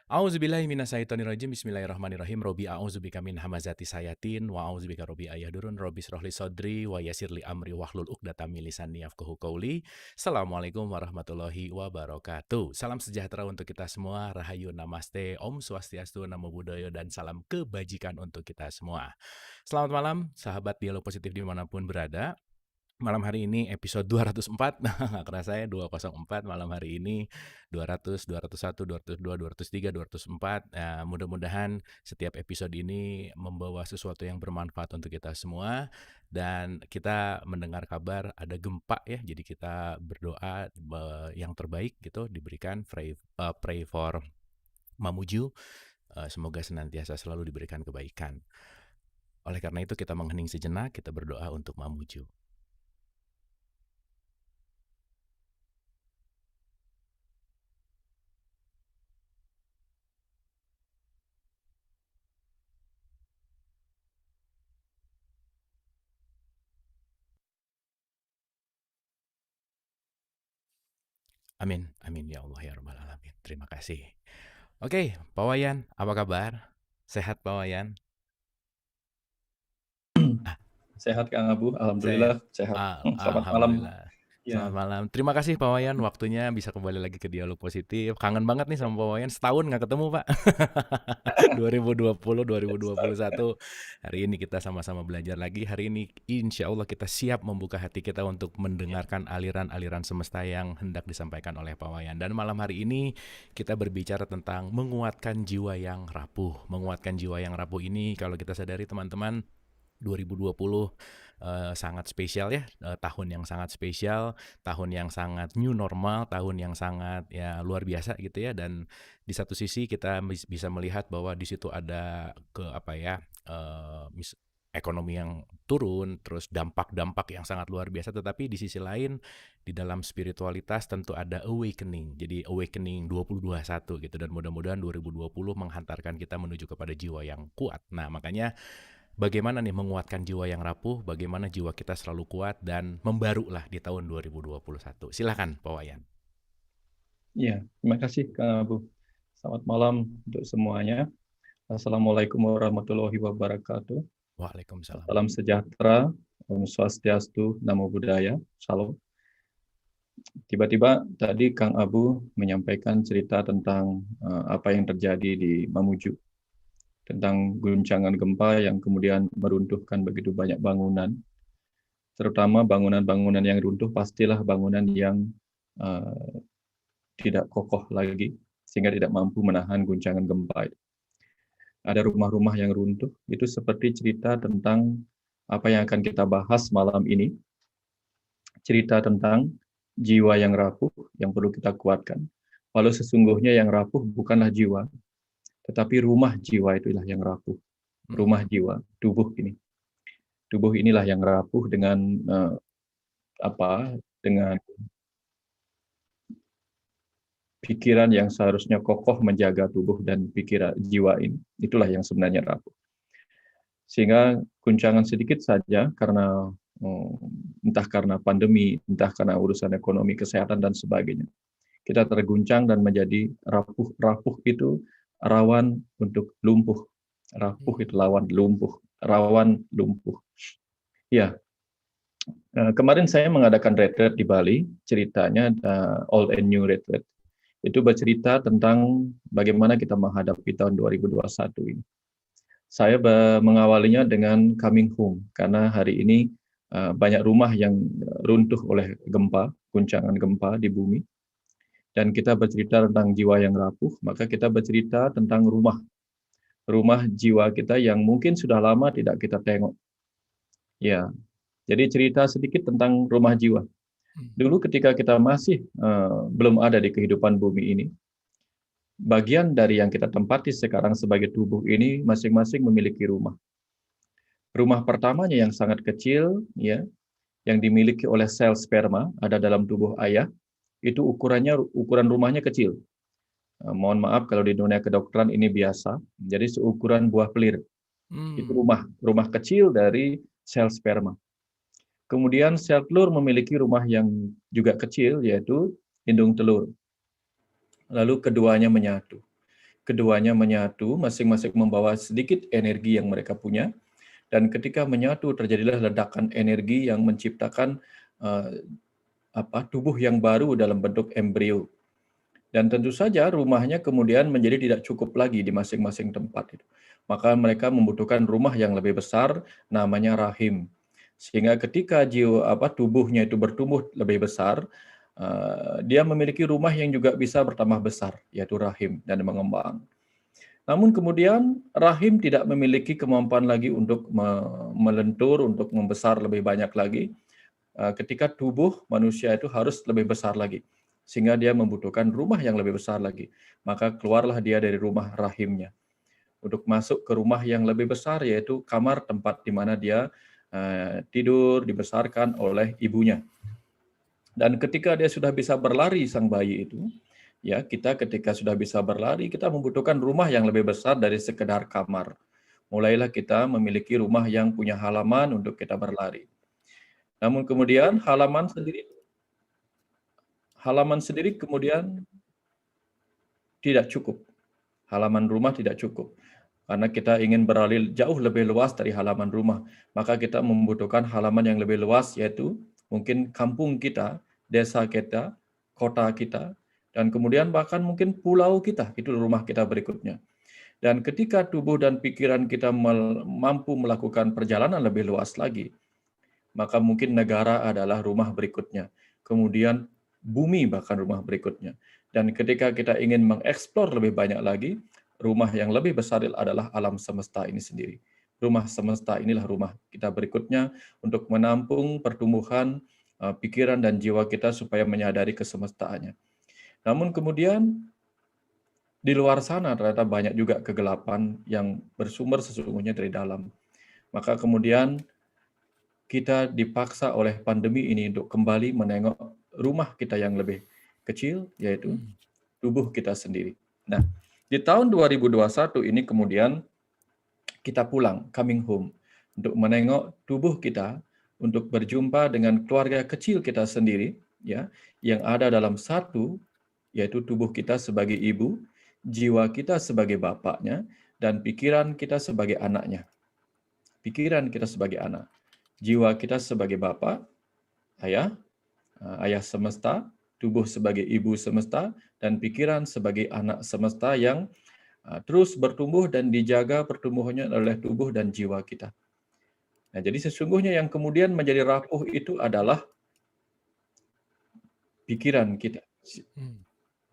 A'udzubillahi minasyaitonirrajim. Bismillahirrahmanirrahim. Robbi a'udzubika min hamazati sayatin wa a'udzubika robbi ayahdurun. Robbi shrahli sadri wa yassirli amri wahlul 'uqdatam min lisani yafqahu qauli. Assalamualaikum warahmatullahi wabarakatuh. Salam sejahtera untuk kita semua. Rahayu namaste, Om Swastiastu, Namo Buddhaya, dan salam kebajikan untuk kita semua. Selamat malam, sahabat dialog positif dimanapun berada. Malam hari ini episode 204, nggak kerasa ya 204 malam hari ini 200, 201, 202, 203, 204. Mudah-mudahan setiap episode ini membawa sesuatu yang bermanfaat untuk kita semua dan kita mendengar kabar ada gempa ya. Jadi kita berdoa yang terbaik gitu diberikan, pray for Mamuju. Semoga senantiasa selalu diberikan kebaikan. Oleh karena itu kita menghening sejenak, kita berdoa untuk Mamuju. Amin, amin ya Allah ya Rabbal Alamin. Terima kasih. Oke, Pak Wayan, apa kabar? Sehat Pak Wayan? Ah, Sehat Kang Abu, saya alhamdulillah sehat. Selamat malam. Alhamdulillah. Ya, Selamat malam. Terima kasih Pak Wayan, waktunya bisa kembali lagi ke Dialog Positif. Kangen banget nih sama Pak Wayan, setahun nggak ketemu Pak. 2020, 2021. Hari ini kita sama-sama belajar lagi. Hari ini insya Allah kita siap membuka hati kita untuk mendengarkan aliran-aliran semesta yang hendak disampaikan oleh Pak Wayan. Dan malam hari ini kita berbicara tentang menguatkan jiwa yang rapuh. Menguatkan jiwa yang rapuh ini kalau kita sadari teman-teman, 2020 sangat spesial ya, tahun yang sangat spesial, tahun yang sangat new normal, tahun yang sangat ya luar biasa gitu ya. Dan di satu sisi kita bisa melihat bahwa di situ ada ekonomi yang turun, terus dampak-dampak yang sangat luar biasa. Tetapi di sisi lain di dalam spiritualitas tentu ada awakening. Jadi awakening 2021 gitu, dan mudah-mudahan 2020 menghantarkan kita menuju kepada jiwa yang kuat. Nah, makanya bagaimana nih menguatkan jiwa yang rapuh, bagaimana jiwa kita selalu kuat dan membarulah di tahun 2021. Silakan Pak Wayan. ya, terima kasih Kang Abu. Selamat malam untuk semuanya. Assalamualaikum warahmatullahi wabarakatuh. Waalaikumsalam. Salam sejahtera, Om Swastiastu, Namo Buddhaya, Salam. Tiba-tiba tadi Kang Abu menyampaikan cerita tentang apa yang terjadi di Mamuju, tentang guncangan gempa yang kemudian meruntuhkan begitu banyak bangunan, terutama bangunan-bangunan yang runtuh pastilah bangunan yang uh, tidak kokoh lagi, sehingga tidak mampu menahan guncangan gempa. Ada rumah-rumah yang runtuh, itu seperti cerita tentang apa yang akan kita bahas malam ini, cerita tentang jiwa yang rapuh yang perlu kita kuatkan. Walau sesungguhnya yang rapuh bukanlah jiwa, tetapi rumah jiwa itulah yang rapuh. Rumah jiwa, tubuh ini. Tubuh inilah yang rapuh dengan dengan pikiran yang seharusnya kokoh menjaga tubuh dan pikiran jiwa ini. Itulah yang sebenarnya rapuh. Sehingga guncangan sedikit saja karena entah karena pandemi, entah karena urusan ekonomi, kesehatan, dan sebagainya. Kita terguncang dan menjadi rapuh. Rapuh itu rawan untuk lumpuh. Rapuh itu lawan lumpuh. Rawan lumpuh. Ya, kemarin saya mengadakan retreat di Bali, ceritanya Old and New Retreat. Itu bercerita tentang bagaimana kita menghadapi tahun 2021 ini. Saya mengawalinya dengan coming home, karena hari ini banyak rumah yang runtuh oleh gempa, guncangan gempa di bumi. Dan kita bercerita tentang jiwa yang rapuh, maka kita bercerita tentang rumah jiwa kita yang mungkin sudah lama tidak kita tengok. Ya, jadi cerita sedikit tentang rumah jiwa. Dulu ketika kita masih belum ada di kehidupan bumi ini, bagian dari yang kita tempati sekarang sebagai tubuh ini masing-masing memiliki rumah. Rumah pertamanya yang sangat kecil, ya, yang dimiliki oleh sel sperma ada dalam tubuh ayah, itu ukuran rumahnya kecil. Mohon maaf kalau di dunia kedokteran ini biasa, jadi seukuran buah pelir. Itu rumah kecil dari sel sperma. Kemudian sel telur memiliki rumah yang juga kecil, yaitu indung telur. Lalu keduanya menyatu. keduanya menyatu, masing-masing membawa sedikit energi yang mereka punya, dan ketika menyatu terjadilah ledakan energi yang menciptakan tubuh yang baru dalam bentuk embrio. Dan tentu saja rumahnya kemudian menjadi tidak cukup lagi di masing-masing tempat itu. Maka mereka membutuhkan rumah yang lebih besar, namanya rahim. Sehingga ketika tubuhnya itu bertumbuh lebih besar, dia memiliki rumah yang juga bisa bertambah besar, yaitu rahim, dan mengembang. Namun kemudian rahim tidak memiliki kemampuan lagi untuk melentur, untuk membesar lebih banyak lagi. Ketika tubuh manusia itu harus lebih besar lagi, sehingga dia membutuhkan rumah yang lebih besar lagi. Maka keluarlah dia dari rumah rahimnya untuk masuk ke rumah yang lebih besar, yaitu kamar tempat di mana dia tidur, dibesarkan oleh ibunya. Dan ketika dia sudah bisa berlari, sang bayi itu, ya, kita ketika sudah bisa berlari, kita membutuhkan rumah yang lebih besar dari sekedar kamar. Mulailah kita memiliki rumah yang punya halaman untuk kita berlari. Namun kemudian halaman sendiri kemudian tidak cukup. Halaman rumah tidak cukup. Karena kita ingin beralih jauh lebih luas dari halaman rumah, maka kita membutuhkan halaman yang lebih luas, yaitu mungkin kampung kita, desa kita, kota kita, dan kemudian bahkan mungkin pulau kita, itu rumah kita berikutnya. Dan ketika tubuh dan pikiran kita mampu melakukan perjalanan lebih luas lagi, maka mungkin negara adalah rumah berikutnya. Kemudian bumi bahkan rumah berikutnya. Dan ketika kita ingin mengeksplor lebih banyak lagi, rumah yang lebih besar adalah alam semesta ini sendiri. Rumah semesta inilah rumah kita berikutnya untuk menampung pertumbuhan pikiran dan jiwa kita supaya menyadari kesemestaannya. Namun kemudian di luar sana ternyata banyak juga kegelapan yang bersumber sesungguhnya dari dalam. Maka kemudian kita dipaksa oleh pandemi ini untuk kembali menengok rumah kita yang lebih kecil, yaitu tubuh kita sendiri. Nah, di tahun 2021 ini kemudian kita pulang, coming home, untuk menengok tubuh kita, untuk berjumpa dengan keluarga kecil kita sendiri, ya, yang ada dalam satu, yaitu tubuh kita sebagai ibu, jiwa kita sebagai bapaknya, dan pikiran kita sebagai anaknya. Pikiran kita sebagai anak. Jiwa kita sebagai bapak, ayah, ayah semesta, tubuh sebagai ibu semesta, dan pikiran sebagai anak semesta yang terus bertumbuh dan dijaga pertumbuhannya oleh tubuh dan jiwa kita. Nah, jadi sesungguhnya yang kemudian menjadi rapuh itu adalah pikiran kita.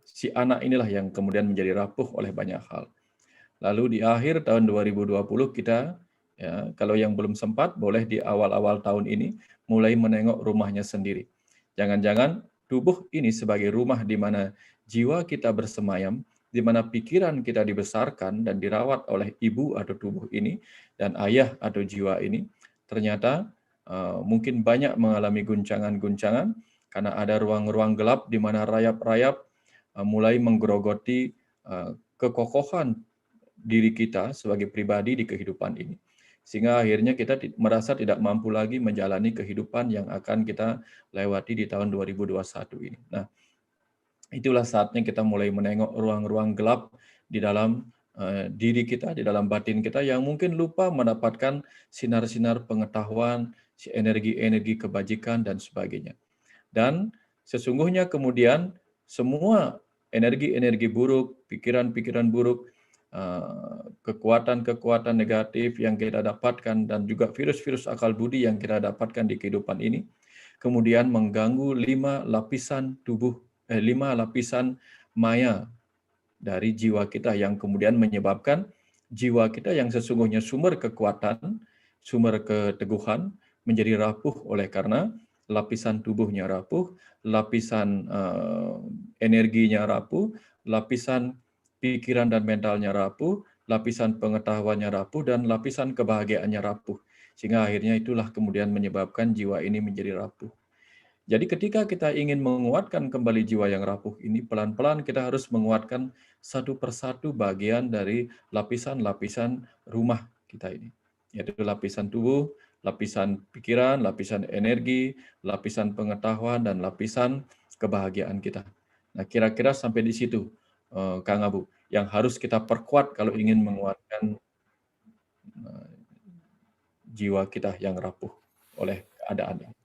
Si anak inilah yang kemudian menjadi rapuh oleh banyak hal. Lalu di akhir tahun 2020 kita, ya, kalau yang belum sempat, boleh di awal-awal tahun ini mulai menengok rumahnya sendiri. Jangan-jangan tubuh ini sebagai rumah di mana jiwa kita bersemayam, di mana pikiran kita dibesarkan dan dirawat oleh ibu atau tubuh ini, dan ayah atau jiwa ini, ternyata mungkin banyak mengalami guncangan-guncangan, karena ada ruang-ruang gelap di mana rayap-rayap mulai menggerogoti kekokohan diri kita sebagai pribadi di kehidupan ini. Sehingga akhirnya kita merasa tidak mampu lagi menjalani kehidupan yang akan kita lewati di tahun 2021 ini. Nah, itulah saatnya kita mulai menengok ruang-ruang gelap di dalam diri kita, di dalam batin kita yang mungkin lupa mendapatkan sinar-sinar pengetahuan, energi-energi kebajikan, dan sebagainya. Dan sesungguhnya kemudian semua energi-energi buruk, pikiran-pikiran buruk, kekuatan-kekuatan negatif yang kita dapatkan, dan juga virus-virus akal budi yang kita dapatkan di kehidupan ini, kemudian mengganggu 5 lapisan maya dari jiwa kita, yang kemudian menyebabkan jiwa kita yang sesungguhnya sumber kekuatan, sumber keteguhan, menjadi rapuh oleh karena lapisan tubuhnya rapuh, lapisan energinya rapuh, lapisan pikiran dan mentalnya rapuh, lapisan pengetahuannya rapuh, dan lapisan kebahagiaannya rapuh. Sehingga akhirnya itulah kemudian menyebabkan jiwa ini menjadi rapuh. Jadi ketika kita ingin menguatkan kembali jiwa yang rapuh ini, pelan-pelan kita harus menguatkan satu persatu bagian dari lapisan-lapisan rumah kita ini. Yaitu lapisan tubuh, lapisan pikiran, lapisan energi, lapisan pengetahuan, dan lapisan kebahagiaan kita. Nah, kira-kira sampai di situ, Kang Abu. yang harus kita perkuat kalau ingin menguatkan jiwa kita yang rapuh oleh keadaan ini.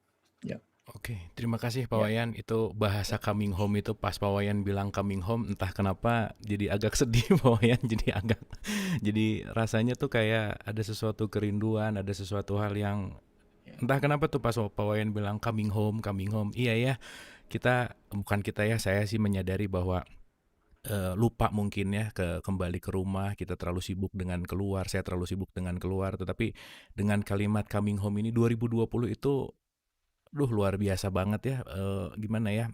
Ya, Oke, terima kasih Pak ya, Wayan. Itu bahasa coming home itu pas Pak Wayan bilang coming home, entah kenapa jadi agak sedih Pak Wayan. Jadi rasanya tuh kayak ada sesuatu kerinduan, ada sesuatu hal yang ya, entah kenapa tuh pas Pak Wayan bilang coming home, coming home. Iya ya, bukan kita ya, saya sih menyadari bahwa lupa mungkin ya kembali ke rumah, kita terlalu sibuk dengan keluar, saya terlalu sibuk dengan keluar, tetapi dengan kalimat coming home ini 2020 itu luar biasa banget ya, gimana ya,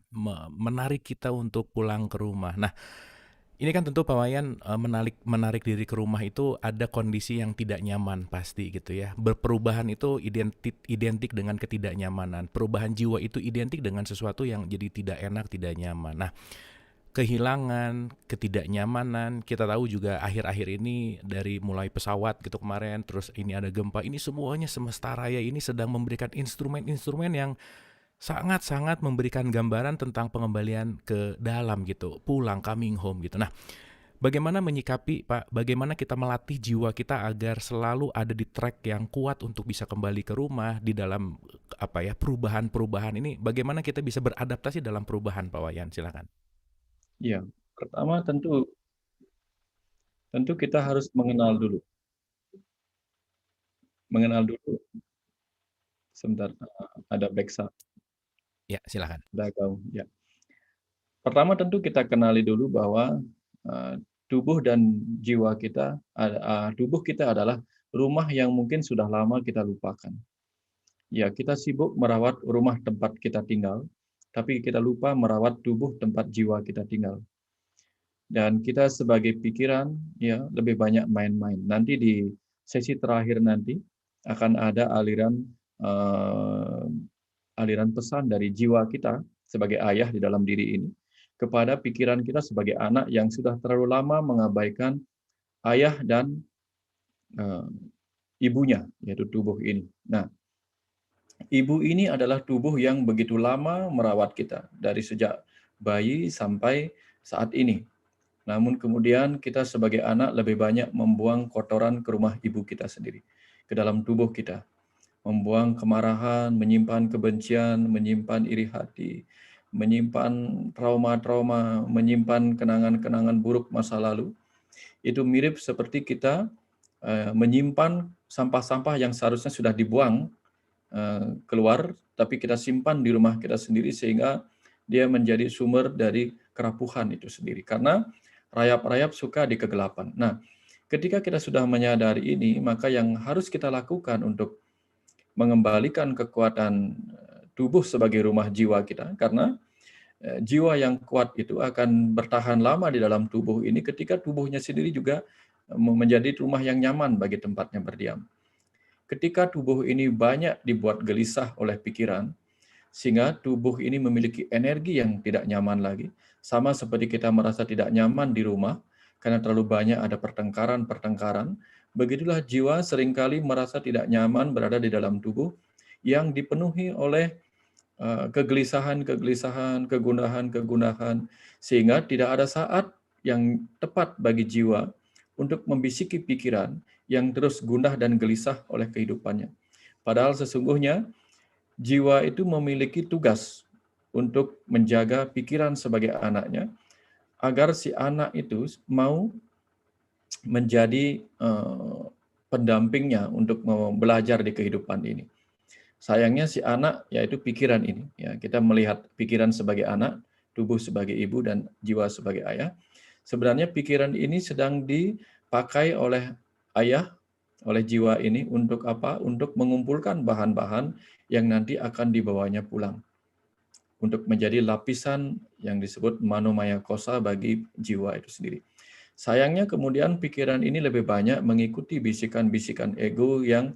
menarik kita untuk pulang ke rumah. Nah, ini kan tentu Pak Wayan, menarik menarik diri ke rumah itu ada kondisi yang tidak nyaman pasti gitu ya. Berperubahan itu identik dengan ketidaknyamanan. Perubahan jiwa itu identik dengan sesuatu yang jadi tidak enak, tidak nyaman. Nah, kehilangan, ketidaknyamanan, kita tahu juga akhir-akhir ini dari mulai pesawat gitu kemarin, terus ini ada gempa, ini semuanya semesta raya ini sedang memberikan instrumen-instrumen yang sangat-sangat memberikan gambaran tentang pengembalian ke dalam gitu, pulang, coming home gitu. Nah, bagaimana menyikapi Pak, bagaimana kita melatih jiwa kita agar selalu ada di track yang kuat untuk bisa kembali ke rumah di dalam perubahan-perubahan ini, bagaimana kita bisa beradaptasi dalam perubahan Pak Wayan, silakan. ya. Pertama tentu tentu kita harus mengenal dulu sebentar, ada back sound, Ya, silakan. ada gaung, ya. Pertama tentu kita kenali dulu bahwa tubuh dan jiwa kita, tubuh kita adalah rumah yang mungkin sudah lama kita lupakan. Ya, kita sibuk merawat rumah tempat kita tinggal, tapi kita lupa merawat tubuh tempat jiwa kita tinggal. Dan kita sebagai pikiran, ya, lebih banyak main-main. Nanti di sesi terakhir nanti akan ada eh, aliran pesan dari jiwa kita sebagai ayah di dalam diri ini kepada pikiran kita sebagai anak yang sudah terlalu lama mengabaikan ayah dan eh, ibunya, yaitu tubuh ini. Nah, ibu ini adalah tubuh yang begitu lama merawat kita dari sejak bayi sampai saat ini. Namun kemudian kita sebagai anak lebih banyak membuang kotoran ke rumah ibu kita sendiri, ke dalam tubuh kita. Membuang kemarahan, menyimpan kebencian, menyimpan iri hati, menyimpan trauma-trauma, menyimpan kenangan-kenangan buruk masa lalu. Itu mirip seperti kita menyimpan sampah-sampah yang seharusnya sudah dibuang keluar, tapi kita simpan di rumah kita sendiri sehingga dia menjadi sumber dari kerapuhan itu sendiri. Karena rayap-rayap suka di kegelapan. Nah, ketika kita sudah menyadari ini, maka yang harus kita lakukan untuk mengembalikan kekuatan tubuh sebagai rumah jiwa kita, karena jiwa yang kuat itu akan bertahan lama di dalam tubuh ini ketika tubuhnya sendiri juga menjadi rumah yang nyaman bagi tempatnya berdiam. Ketika tubuh ini banyak dibuat gelisah oleh pikiran, sehingga tubuh ini memiliki energi yang tidak nyaman lagi, sama seperti kita merasa tidak nyaman di rumah, karena terlalu banyak ada pertengkaran-pertengkaran, begitulah jiwa seringkali merasa tidak nyaman berada di dalam tubuh yang dipenuhi oleh kegelisahan-kegelisahan, kegundahan-kegundahan, sehingga tidak ada saat yang tepat bagi jiwa untuk membisiki pikiran yang terus gundah dan gelisah oleh kehidupannya. Padahal sesungguhnya jiwa itu memiliki tugas untuk menjaga pikiran sebagai anaknya, agar si anak itu mau menjadi pendampingnya untuk belajar di kehidupan ini. Sayangnya si anak, yaitu pikiran ini, ya, kita melihat pikiran sebagai anak, tubuh sebagai ibu, dan jiwa sebagai ayah. Sebenarnya pikiran ini sedang dipakai oleh ayah, oleh jiwa ini untuk apa? Untuk mengumpulkan bahan-bahan yang nanti akan dibawanya pulang. Untuk menjadi lapisan yang disebut manomaya kosa bagi jiwa itu sendiri. Sayangnya kemudian pikiran ini lebih banyak mengikuti bisikan-bisikan ego yang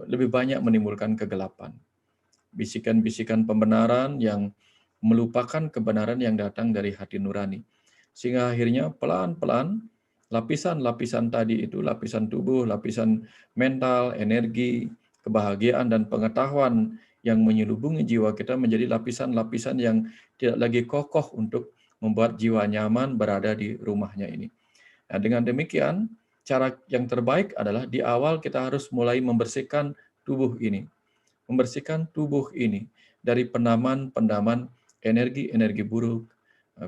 lebih banyak menimbulkan kegelapan. Bisikan-bisikan pembenaran yang melupakan kebenaran yang datang dari hati nurani. Sehingga akhirnya pelan-pelan lapisan-lapisan tadi itu, lapisan tubuh, lapisan mental, energi, kebahagiaan, dan pengetahuan yang menyelubungi jiwa kita menjadi lapisan-lapisan yang tidak lagi kokoh untuk membuat jiwa nyaman berada di rumahnya ini. Nah, dengan demikian, cara yang terbaik adalah di awal kita harus mulai membersihkan tubuh ini. Membersihkan tubuh ini dari pendaman-pendaman energi-energi buruk,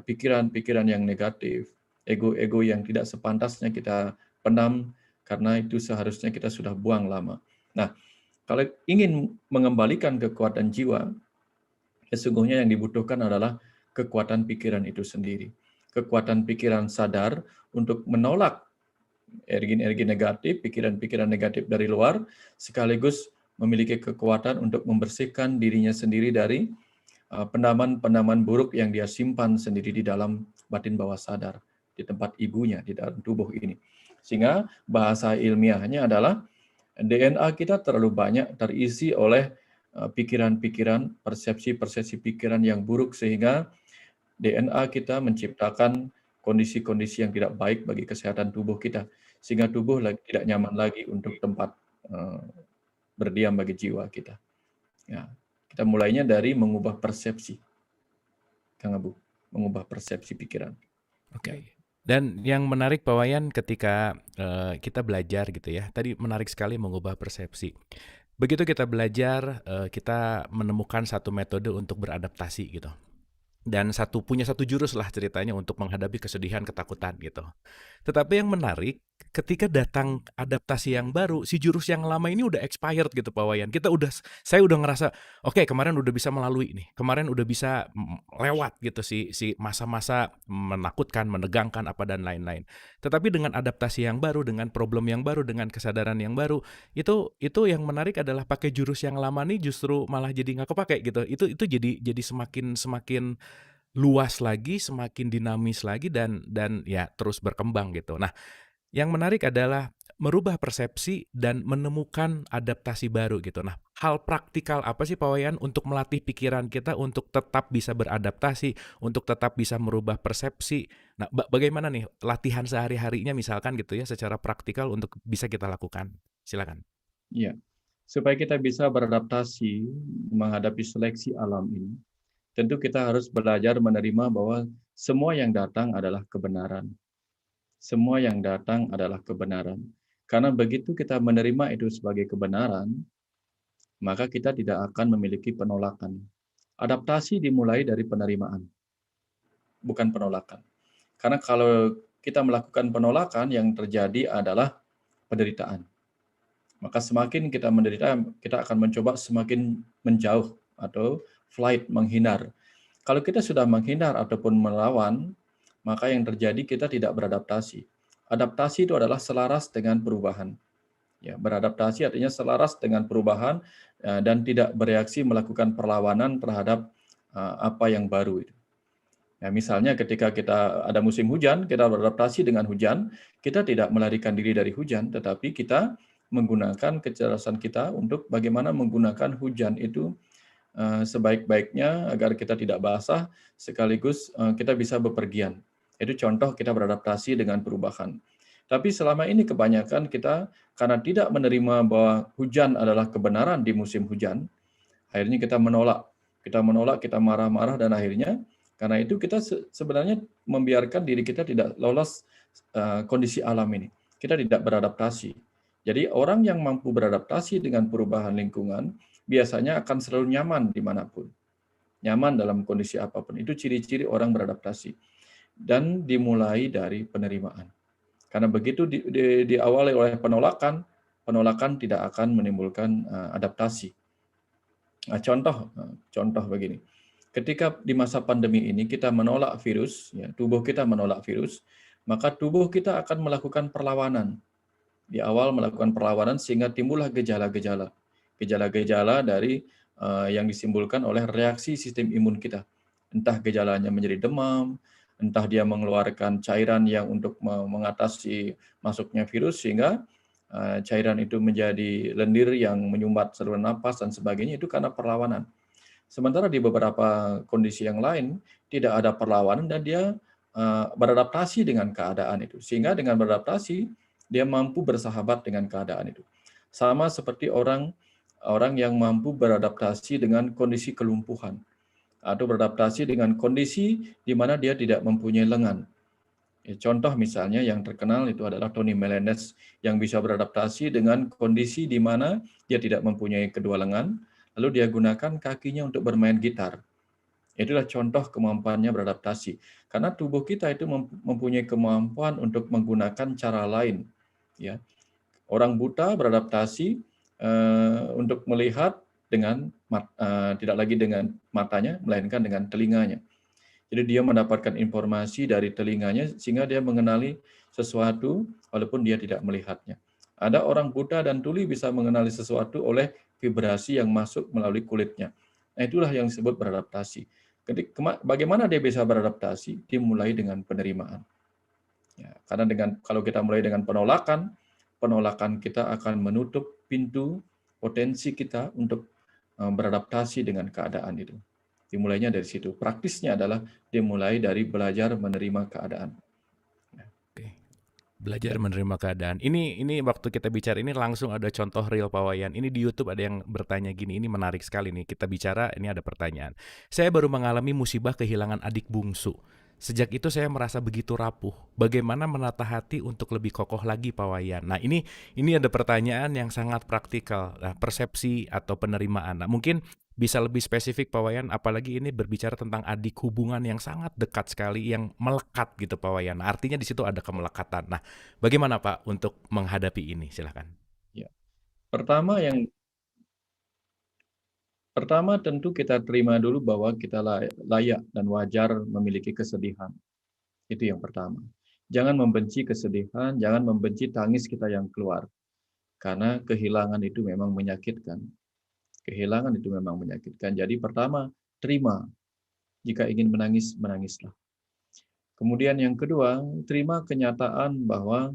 pikiran-pikiran yang negatif, ego-ego yang tidak sepantasnya kita pendam, karena itu seharusnya kita sudah buang lama. Nah, kalau ingin mengembalikan kekuatan jiwa, sesungguhnya yang dibutuhkan adalah kekuatan pikiran itu sendiri. Kekuatan pikiran sadar untuk menolak energi-energi negatif, pikiran-pikiran negatif dari luar, sekaligus memiliki kekuatan untuk membersihkan dirinya sendiri dari pendaman-pendaman buruk yang dia simpan sendiri di dalam batin bawah sadar, di tempat ibunya, di dalam tubuh ini. Sehingga bahasa ilmiahnya adalah DNA kita terlalu banyak terisi oleh pikiran-pikiran, persepsi-persepsi pikiran yang buruk, sehingga DNA kita menciptakan kondisi-kondisi yang tidak baik bagi kesehatan tubuh kita, sehingga tubuh tidak nyaman lagi untuk tempat berdiam bagi jiwa kita. Ya, kita mulainya dari mengubah persepsi, Kang Abu, mengubah persepsi pikiran. Oke. Ya. Dan yang menarik Pak Wayan ketika kita belajar gitu ya, tadi menarik sekali mengubah persepsi. Begitu kita belajar, kita menemukan satu metode untuk beradaptasi gitu. Dan punya satu jurus lah ceritanya untuk menghadapi kesedihan, ketakutan gitu. Tetapi yang menarik, ketika datang adaptasi yang baru, si jurus yang lama ini udah expired gitu Pak Wayan. Saya udah ngerasa, oke, kemarin udah bisa melalui nih, kemarin udah bisa lewat gitu si masa-masa menakutkan, menegangkan apa dan lain-lain. Tetapi dengan adaptasi yang baru, dengan problem yang baru, dengan kesadaran yang baru, itu yang menarik adalah pakai jurus yang lama nih justru malah jadi nggak kepake gitu. Itu jadi semakin luas lagi, semakin dinamis lagi dan ya terus berkembang gitu. Nah, yang menarik adalah merubah persepsi dan menemukan adaptasi baru gitu. Nah, hal praktikal apa sih Pak Wayan untuk melatih pikiran kita untuk tetap bisa beradaptasi, untuk tetap bisa merubah persepsi? Nah, bagaimana nih latihan sehari-harinya misalkan gitu ya secara praktikal untuk bisa kita lakukan? Silakan. Ya, supaya kita bisa beradaptasi menghadapi seleksi alam ini, tentu kita harus belajar menerima bahwa semua yang datang adalah kebenaran. Semua yang datang adalah kebenaran. Karena begitu kita menerima itu sebagai kebenaran, maka kita tidak akan memiliki penolakan. Adaptasi dimulai dari penerimaan, bukan penolakan. Karena kalau kita melakukan penolakan, yang terjadi adalah penderitaan. Maka semakin kita menderita, kita akan mencoba semakin menjauh atau flight, menghindar. Kalau kita sudah menghindar ataupun melawan, maka yang terjadi kita tidak beradaptasi. Adaptasi itu adalah selaras dengan perubahan. Ya, beradaptasi artinya selaras dengan perubahan dan tidak bereaksi melakukan perlawanan terhadap apa yang baru itu. Ya, misalnya ketika kita ada musim hujan, kita beradaptasi dengan hujan, kita tidak melarikan diri dari hujan, tetapi kita menggunakan kecerdasan kita untuk bagaimana menggunakan hujan itu sebaik-baiknya agar kita tidak basah, sekaligus kita bisa bepergian. Itu contoh kita beradaptasi dengan perubahan. Tapi selama ini kebanyakan kita karena tidak menerima bahwa hujan adalah kebenaran di musim hujan, akhirnya kita menolak. Kita marah-marah, dan akhirnya karena itu kita sebenarnya membiarkan diri kita tidak lolos kondisi alam ini. Kita tidak beradaptasi. Jadi orang yang mampu beradaptasi dengan perubahan lingkungan biasanya akan selalu nyaman dimanapun. Nyaman dalam kondisi apapun. Itu ciri-ciri orang beradaptasi. Dan dimulai dari penerimaan. Karena begitu diawali oleh penolakan, penolakan tidak akan menimbulkan adaptasi. Nah, contoh begini. Ketika di masa pandemi ini kita menolak virus, ya, tubuh kita menolak virus, maka tubuh kita akan melakukan perlawanan. Di awal melakukan perlawanan sehingga timbullah gejala-gejala. Gejala-gejala dari yang disimpulkan oleh reaksi sistem imun kita. Entah gejalanya menjadi demam, entah dia mengeluarkan cairan yang untuk mengatasi masuknya virus, sehingga cairan itu menjadi lendir yang menyumbat saluran napas dan sebagainya, itu karena perlawanan. Sementara di beberapa kondisi yang lain tidak ada perlawanan dan dia beradaptasi dengan keadaan itu. Sehingga dengan beradaptasi dia mampu bersahabat dengan keadaan itu. Sama seperti orang yang mampu beradaptasi dengan kondisi kelumpuhan. atau beradaptasi dengan kondisi di mana dia tidak mempunyai lengan. Contoh misalnya yang terkenal itu adalah Tony Melendez yang bisa beradaptasi dengan kondisi di mana dia tidak mempunyai kedua lengan, lalu dia gunakan kakinya untuk bermain gitar. Itulah contoh kemampuannya beradaptasi. Karena tubuh kita itu mempunyai kemampuan untuk menggunakan cara lain. Ya, orang buta beradaptasi untuk melihat dengan tidak lagi dengan matanya, melainkan dengan telinganya. Jadi dia mendapatkan informasi dari telinganya sehingga dia mengenali sesuatu walaupun dia tidak melihatnya. Ada orang buta dan tuli bisa mengenali sesuatu oleh vibrasi yang masuk melalui kulitnya. Nah, itulah yang disebut beradaptasi. Bagaimana dia bisa beradaptasi? Dimulai dengan penerimaan. Ya, karena kalau kita mulai dengan penolakan, penolakan kita akan menutup pintu potensi kita untuk beradaptasi dengan keadaan itu. Dimulainya dari situ. Praktisnya adalah dimulai dari belajar menerima keadaan. Oke. Belajar menerima keadaan. Ini waktu kita bicara ini langsung ada contoh real Pak Wayan. Ini di YouTube ada yang bertanya gini, ini menarik sekali nih. Kita bicara, ini ada pertanyaan. Saya baru mengalami musibah kehilangan adik bungsu. Sejak itu saya merasa begitu rapuh. Bagaimana menata hati untuk lebih kokoh lagi Pak Wayan? Nah, ini ada pertanyaan yang sangat praktikal. Nah, persepsi atau penerimaan. Nah, mungkin bisa lebih spesifik Pak Wayan, apalagi ini berbicara tentang adik, hubungan yang sangat dekat sekali, yang melekat gitu Pak Wayan. Nah, artinya di situ ada kemelekatan. Nah, bagaimana Pak untuk menghadapi ini? Silakan. Ya. Pertama tentu kita terima dulu bahwa kita layak dan wajar memiliki kesedihan. Itu yang pertama. Jangan membenci kesedihan, jangan membenci tangis kita yang keluar. Karena kehilangan itu memang menyakitkan. Kehilangan itu memang menyakitkan. Jadi pertama, terima. Jika ingin menangis, menangislah. Kemudian yang kedua, terima kenyataan bahwa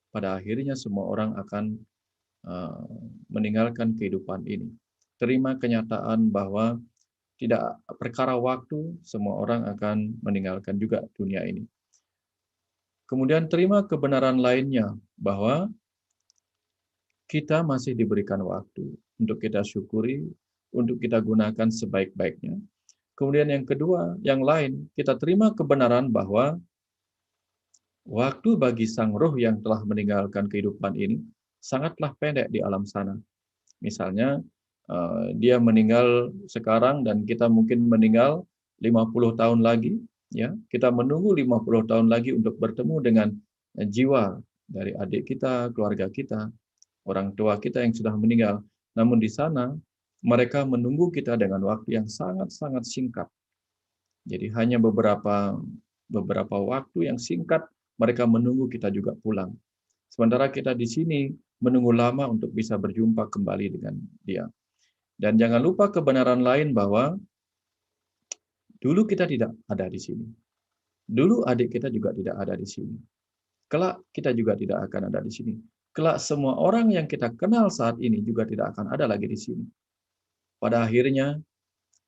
pada akhirnya semua orang akan meninggalkan kehidupan ini. Terima kenyataan bahwa tidak perkara waktu, semua orang akan meninggalkan juga dunia ini. Kemudian terima kebenaran lainnya, bahwa kita masih diberikan waktu untuk kita syukuri, untuk kita gunakan sebaik-baiknya. Kemudian yang kedua, yang lain, kita terima kebenaran bahwa waktu bagi sang roh yang telah meninggalkan kehidupan ini sangatlah pendek di alam sana. Misalnya, dia meninggal sekarang dan kita mungkin meninggal 50 tahun lagi, ya. Kita menunggu 50 tahun lagi untuk bertemu dengan jiwa dari adik kita, keluarga kita, orang tua kita yang sudah meninggal. Namun di sana mereka menunggu kita dengan waktu yang sangat-sangat singkat. Jadi hanya beberapa waktu yang singkat mereka menunggu kita juga pulang. Sementara kita di sini menunggu lama untuk bisa berjumpa kembali dengan dia. Dan jangan lupa kebenaran lain bahwa dulu kita tidak ada di sini. Dulu adik kita juga tidak ada di sini. Kelak kita juga tidak akan ada di sini. Kelak semua orang yang kita kenal saat ini juga tidak akan ada lagi di sini. Pada akhirnya,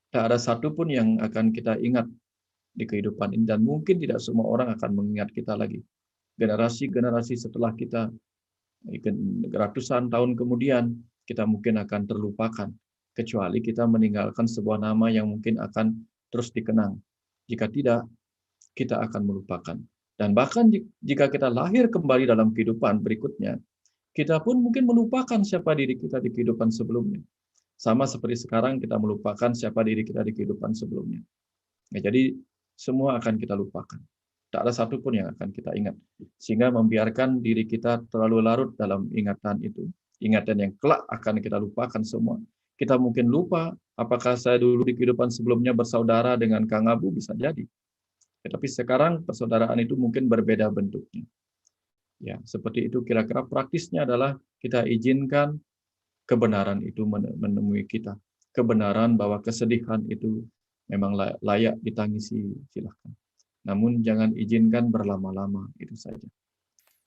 tak ada satupun yang akan kita ingat di kehidupan ini. Dan mungkin tidak semua orang akan mengingat kita lagi. Generasi-generasi setelah kita, ratusan tahun kemudian, kita mungkin akan terlupakan. Kecuali kita meninggalkan sebuah nama yang mungkin akan terus dikenang. Jika tidak, kita akan melupakan. Dan bahkan jika kita lahir kembali dalam kehidupan berikutnya, kita pun mungkin melupakan siapa diri kita di kehidupan sebelumnya. Sama seperti sekarang kita melupakan siapa diri kita di kehidupan sebelumnya. Ya, jadi semua akan kita lupakan. Tak ada satupun yang akan kita ingat. Sehingga membiarkan diri kita terlalu larut dalam ingatan itu. Ingatan yang kelak akan kita lupakan semua. Kita mungkin lupa apakah saya dulu di kehidupan sebelumnya bersaudara dengan Kang Abu, bisa jadi. Tetapi sekarang persaudaraan itu mungkin berbeda bentuknya. Ya, seperti itu kira-kira praktisnya adalah kita izinkan kebenaran itu menemui kita. Kebenaran bahwa kesedihan itu memang layak ditangisi, silahkan. Namun jangan izinkan berlama-lama, itu saja.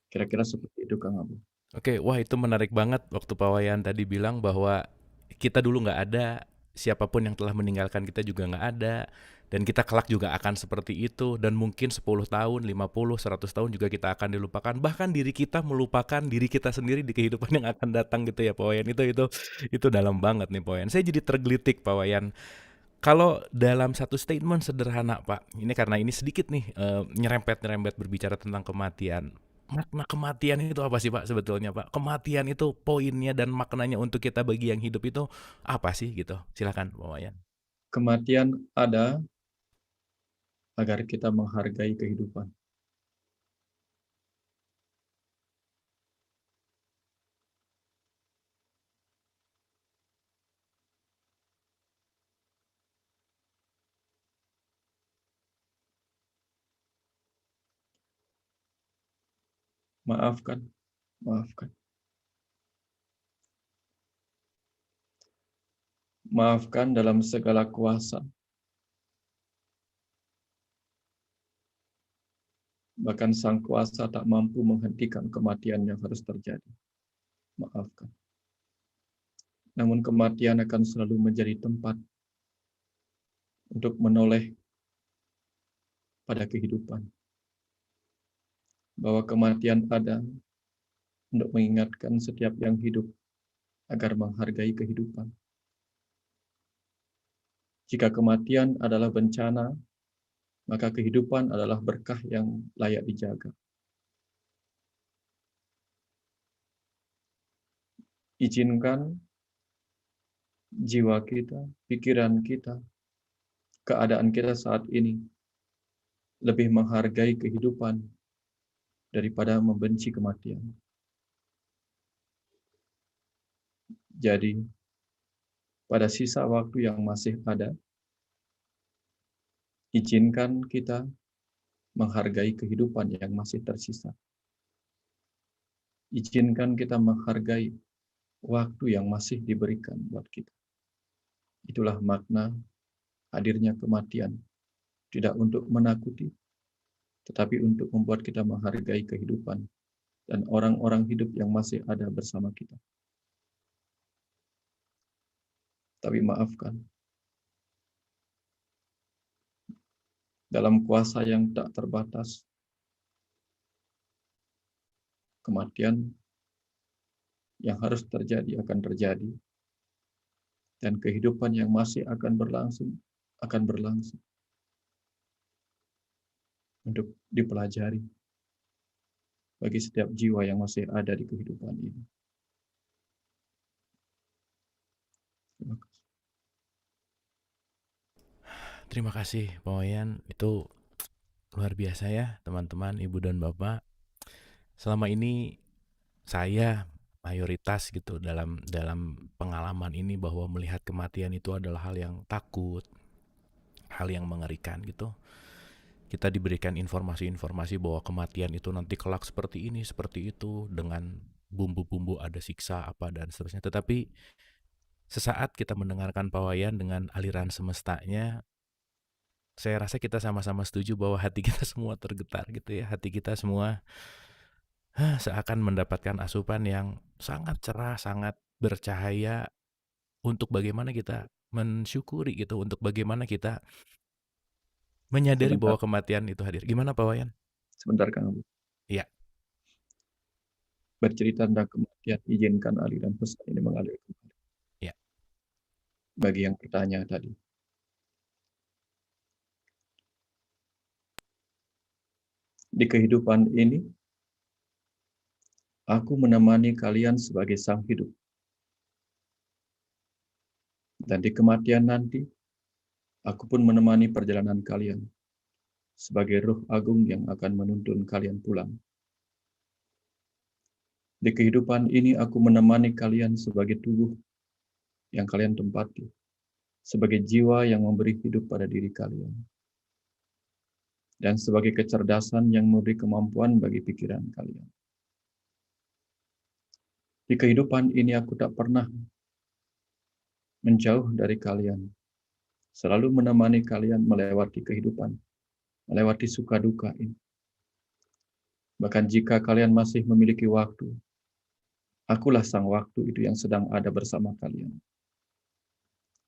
Kira-kira seperti itu, Kang Abu. Oke, wah itu menarik banget waktu Pak Wayan tadi bilang bahwa kita dulu nggak ada, siapapun yang telah meninggalkan kita juga nggak ada, dan kita kelak juga akan seperti itu, dan mungkin 10 tahun, 50, 100 tahun juga kita akan dilupakan, bahkan diri kita melupakan diri kita sendiri di kehidupan yang akan datang gitu ya Pak Wayan. Itu dalam banget nih Pak Wayan. Saya jadi tergelitik Pak Wayan. Kalau dalam satu statement sederhana, Pak, ini karena ini sedikit nih, nyerempet-nyerempet berbicara tentang kematian. Makna kematian itu apa sih, Pak, sebetulnya, Pak? Kematian itu poinnya dan maknanya untuk kita bagi yang hidup itu apa sih gitu? Silakan, Pak Wayan. Kematian ada agar kita menghargai kehidupan. Maafkan, maafkan. Maafkan dalam segala kuasa. Bahkan sang kuasa tak mampu menghentikan kematian yang harus terjadi. Maafkan. Namun kematian akan selalu menjadi tempat untuk menoleh pada kehidupan. Bahwa kematian ada untuk mengingatkan setiap yang hidup agar menghargai kehidupan. Jika kematian adalah bencana, maka kehidupan adalah berkah yang layak dijaga. Izinkan jiwa kita, pikiran kita, keadaan kita saat ini lebih menghargai kehidupan daripada membenci kematian. Jadi, pada sisa waktu yang masih ada, izinkan kita menghargai kehidupan yang masih tersisa. Izinkan kita menghargai waktu yang masih diberikan buat kita. Itulah makna hadirnya kematian. Tidak untuk menakuti, tetapi untuk membuat kita menghargai kehidupan dan orang-orang hidup yang masih ada bersama kita. Tapi maafkan, dalam kuasa yang tak terbatas, kematian yang harus terjadi akan terjadi, dan kehidupan yang masih akan berlangsung untuk dipelajari bagi setiap jiwa yang masih ada di kehidupan ini. Terima kasih. Terima kasih, Pak Wayan. Itu luar biasa ya, teman-teman, Ibu dan Bapak. Selama ini saya mayoritas gitu dalam dalam pengalaman ini bahwa melihat kematian itu adalah hal yang takut, hal yang mengerikan gitu. Kita diberikan informasi-informasi bahwa kematian itu nanti kelak seperti ini, seperti itu, dengan bumbu-bumbu ada siksa apa dan seterusnya. Tetapi sesaat kita mendengarkan Pak Wayan dengan aliran semestanya, saya rasa kita sama-sama setuju bahwa hati kita semua tergetar gitu ya. Hati kita semua seakan mendapatkan asupan yang sangat cerah, sangat bercahaya untuk bagaimana kita mensyukuri gitu, untuk bagaimana kita menyadari Sebentar, bahwa kematian itu hadir. Gimana Pak Wayan? sebentar Kang Abu. Iya. Bercerita tentang kematian, izinkan aliran pesan ini mengalir kembali. Iya. Bagi yang bertanya tadi. Di kehidupan ini, aku menemani kalian sebagai sang hidup. Dan di kematian nanti, aku pun menemani perjalanan kalian sebagai Ruh Agung yang akan menuntun kalian pulang. Di kehidupan ini aku menemani kalian sebagai tubuh yang kalian tempati, sebagai jiwa yang memberi hidup pada diri kalian, dan sebagai kecerdasan yang memberi kemampuan bagi pikiran kalian. Di kehidupan ini aku tak pernah menjauh dari kalian, selalu menemani kalian melewati kehidupan, melewati suka duka ini. Bahkan jika kalian masih memiliki waktu, akulah sang waktu itu yang sedang ada bersama kalian.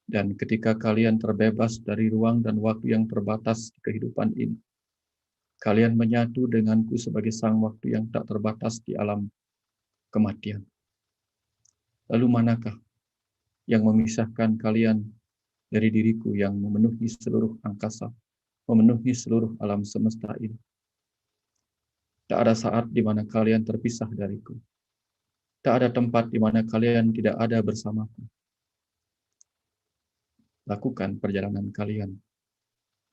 Dan ketika kalian terbebas dari ruang dan waktu yang terbatas di kehidupan ini, kalian menyatu denganku sebagai sang waktu yang tak terbatas di alam kematian. Lalu manakah yang memisahkan kalian dari diriku yang memenuhi seluruh angkasa, memenuhi seluruh alam semesta ini. Tak ada saat di mana kalian terpisah dariku. Tak ada tempat di mana kalian tidak ada bersamaku. Lakukan perjalanan kalian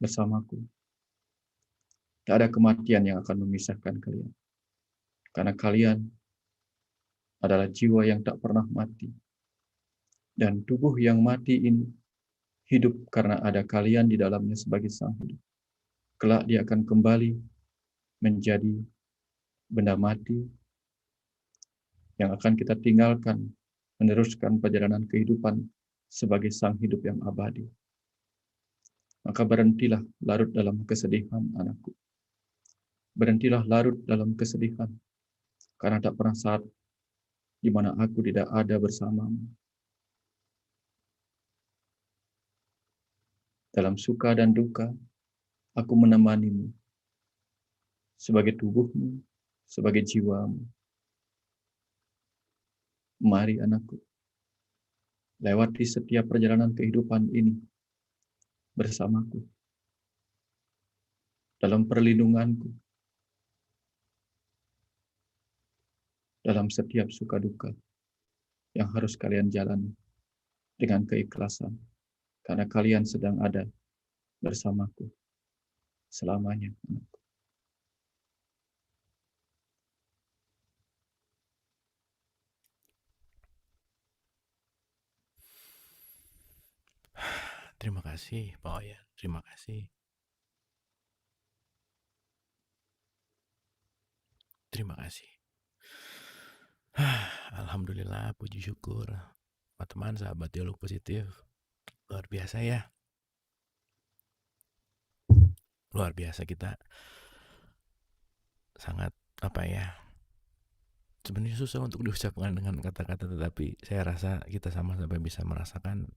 bersamaku. Tak ada kematian yang akan memisahkan kalian. Karena kalian adalah jiwa yang tak pernah mati. Dan tubuh yang mati ini hidup karena ada kalian di dalamnya sebagai sang hidup. Kelak dia akan kembali menjadi benda mati yang akan kita tinggalkan, meneruskan perjalanan kehidupan sebagai sang hidup yang abadi. Maka berhentilah larut dalam kesedihan, anakku. Berhentilah larut dalam kesedihan, karena tak pernah saat di mana aku tidak ada bersamamu. Dalam suka dan duka, aku menemanimu sebagai tubuhmu, sebagai jiwamu. Mari anakku, lewati setiap perjalanan kehidupan ini bersamaku, dalam perlindunganku, dalam setiap suka duka yang harus kalian jalani dengan keikhlasan, karena kalian sedang ada bersamaku selamanya, anakku. Terima kasih, Pak Wayan. Terima kasih. Terima kasih. Alhamdulillah, puji syukur. Teman-teman, sahabat dialog positif. Luar biasa ya. Luar biasa kita sangat apa ya? Sebenarnya susah untuk diucapkan dengan kata-kata, tetapi saya rasa kita sama-sama bisa merasakan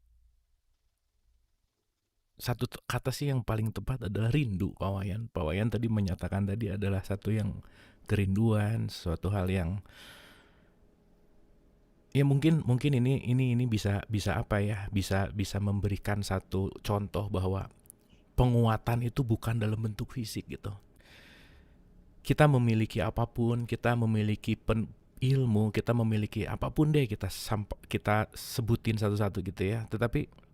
satu kata sih yang paling tepat adalah rindu, Pak Wayan. Pak Wayan tadi menyatakan tadi adalah satu yang kerinduan, suatu hal yang ya mungkin ini bisa apa ya? Bisa memberikan satu contoh bahwa penguatan itu bukan dalam bentuk fisik gitu. Kita memiliki apapun, kita memiliki ilmu, kita memiliki apapun deh kita sebutin satu-satu gitu ya. Tetapi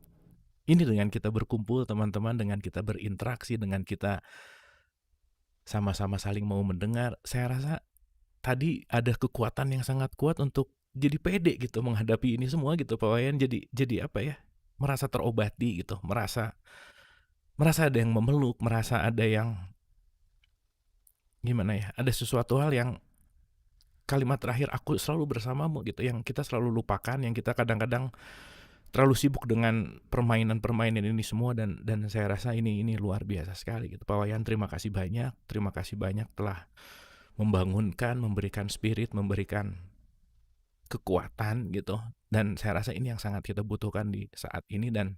ini dengan kita berkumpul teman-teman, dengan kita berinteraksi, dengan kita sama-sama saling mau mendengar, saya rasa tadi ada kekuatan yang sangat kuat untuk jadi pede gitu menghadapi ini semua gitu Pak Wayan. Jadi apa ya? Merasa terobati gitu, merasa ada yang memeluk, merasa ada yang gimana ya? Ada sesuatu hal yang kalimat terakhir aku selalu bersamamu gitu yang kita selalu lupakan, yang kita kadang-kadang terlalu sibuk dengan permainan-permainan ini semua dan saya rasa ini luar biasa sekali gitu. Pak Wayan, terima kasih banyak telah membangunkan, memberikan spirit, memberikan kekuatan gitu. Dan saya rasa ini yang sangat kita butuhkan di saat ini dan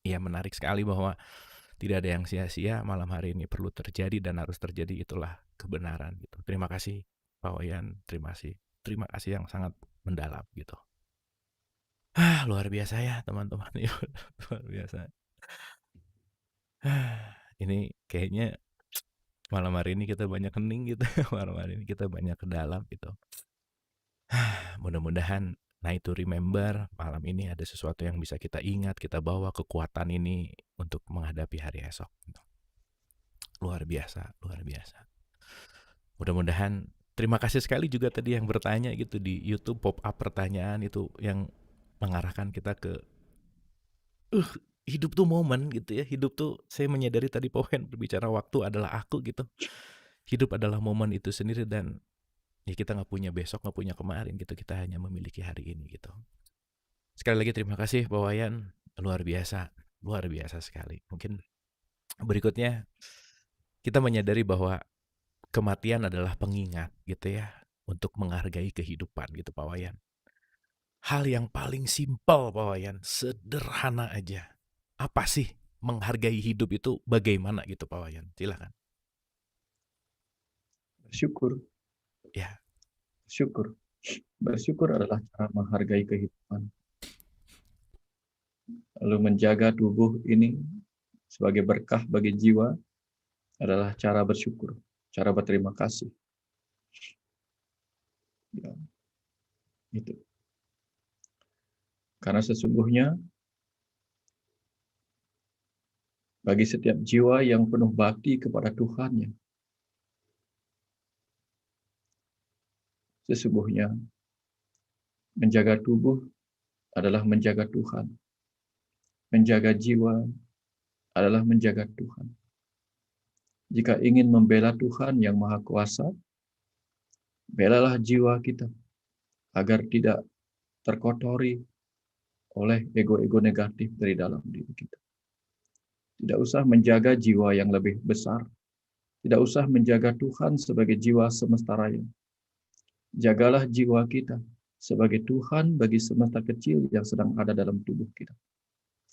ya menarik sekali bahwa tidak ada yang sia-sia, malam hari ini perlu terjadi dan harus terjadi, itulah kebenaran gitu. Terima kasih Pak Wayan, terima kasih yang sangat mendalam gitu. Luar biasa ya teman-teman. Luar biasa. Ini kayaknya malam hari ini kita banyak hening gitu. Malam hari ini kita banyak ke dalam gitu. Mudah-mudahan night to remember, malam ini ada sesuatu yang bisa kita ingat, kita bawa kekuatan ini untuk menghadapi hari esok gitu. Luar biasa, luar biasa. Mudah-mudahan, terima kasih sekali juga tadi yang bertanya gitu di YouTube, pop up pertanyaan itu yang mengarahkan kita ke hidup tuh momen gitu ya. Hidup tuh, saya menyadari tadi Powen berbicara waktu adalah aku gitu. Hidup adalah momen itu sendiri dan ya kita nggak punya besok, nggak punya kemarin gitu. Kita hanya memiliki hari ini gitu. Sekali lagi terima kasih Pak Wayan, luar biasa sekali. Mungkin berikutnya kita menyadari bahwa kematian adalah pengingat gitu ya untuk menghargai kehidupan gitu Pak Wayan. Hal yang paling simpel Pak Wayan, sederhana aja. Apa sih menghargai hidup itu bagaimana gitu Pak Wayan? Silakan. Bersyukur. Ya. Bersyukur adalah cara menghargai kehidupan. Lalu menjaga tubuh ini sebagai berkah bagi jiwa adalah cara bersyukur, cara berterima kasih. Ya, itu. Karena sesungguhnya bagi setiap jiwa yang penuh bakti kepada Tuhannya, sesungguhnya menjaga tubuh adalah menjaga Tuhan. Menjaga jiwa adalah menjaga Tuhan. Jika ingin membela Tuhan yang Maha Kuasa, belalah jiwa kita agar tidak terkotori oleh ego-ego negatif dari dalam diri kita. Tidak usah menjaga jiwa yang lebih besar. Tidak usah menjaga Tuhan sebagai jiwa semesta raya. Jagalah jiwa kita sebagai Tuhan bagi semesta kecil yang sedang ada dalam tubuh kita.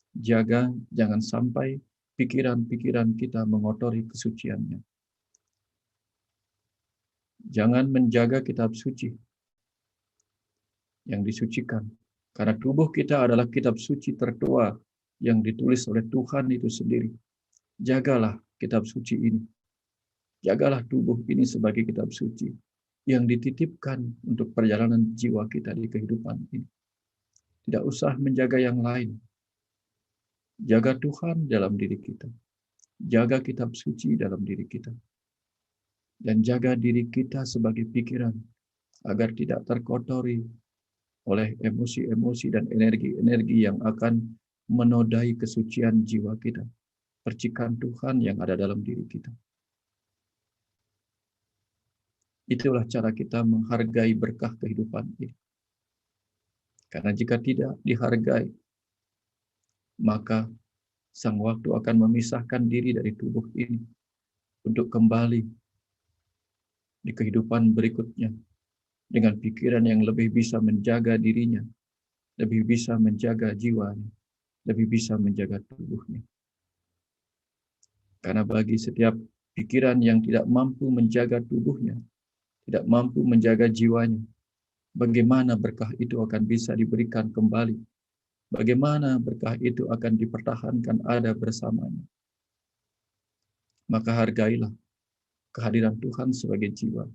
Jaga jangan sampai pikiran-pikiran kita mengotori kesuciannya. Jangan menjaga kitab suci yang disucikan. Karena tubuh kita adalah kitab suci tertua yang ditulis oleh Tuhan itu sendiri. Jagalah kitab suci ini. Jagalah tubuh ini sebagai kitab suci yang dititipkan untuk perjalanan jiwa kita di kehidupan ini. Tidak usah menjaga yang lain. Jaga Tuhan dalam diri kita. Jaga kitab suci dalam diri kita. Dan jaga diri kita sebagai pikiran agar tidak terkotori oleh emosi-emosi dan energi-energi yang akan menodai kesucian jiwa kita. Percikan Tuhan yang ada dalam diri kita. Itulah cara kita menghargai berkah kehidupan ini. Karena jika tidak dihargai, maka sang waktu akan memisahkan diri dari tubuh ini untuk kembali di kehidupan berikutnya dengan pikiran yang lebih bisa menjaga dirinya, lebih bisa menjaga jiwanya, lebih bisa menjaga tubuhnya. Karena bagi setiap pikiran yang tidak mampu menjaga tubuhnya, tidak mampu menjaga jiwanya, bagaimana berkah itu akan bisa diberikan kembali? Bagaimana berkah itu akan dipertahankan ada bersamanya? Maka hargailah kehadiran Tuhan sebagai jiwa,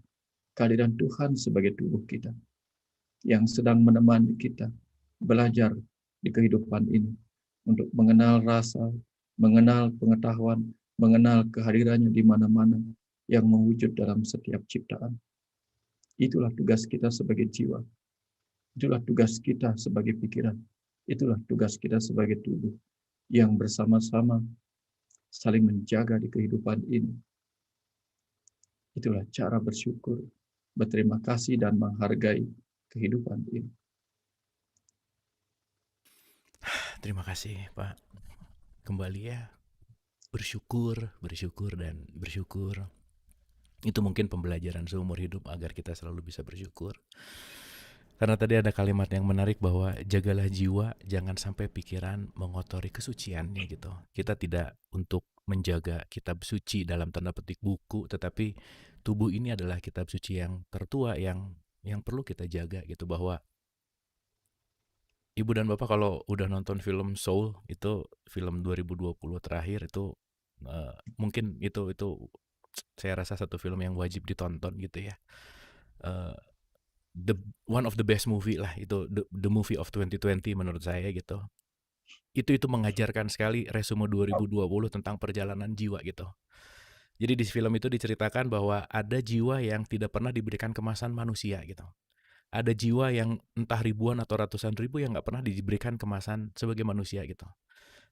kehadiran Tuhan sebagai tubuh kita, yang sedang menemani kita belajar di kehidupan ini untuk mengenal rasa, mengenal pengetahuan, mengenal kehadirannya di mana-mana yang mewujud dalam setiap ciptaan. Itulah tugas kita sebagai jiwa. Itulah tugas kita sebagai pikiran. Itulah tugas kita sebagai tubuh yang bersama-sama saling menjaga di kehidupan ini. Itulah cara bersyukur, berterima kasih, dan menghargai kehidupan ini. Terima kasih, Pak. Kembali ya, bersyukur, dan bersyukur. Itu mungkin pembelajaran seumur hidup agar kita selalu bisa bersyukur. Karena tadi ada kalimat yang menarik bahwa jagalah jiwa, jangan sampai pikiran mengotori kesuciannya gitu. Kita tidak untuk menjaga kitab suci dalam tanda petik buku, tetapi tubuh ini adalah kitab suci yang tertua yang perlu kita jaga gitu, bahwa Ibu dan Bapak kalau udah nonton film Soul, itu film 2020 terakhir itu mungkin itu saya rasa satu film yang wajib ditonton gitu ya. The one of the best movie lah itu, the movie of 2020 menurut saya gitu. Itu mengajarkan sekali resume 2020 tentang perjalanan jiwa gitu. Jadi di film itu diceritakan bahwa ada jiwa yang tidak pernah diberikan kemasan manusia gitu. Ada jiwa yang entah ribuan atau ratusan ribu yang nggak pernah diberikan kemasan sebagai manusia gitu.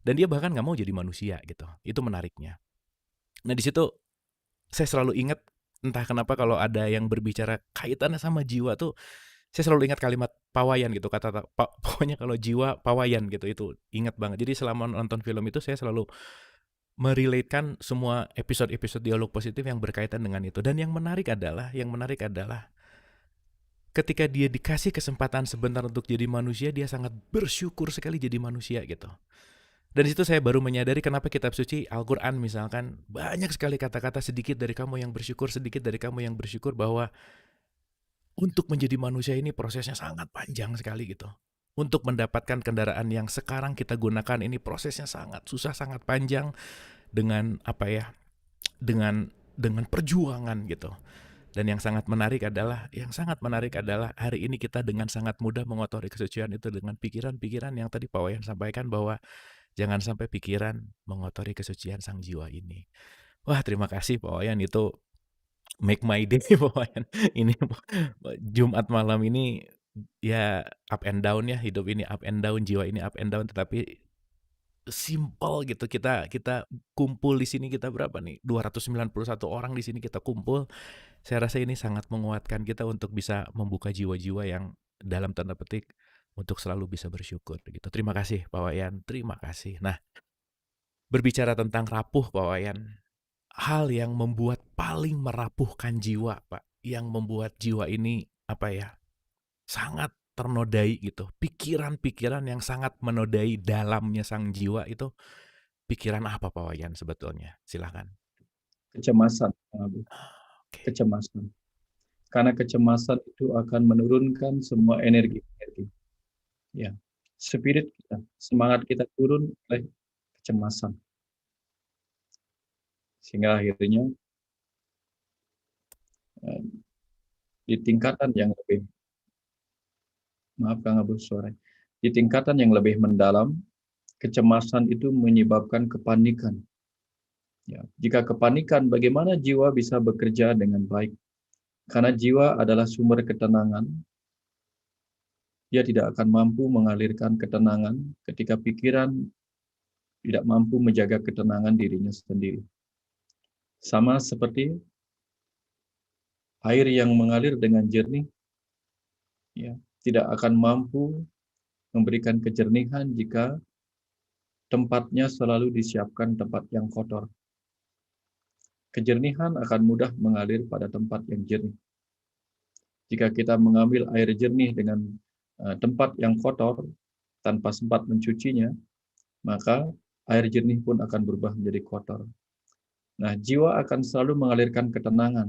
Dan dia bahkan nggak mau jadi manusia gitu. Itu menariknya. Nah di situ saya selalu ingat, entah kenapa kalau ada yang berbicara kaitannya sama jiwa tuh, saya selalu ingat kalimat pawayan gitu, kata pokoknya kalau jiwa pawayan gitu, itu ingat banget. Jadi selama nonton film itu saya selalu merelatekan semua episode-episode dialog positif yang berkaitan dengan itu. Dan yang menarik adalah ketika dia dikasih kesempatan sebentar untuk jadi manusia, dia sangat bersyukur sekali jadi manusia gitu. Dan di situ saya baru menyadari kenapa kitab suci Al-Quran misalkan banyak sekali kata-kata sedikit dari kamu yang bersyukur, sedikit dari kamu yang bersyukur, bahwa untuk menjadi manusia ini prosesnya sangat panjang sekali gitu. untuk mendapatkan kendaraan yang sekarang kita gunakan ini prosesnya sangat susah, sangat panjang dengan apa ya, dengan perjuangan gitu. Dan yang sangat menarik adalah hari ini kita dengan sangat mudah mengotori kesucian itu dengan pikiran-pikiran yang tadi Pak Wayan sampaikan bahwa jangan sampai pikiran mengotori kesucian sang jiwa ini. Wah, terima kasih Pak Wayan, itu make my day Pak Wayan. Ini Jumat malam ini ya up and down ya, hidup ini up and down, jiwa ini up and down, tetapi simple gitu. Kita kumpul di sini, kita berapa nih? 291 orang di sini kita kumpul. Saya rasa ini sangat menguatkan kita untuk bisa membuka jiwa-jiwa yang dalam tanda petik untuk selalu bisa bersyukur gitu. Terima kasih Pak Wayan, terima kasih. Nah, berbicara tentang rapuh Pak Wayan, hal yang membuat paling merapuhkan jiwa Pak, yang membuat jiwa ini apa ya, sangat ternodai gitu. Pikiran-pikiran yang sangat menodai dalamnya sang jiwa itu, pikiran apa Pak Wayan sebetulnya? Silahkan. Kecemasan, Oke, kecemasan. Karena kecemasan itu akan menurunkan semua energi-energi. Ya, spirit kita, semangat kita turun oleh kecemasan. Sehingga akhirnya eh, di tingkatan yang lebih, maaf Kang Abu sore, di tingkatan yang lebih mendalam, kecemasan itu menyebabkan kepanikan. Ya, jika kepanikan, bagaimana jiwa bisa bekerja dengan baik? Karena jiwa adalah sumber ketenangan, dia tidak akan mampu mengalirkan ketenangan ketika pikiran tidak mampu menjaga ketenangan dirinya sendiri. Sama seperti air yang mengalir dengan jernih, ya, tidak akan mampu memberikan kejernihan jika tempatnya selalu disiapkan tempat yang kotor. Kejernihan akan mudah mengalir pada tempat yang jernih. Jika kita mengambil air jernih dengan tempat yang kotor tanpa sempat mencucinya, maka air jernih pun akan berubah menjadi kotor. Nah, jiwa akan selalu mengalirkan ketenangan.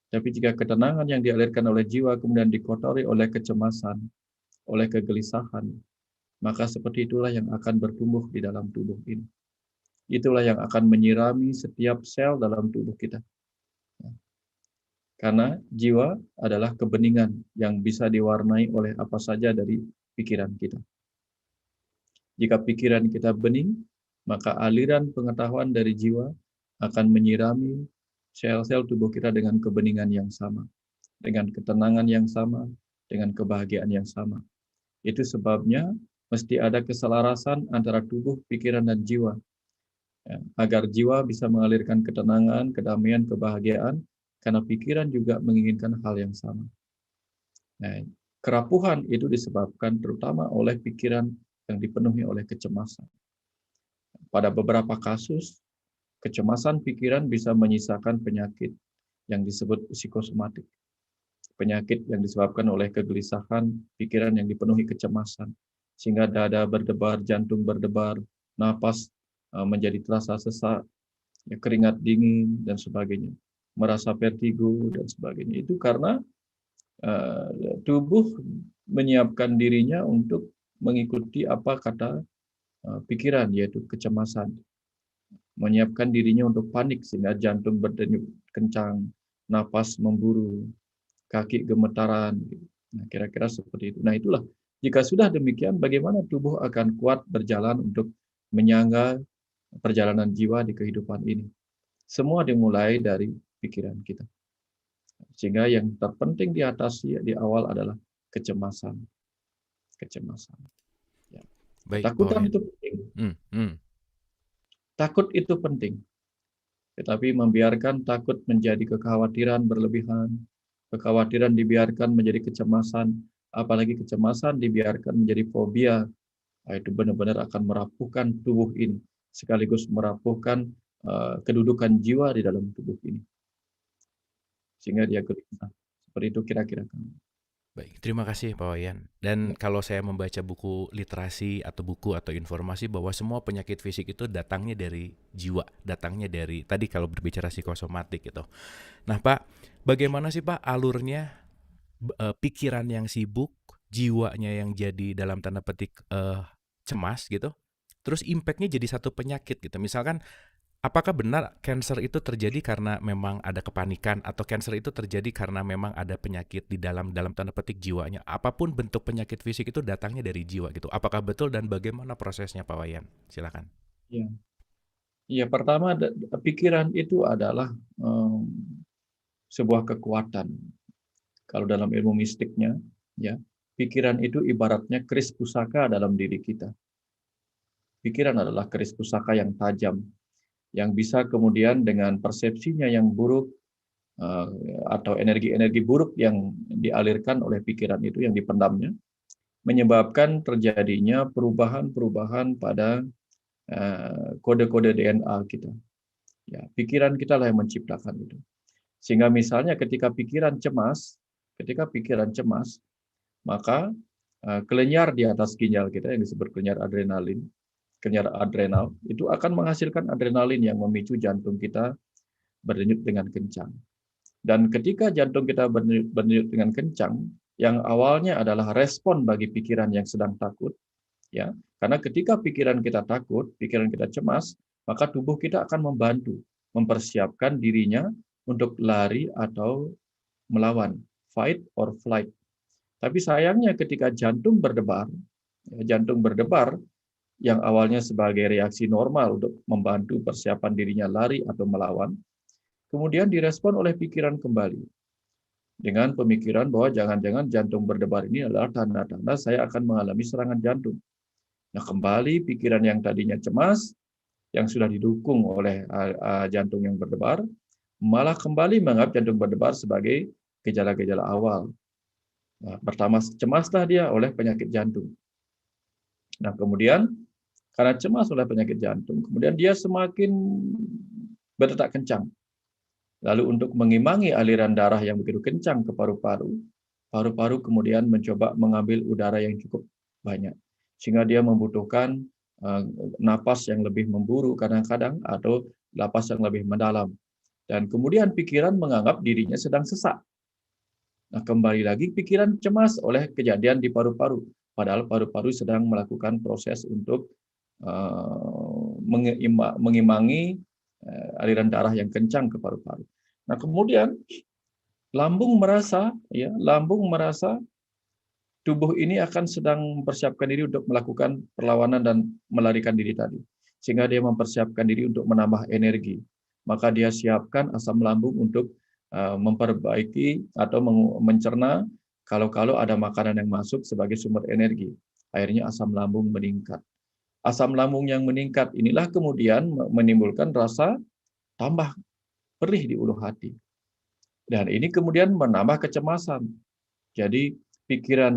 Tapi jika ketenangan yang dialirkan oleh jiwa kemudian dikotori oleh kecemasan, oleh kegelisahan, maka seperti itulah yang akan bertumbuh di dalam tubuh ini. Itulah yang akan menyirami setiap sel dalam tubuh kita. Karena jiwa adalah kebeningan yang bisa diwarnai oleh apa saja dari pikiran kita. Jika pikiran kita bening, maka aliran pengetahuan dari jiwa akan menyirami sel-sel tubuh kita dengan kebeningan yang sama, dengan ketenangan yang sama, dengan kebahagiaan yang sama. Itu sebabnya mesti ada keselarasan antara tubuh, pikiran, dan jiwa. Ya, agar jiwa bisa mengalirkan ketenangan, kedamaian, kebahagiaan, karena pikiran juga menginginkan hal yang sama. Nah, kerapuhan itu disebabkan terutama oleh pikiran yang dipenuhi oleh kecemasan. Pada beberapa kasus, kecemasan pikiran bisa menyisakan penyakit yang disebut psikosomatik. Penyakit yang disebabkan oleh kegelisahan, pikiran yang dipenuhi kecemasan. Sehingga dada berdebar, jantung berdebar, napas menjadi terasa sesak, keringat dingin, dan sebagainya. Merasa vertigo, dan sebagainya. Itu karena tubuh menyiapkan dirinya untuk mengikuti apa kata pikiran, yaitu kecemasan. Menyiapkan dirinya untuk panik sehingga jantung berdenyut kencang, napas memburu, kaki gemetaran. Nah, kira-kira seperti itu. Nah, itulah jika sudah demikian, bagaimana tubuh akan kuat berjalan untuk menyangga perjalanan jiwa di kehidupan ini. Semua dimulai dari pikiran kita. Sehingga yang terpenting diatasi di awal adalah kecemasan. Kecemasan. Ya. baik Pak Ketakutan Wayan. itu penting. Hmm, hmm. Takut itu penting. Tetapi membiarkan takut menjadi kekhawatiran berlebihan, kekhawatiran dibiarkan menjadi kecemasan, apalagi kecemasan dibiarkan menjadi fobia, itu benar-benar akan merapuhkan tubuh ini, sekaligus merapuhkan kedudukan jiwa di dalam tubuh ini. Sehingga dia gelisah. Seperti itu kira-kira. Baik, terima kasih Pak Wayan. Dan kalau saya membaca buku literasi atau buku atau informasi bahwa semua penyakit fisik itu datangnya dari jiwa, datangnya dari tadi kalau berbicara psikosomatik gitu. Nah Pak, bagaimana sih Pak alurnya pikiran yang sibuk jiwanya yang jadi dalam tanda petik, cemas gitu, terus impact-nya jadi satu penyakit gitu. Misalkan, apakah benar cancer itu terjadi karena memang ada kepanikan atau cancer itu terjadi karena memang ada penyakit di dalam dalam tanda petik jiwanya? Apapun bentuk penyakit fisik itu datangnya dari jiwa gitu. Apakah betul dan bagaimana prosesnya Pak Wayan? Silakan. Ya, ya pertama pikiran itu adalah sebuah kekuatan. Kalau dalam ilmu mistiknya, ya, pikiran itu ibaratnya keris pusaka dalam diri kita. Pikiran adalah keris pusaka yang tajam, yang bisa kemudian dengan persepsinya yang buruk eh, atau energi-energi buruk yang dialirkan oleh pikiran itu yang dipendamnya, menyebabkan terjadinya perubahan-perubahan pada kode-kode DNA kita. Ya, pikiran kita lah yang menciptakan itu. Sehingga misalnya ketika pikiran cemas, maka kelenjar di atas ginjal kita yang disebut kelenjar adrenal itu akan menghasilkan adrenalin yang memicu jantung kita berdenyut dengan kencang. Dan ketika jantung kita berdenyut dengan kencang, yang awalnya adalah respon bagi pikiran yang sedang takut, ya, karena ketika pikiran kita takut, pikiran kita cemas, maka tubuh kita akan membantu mempersiapkan dirinya untuk lari atau melawan, fight or flight. Tapi sayangnya ketika jantung berdebar yang awalnya sebagai reaksi normal untuk membantu persiapan dirinya lari atau melawan, kemudian direspon oleh pikiran kembali dengan pemikiran bahwa jangan-jangan jantung berdebar ini adalah tanda-tanda saya akan mengalami serangan jantung. Nah, kembali pikiran yang tadinya cemas, yang sudah didukung oleh jantung yang berdebar, malah kembali menganggap jantung berdebar sebagai gejala-gejala awal. Nah, pertama cemaslah dia oleh penyakit jantung. Nah, kemudian karena cemas oleh penyakit jantung, kemudian dia semakin berdetak kencang. Lalu untuk mengimbangi aliran darah yang begitu kencang ke paru-paru, paru-paru kemudian mencoba mengambil udara yang cukup banyak. Sehingga dia membutuhkan napas yang lebih memburu kadang-kadang atau napas yang lebih mendalam. Dan kemudian pikiran menganggap dirinya sedang sesak. Nah, kembali lagi pikiran cemas oleh kejadian di paru-paru. Padahal paru-paru sedang melakukan proses untuk mengimbangi aliran darah yang kencang ke paru-paru. Nah, kemudian lambung merasa tubuh ini akan sedang mempersiapkan diri untuk melakukan perlawanan dan melarikan diri tadi. Sehingga dia mempersiapkan diri untuk menambah energi. Maka dia siapkan asam lambung untuk memperbaiki atau mencerna kalau ada makanan yang masuk sebagai sumber energi. Akhirnya asam lambung meningkat. Asam lambung yang meningkat inilah kemudian menimbulkan rasa tambah perih di ulu hati. Dan ini kemudian menambah kecemasan. Jadi pikiran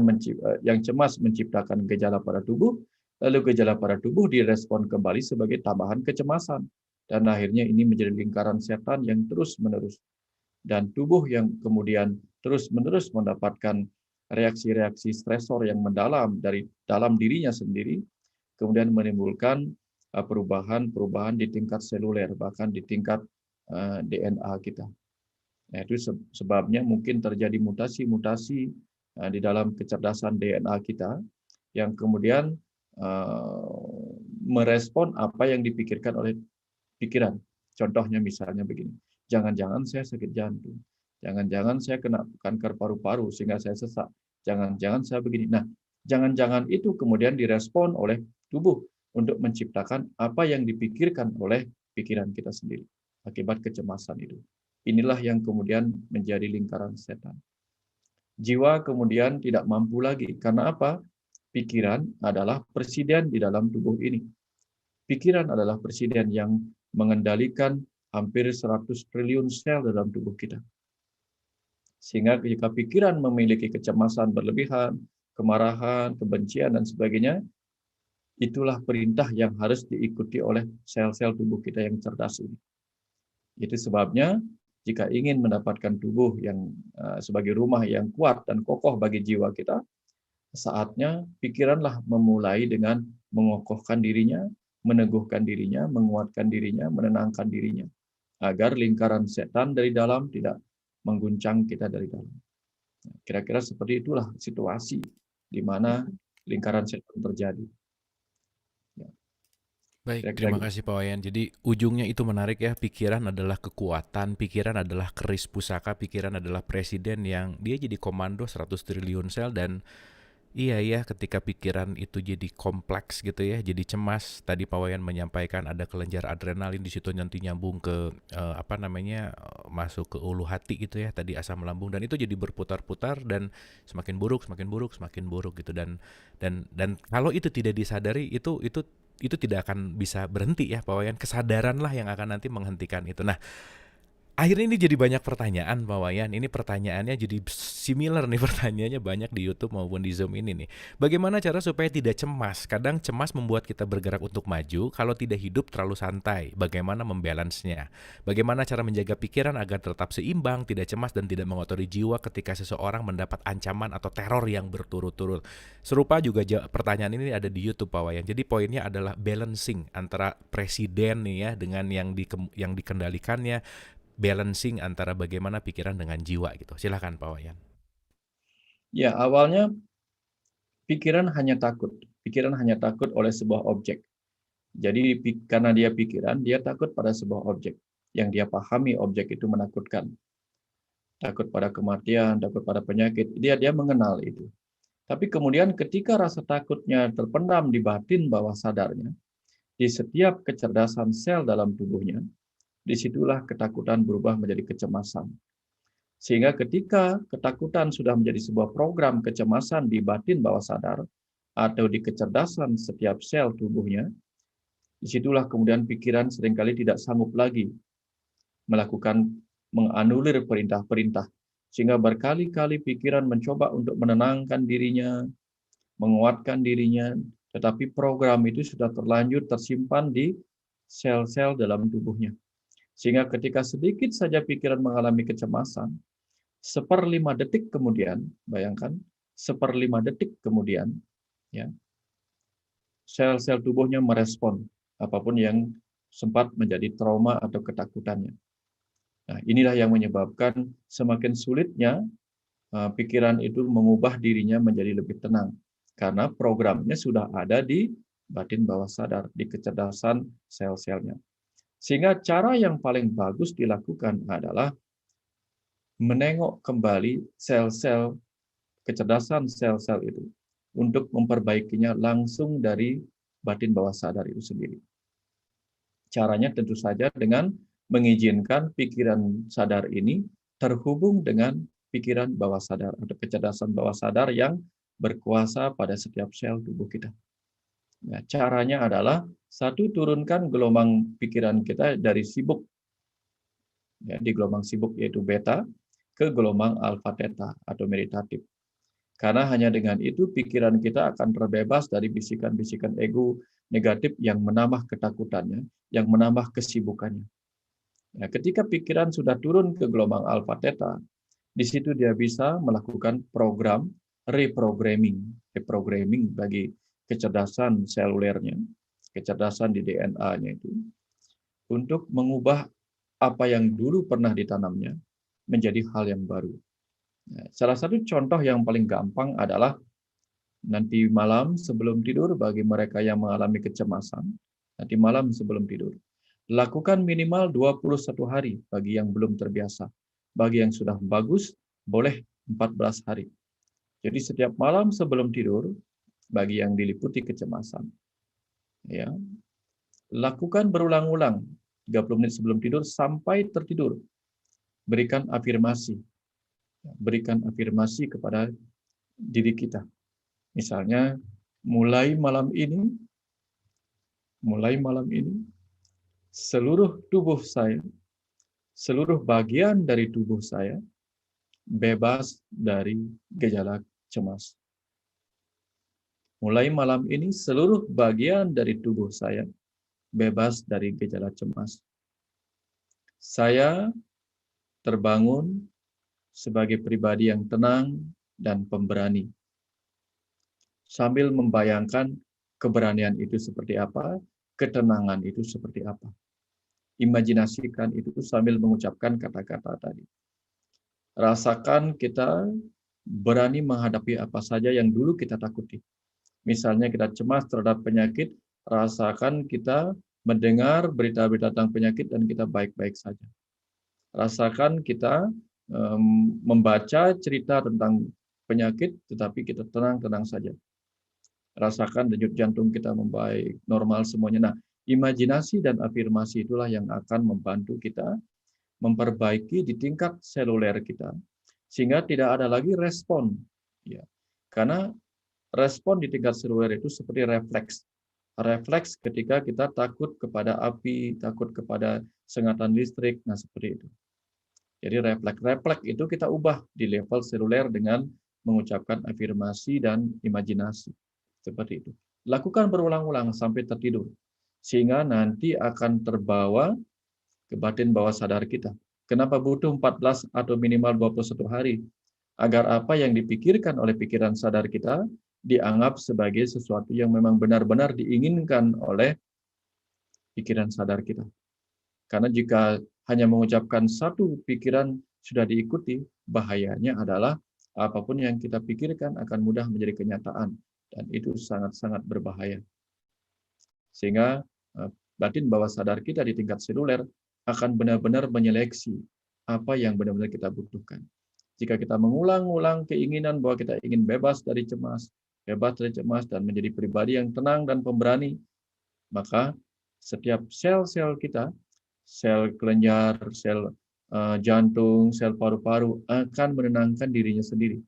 yang cemas menciptakan gejala pada tubuh, lalu gejala pada tubuh direspon kembali sebagai tambahan kecemasan. Dan akhirnya ini menjadi lingkaran setan yang terus-menerus. Dan tubuh yang kemudian terus-menerus mendapatkan reaksi-reaksi stresor yang mendalam dari dalam dirinya sendiri, kemudian menimbulkan perubahan-perubahan di tingkat seluler, bahkan di tingkat DNA kita. Nah, itu sebabnya mungkin terjadi mutasi-mutasi di dalam kecerdasan DNA kita yang kemudian merespon apa yang dipikirkan oleh pikiran. Contohnya misalnya begini, jangan-jangan saya sakit jantung, jangan-jangan saya kena kanker paru-paru sehingga saya sesak, jangan-jangan saya begini. Nah, jangan-jangan itu kemudian direspon oleh tubuh untuk menciptakan apa yang dipikirkan oleh pikiran kita sendiri akibat kecemasan itu. Inilah yang kemudian menjadi lingkaran setan. Jiwa kemudian tidak mampu lagi. Karena apa? Pikiran adalah presiden di dalam tubuh ini. Pikiran adalah presiden yang mengendalikan hampir 100 triliun sel dalam tubuh kita. Sehingga jika pikiran memiliki kecemasan berlebihan, kemarahan, kebencian, dan sebagainya, itulah perintah yang harus diikuti oleh sel-sel tubuh kita yang cerdas ini. Itu sebabnya jika ingin mendapatkan tubuh yang sebagai rumah yang kuat dan kokoh bagi jiwa kita, saatnya pikiranlah memulai dengan mengokohkan dirinya, meneguhkan dirinya, menguatkan dirinya, menenangkan dirinya, agar lingkaran setan dari dalam tidak mengguncang kita dari dalam. Kira-kira seperti itulah situasi di mana lingkaran setan terjadi. Ya, Baik, kira-kira terima gitu. kasih Pak Wayan. Jadi ujungnya itu menarik ya, pikiran adalah kekuatan, pikiran adalah keris pusaka, pikiran adalah presiden yang dia jadi komando 100 triliun sel. Dan iya ya, ketika pikiran itu jadi kompleks gitu ya, jadi cemas. Tadi Pak Wayan menyampaikan ada kelenjar adrenalin di situ, nanti nyambung ke apa namanya, masuk ke ulu hati gitu ya, tadi asam lambung, dan itu jadi berputar-putar dan semakin buruk, semakin buruk, semakin buruk gitu. Dan kalau itu tidak disadari, itu tidak akan bisa berhenti ya Pak Wayan. Kesadaranlah yang akan nanti menghentikan itu. Nah, akhirnya ini jadi banyak pertanyaan Pak Wayan. Ini pertanyaannya jadi similar nih, pertanyaannya banyak di YouTube maupun di Zoom ini nih. Bagaimana cara supaya tidak cemas? Kadang cemas membuat kita bergerak untuk maju, kalau tidak hidup terlalu santai. Bagaimana membalance-nya? Bagaimana cara menjaga pikiran agar tetap seimbang, tidak cemas dan tidak mengotori jiwa ketika seseorang mendapat ancaman atau teror yang berturut-turut? Serupa juga pertanyaan ini ada di YouTube Pak Wayan. Jadi poinnya adalah balancing antara presiden nih ya dengan yang dikendalikannya, balancing antara bagaimana pikiran dengan jiwa gitu. Silakan Pak Wayan. Ya, awalnya pikiran hanya takut. Pikiran hanya takut oleh sebuah objek. Jadi karena dia pikiran, dia takut pada sebuah objek. Yang dia pahami objek itu menakutkan. Takut pada kematian, takut pada penyakit. Dia mengenal itu. Tapi kemudian ketika rasa takutnya terpendam di batin bawah sadarnya, di setiap kecerdasan sel dalam tubuhnya, disitulah ketakutan berubah menjadi kecemasan. Sehingga ketika ketakutan sudah menjadi sebuah program kecemasan di batin bawah sadar atau di kecerdasan setiap sel tubuhnya, disitulah kemudian pikiran seringkali tidak sanggup lagi melakukan menganulir perintah-perintah. Sehingga berkali-kali pikiran mencoba untuk menenangkan dirinya, menguatkan dirinya, tetapi program itu sudah terlanjur tersimpan di sel-sel dalam tubuhnya. Sehingga ketika sedikit saja pikiran mengalami kecemasan, 1/5 detik kemudian, bayangkan, 1/5 detik kemudian, ya, sel-sel tubuhnya merespon apapun yang sempat menjadi trauma atau ketakutannya. Nah, inilah yang menyebabkan semakin sulitnya pikiran itu mengubah dirinya menjadi lebih tenang. Karena programnya sudah ada di batin bawah sadar, di kecerdasan sel-selnya. Sehingga cara yang paling bagus dilakukan adalah menengok kembali sel-sel kecerdasan sel-sel itu untuk memperbaikinya langsung dari batin bawah sadar itu sendiri. Caranya tentu saja dengan mengizinkan pikiran sadar ini terhubung dengan pikiran bawah sadar atau kecerdasan bawah sadar yang berkuasa pada setiap sel tubuh kita. Nah, caranya adalah satu, turunkan gelombang pikiran kita dari sibuk, ya, di gelombang sibuk yaitu beta ke gelombang alfa theta atau meditatif. Karena hanya dengan itu pikiran kita akan terbebas dari bisikan-bisikan ego negatif yang menambah ketakutannya, yang menambah kesibukannya. Nah, ketika pikiran sudah turun ke gelombang alfa theta, di situ dia bisa melakukan program reprogramming bagi kecerdasan selulernya, kecerdasan di DNA-nya itu, untuk mengubah apa yang dulu pernah ditanamnya menjadi hal yang baru. Nah, salah satu contoh yang paling gampang adalah nanti malam sebelum tidur bagi mereka yang mengalami kecemasan, nanti malam sebelum tidur. Lakukan minimal 21 hari bagi yang belum terbiasa. Bagi yang sudah bagus, boleh 14 hari. Jadi setiap malam sebelum tidur, bagi yang diliputi kecemasan, ya, lakukan berulang-ulang 30 menit sebelum tidur sampai tertidur. Berikan afirmasi. Berikan afirmasi kepada diri kita. Misalnya, mulai malam ini, seluruh tubuh saya, seluruh bagian dari tubuh saya, bebas dari gejala cemas. Mulai malam ini, seluruh bagian dari tubuh saya, bebas dari gejala cemas. Saya terbangun sebagai pribadi yang tenang dan pemberani. Sambil membayangkan keberanian itu seperti apa, ketenangan itu seperti apa. Imajinasikan itu sambil mengucapkan kata-kata tadi. Rasakan kita berani menghadapi apa saja yang dulu kita takuti. Misalnya kita cemas terhadap penyakit, rasakan kita mendengar berita-berita tentang penyakit dan kita baik-baik saja. Rasakan kita membaca cerita tentang penyakit, tetapi kita tenang-tenang saja. Rasakan denyut jantung kita membaik, normal semuanya. Nah, imajinasi dan afirmasi itulah yang akan membantu kita memperbaiki di tingkat seluler kita, sehingga tidak ada lagi respon. Ya. Karena respon di tingkat seluler itu seperti refleks. Refleks ketika kita takut kepada api, takut kepada sengatan listrik, nah seperti itu. Jadi refleks itu kita ubah di level seluler dengan mengucapkan afirmasi dan imajinasi. Seperti itu. Lakukan berulang-ulang sampai tertidur. Sehingga nanti akan terbawa ke batin bawah sadar kita. Kenapa butuh 14 atau minimal 21 hari? Agar apa yang dipikirkan oleh pikiran sadar kita dianggap sebagai sesuatu yang memang benar-benar diinginkan oleh pikiran sadar kita. Karena jika hanya mengucapkan satu pikiran sudah diikuti, bahayanya adalah apapun yang kita pikirkan akan mudah menjadi kenyataan. Dan itu sangat-sangat berbahaya. Sehingga batin bawah sadar kita di tingkat seluler akan benar-benar menyeleksi apa yang benar-benar kita butuhkan. Jika kita mengulang-ulang keinginan bahwa kita ingin bebas dari cemas dan menjadi pribadi yang tenang dan pemberani, maka setiap sel-sel kita, sel kelenjar, sel jantung, sel paru-paru akan menenangkan dirinya sendiri.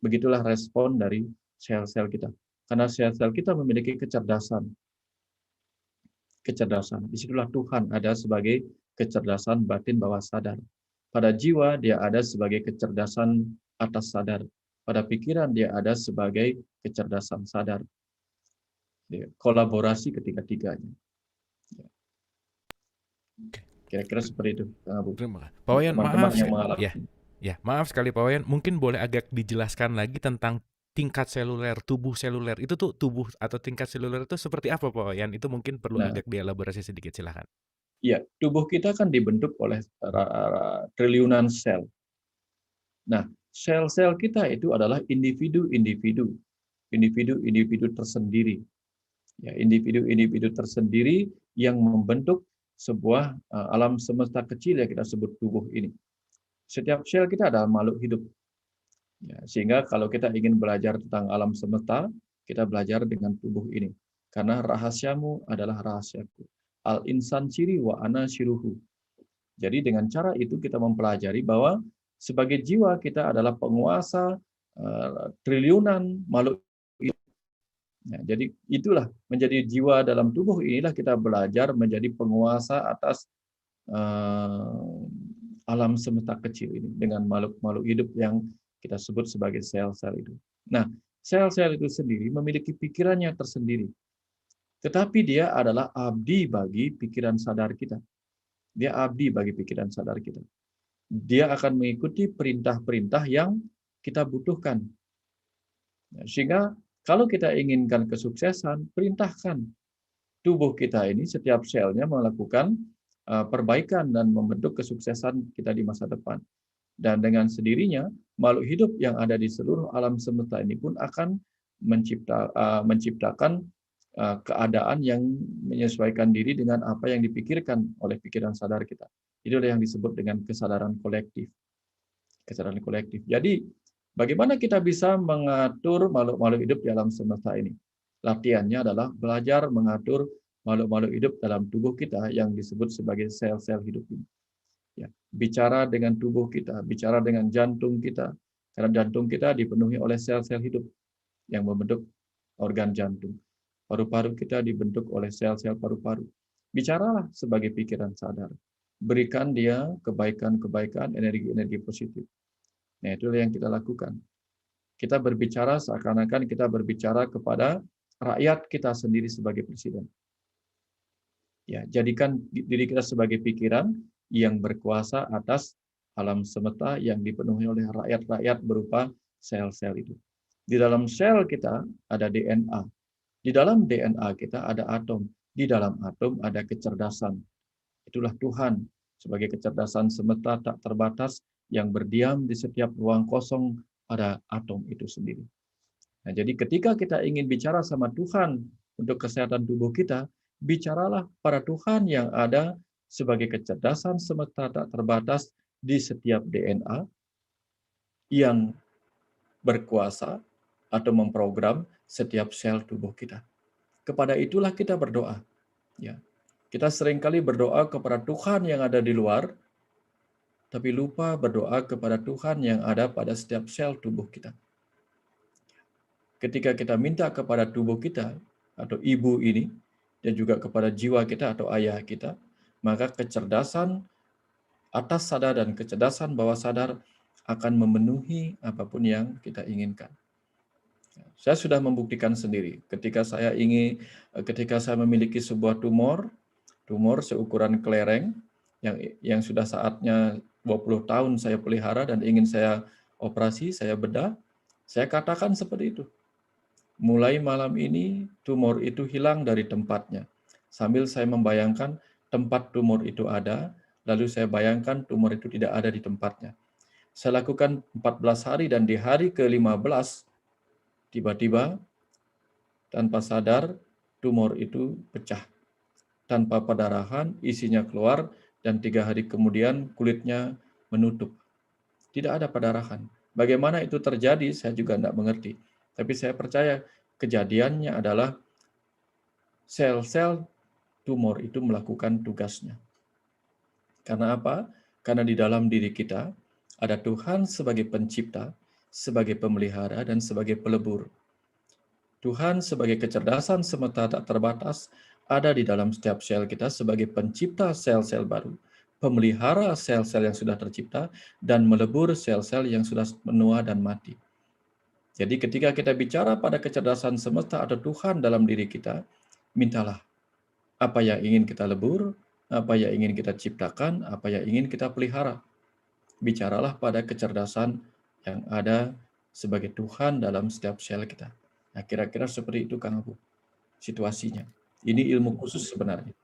Begitulah respon dari sel-sel kita. Karena sel-sel kita memiliki kecerdasan. Disitulah Tuhan ada sebagai kecerdasan batin bawah sadar. Pada jiwa dia ada sebagai kecerdasan atas sadar. Pada pikiran dia ada sebagai kecerdasan sadar. Kolaborasi ketiga-tiganya. Kira-kira seperti itu, Terima kasih. Pak Wayan, teman-teman maaf yang ya, ya, maaf sekali Pak Wayan, mungkin boleh agak dijelaskan lagi tentang tingkat seluler, tubuh seluler. Itu tuh tubuh atau tingkat seluler itu seperti apa Pak Wayan? Itu mungkin perlu agak dielaborasi sedikit, silakan. Ya, tubuh kita kan dibentuk oleh triliunan sel. Nah, sel-sel kita itu adalah individu-individu tersendiri. Ya, individu-individu tersendiri yang membentuk sebuah alam semesta kecil yang kita sebut tubuh ini. Setiap sel kita adalah makhluk hidup. Ya, sehingga kalau kita ingin belajar tentang alam semesta, kita belajar dengan tubuh ini. Karena rahasiamu adalah rahasiaku. Al-insan siri wa ana siruhu. Jadi dengan cara itu kita mempelajari bahwa sebagai jiwa kita adalah penguasa triliunan makhluk hidup. Ya, jadi itulah menjadi jiwa dalam tubuh inilah kita belajar menjadi penguasa atas alam semesta kecil ini dengan makhluk-makhluk hidup yang kita sebut sebagai sel-sel itu. Nah, sel-sel itu sendiri memiliki pikirannya tersendiri. Tetapi dia adalah abdi bagi pikiran sadar kita. Dia abdi bagi pikiran sadar kita. Dia akan mengikuti perintah-perintah yang kita butuhkan. Sehingga kalau kita inginkan kesuksesan, perintahkan. Tubuh kita ini setiap selnya melakukan perbaikan dan membentuk kesuksesan kita di masa depan. Dan dengan sendirinya, makhluk hidup yang ada di seluruh alam semesta ini pun akan menciptakan keadaan yang menyesuaikan diri dengan apa yang dipikirkan oleh pikiran sadar kita. Itulah yang disebut dengan kesadaran kolektif. Kesadaran kolektif. Jadi, bagaimana kita bisa mengatur makhluk-makhluk hidup di alam semesta ini? Latihannya adalah belajar mengatur makhluk-makhluk hidup dalam tubuh kita yang disebut sebagai sel-sel hidup ini. Ya, bicara dengan tubuh kita, bicara dengan jantung kita, karena jantung kita dipenuhi oleh sel-sel hidup yang membentuk organ jantung. Paru-paru kita dibentuk oleh sel-sel paru-paru. Bicaralah sebagai pikiran sadar. Berikan dia kebaikan-kebaikan, energi-energi positif. Nah, itulah yang kita lakukan. Kita berbicara seakan-akan kita berbicara kepada rakyat kita sendiri sebagai presiden. Ya, jadikan diri kita sebagai pikiran yang berkuasa atas alam semesta yang dipenuhi oleh rakyat-rakyat berupa sel-sel itu. Di dalam sel kita ada DNA. Di dalam DNA kita ada atom. Di dalam atom ada kecerdasan. Itulah Tuhan sebagai kecerdasan semesta tak terbatas yang berdiam di setiap ruang kosong pada atom itu sendiri. Nah, jadi ketika kita ingin bicara sama Tuhan untuk kesehatan tubuh kita, bicaralah pada Tuhan yang ada sebagai kecerdasan semesta tak terbatas di setiap DNA yang berkuasa atau memprogram setiap sel tubuh kita. Kepada itulah kita berdoa. Ya. Kita seringkali berdoa kepada Tuhan yang ada di luar, tapi lupa berdoa kepada Tuhan yang ada pada setiap sel tubuh kita. Ketika kita minta kepada tubuh kita atau ibu ini, dan juga kepada jiwa kita atau ayah kita, maka kecerdasan atas sadar dan kecerdasan bawah sadar akan memenuhi apapun yang kita inginkan. Saya sudah membuktikan sendiri. Ketika saya memiliki sebuah tumor seukuran kelereng yang sudah saatnya 20 tahun saya pelihara dan ingin saya operasi, saya bedah, saya katakan seperti itu. Mulai malam ini tumor itu hilang dari tempatnya. Sambil saya membayangkan tempat tumor itu ada, lalu saya bayangkan tumor itu tidak ada di tempatnya. Saya lakukan 14 hari dan di hari ke-15 tiba-tiba tanpa sadar tumor itu pecah. Tanpa perdarahan isinya keluar dan 3 hari kemudian kulitnya menutup. Tidak ada perdarahan. Bagaimana itu terjadi saya juga tidak mengerti. Tapi saya percaya kejadiannya adalah sel-sel tumor itu melakukan tugasnya. Karena apa? Karena di dalam diri kita ada Tuhan sebagai pencipta, sebagai pemelihara, dan sebagai pelebur. Tuhan sebagai kecerdasan semesta tak terbatas ada di dalam setiap sel kita sebagai pencipta sel-sel baru, pemelihara sel-sel yang sudah tercipta, dan melebur sel-sel yang sudah menua dan mati. Jadi ketika kita bicara pada kecerdasan semesta atau Tuhan dalam diri kita, mintalah apa yang ingin kita lebur, apa yang ingin kita ciptakan, apa yang ingin kita pelihara. Bicaralah pada kecerdasan yang ada sebagai Tuhan dalam setiap sel kita. Nah, kira-kira seperti itu Kang Abu situasinya. Ini ilmu khusus sebenarnya.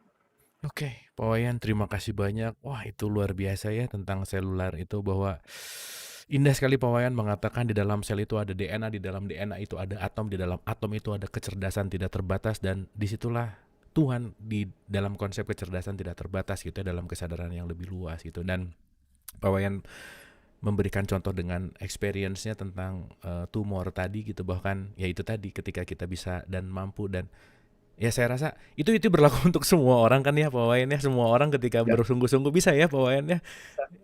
Oke, Pak Wayan, terima kasih banyak. Wah, itu luar biasa ya tentang selular itu, bahwa indah sekali Pak Wayan mengatakan di dalam sel itu ada DNA, di dalam DNA itu ada atom, di dalam atom itu ada kecerdasan tidak terbatas, dan disitulah Tuhan di dalam konsep kecerdasan tidak terbatas gitu ya, dalam kesadaran yang lebih luas gitu. Dan Pak Wayan memberikan contoh dengan experience-nya tentang tumor tadi gitu, bahkan ya itu tadi ketika kita bisa dan mampu, dan ya saya rasa itu berlaku untuk semua orang kan ya Pak Wayan ya. Semua orang ketika Ya, bersungguh-sungguh bisa ya Pak Wayan ya.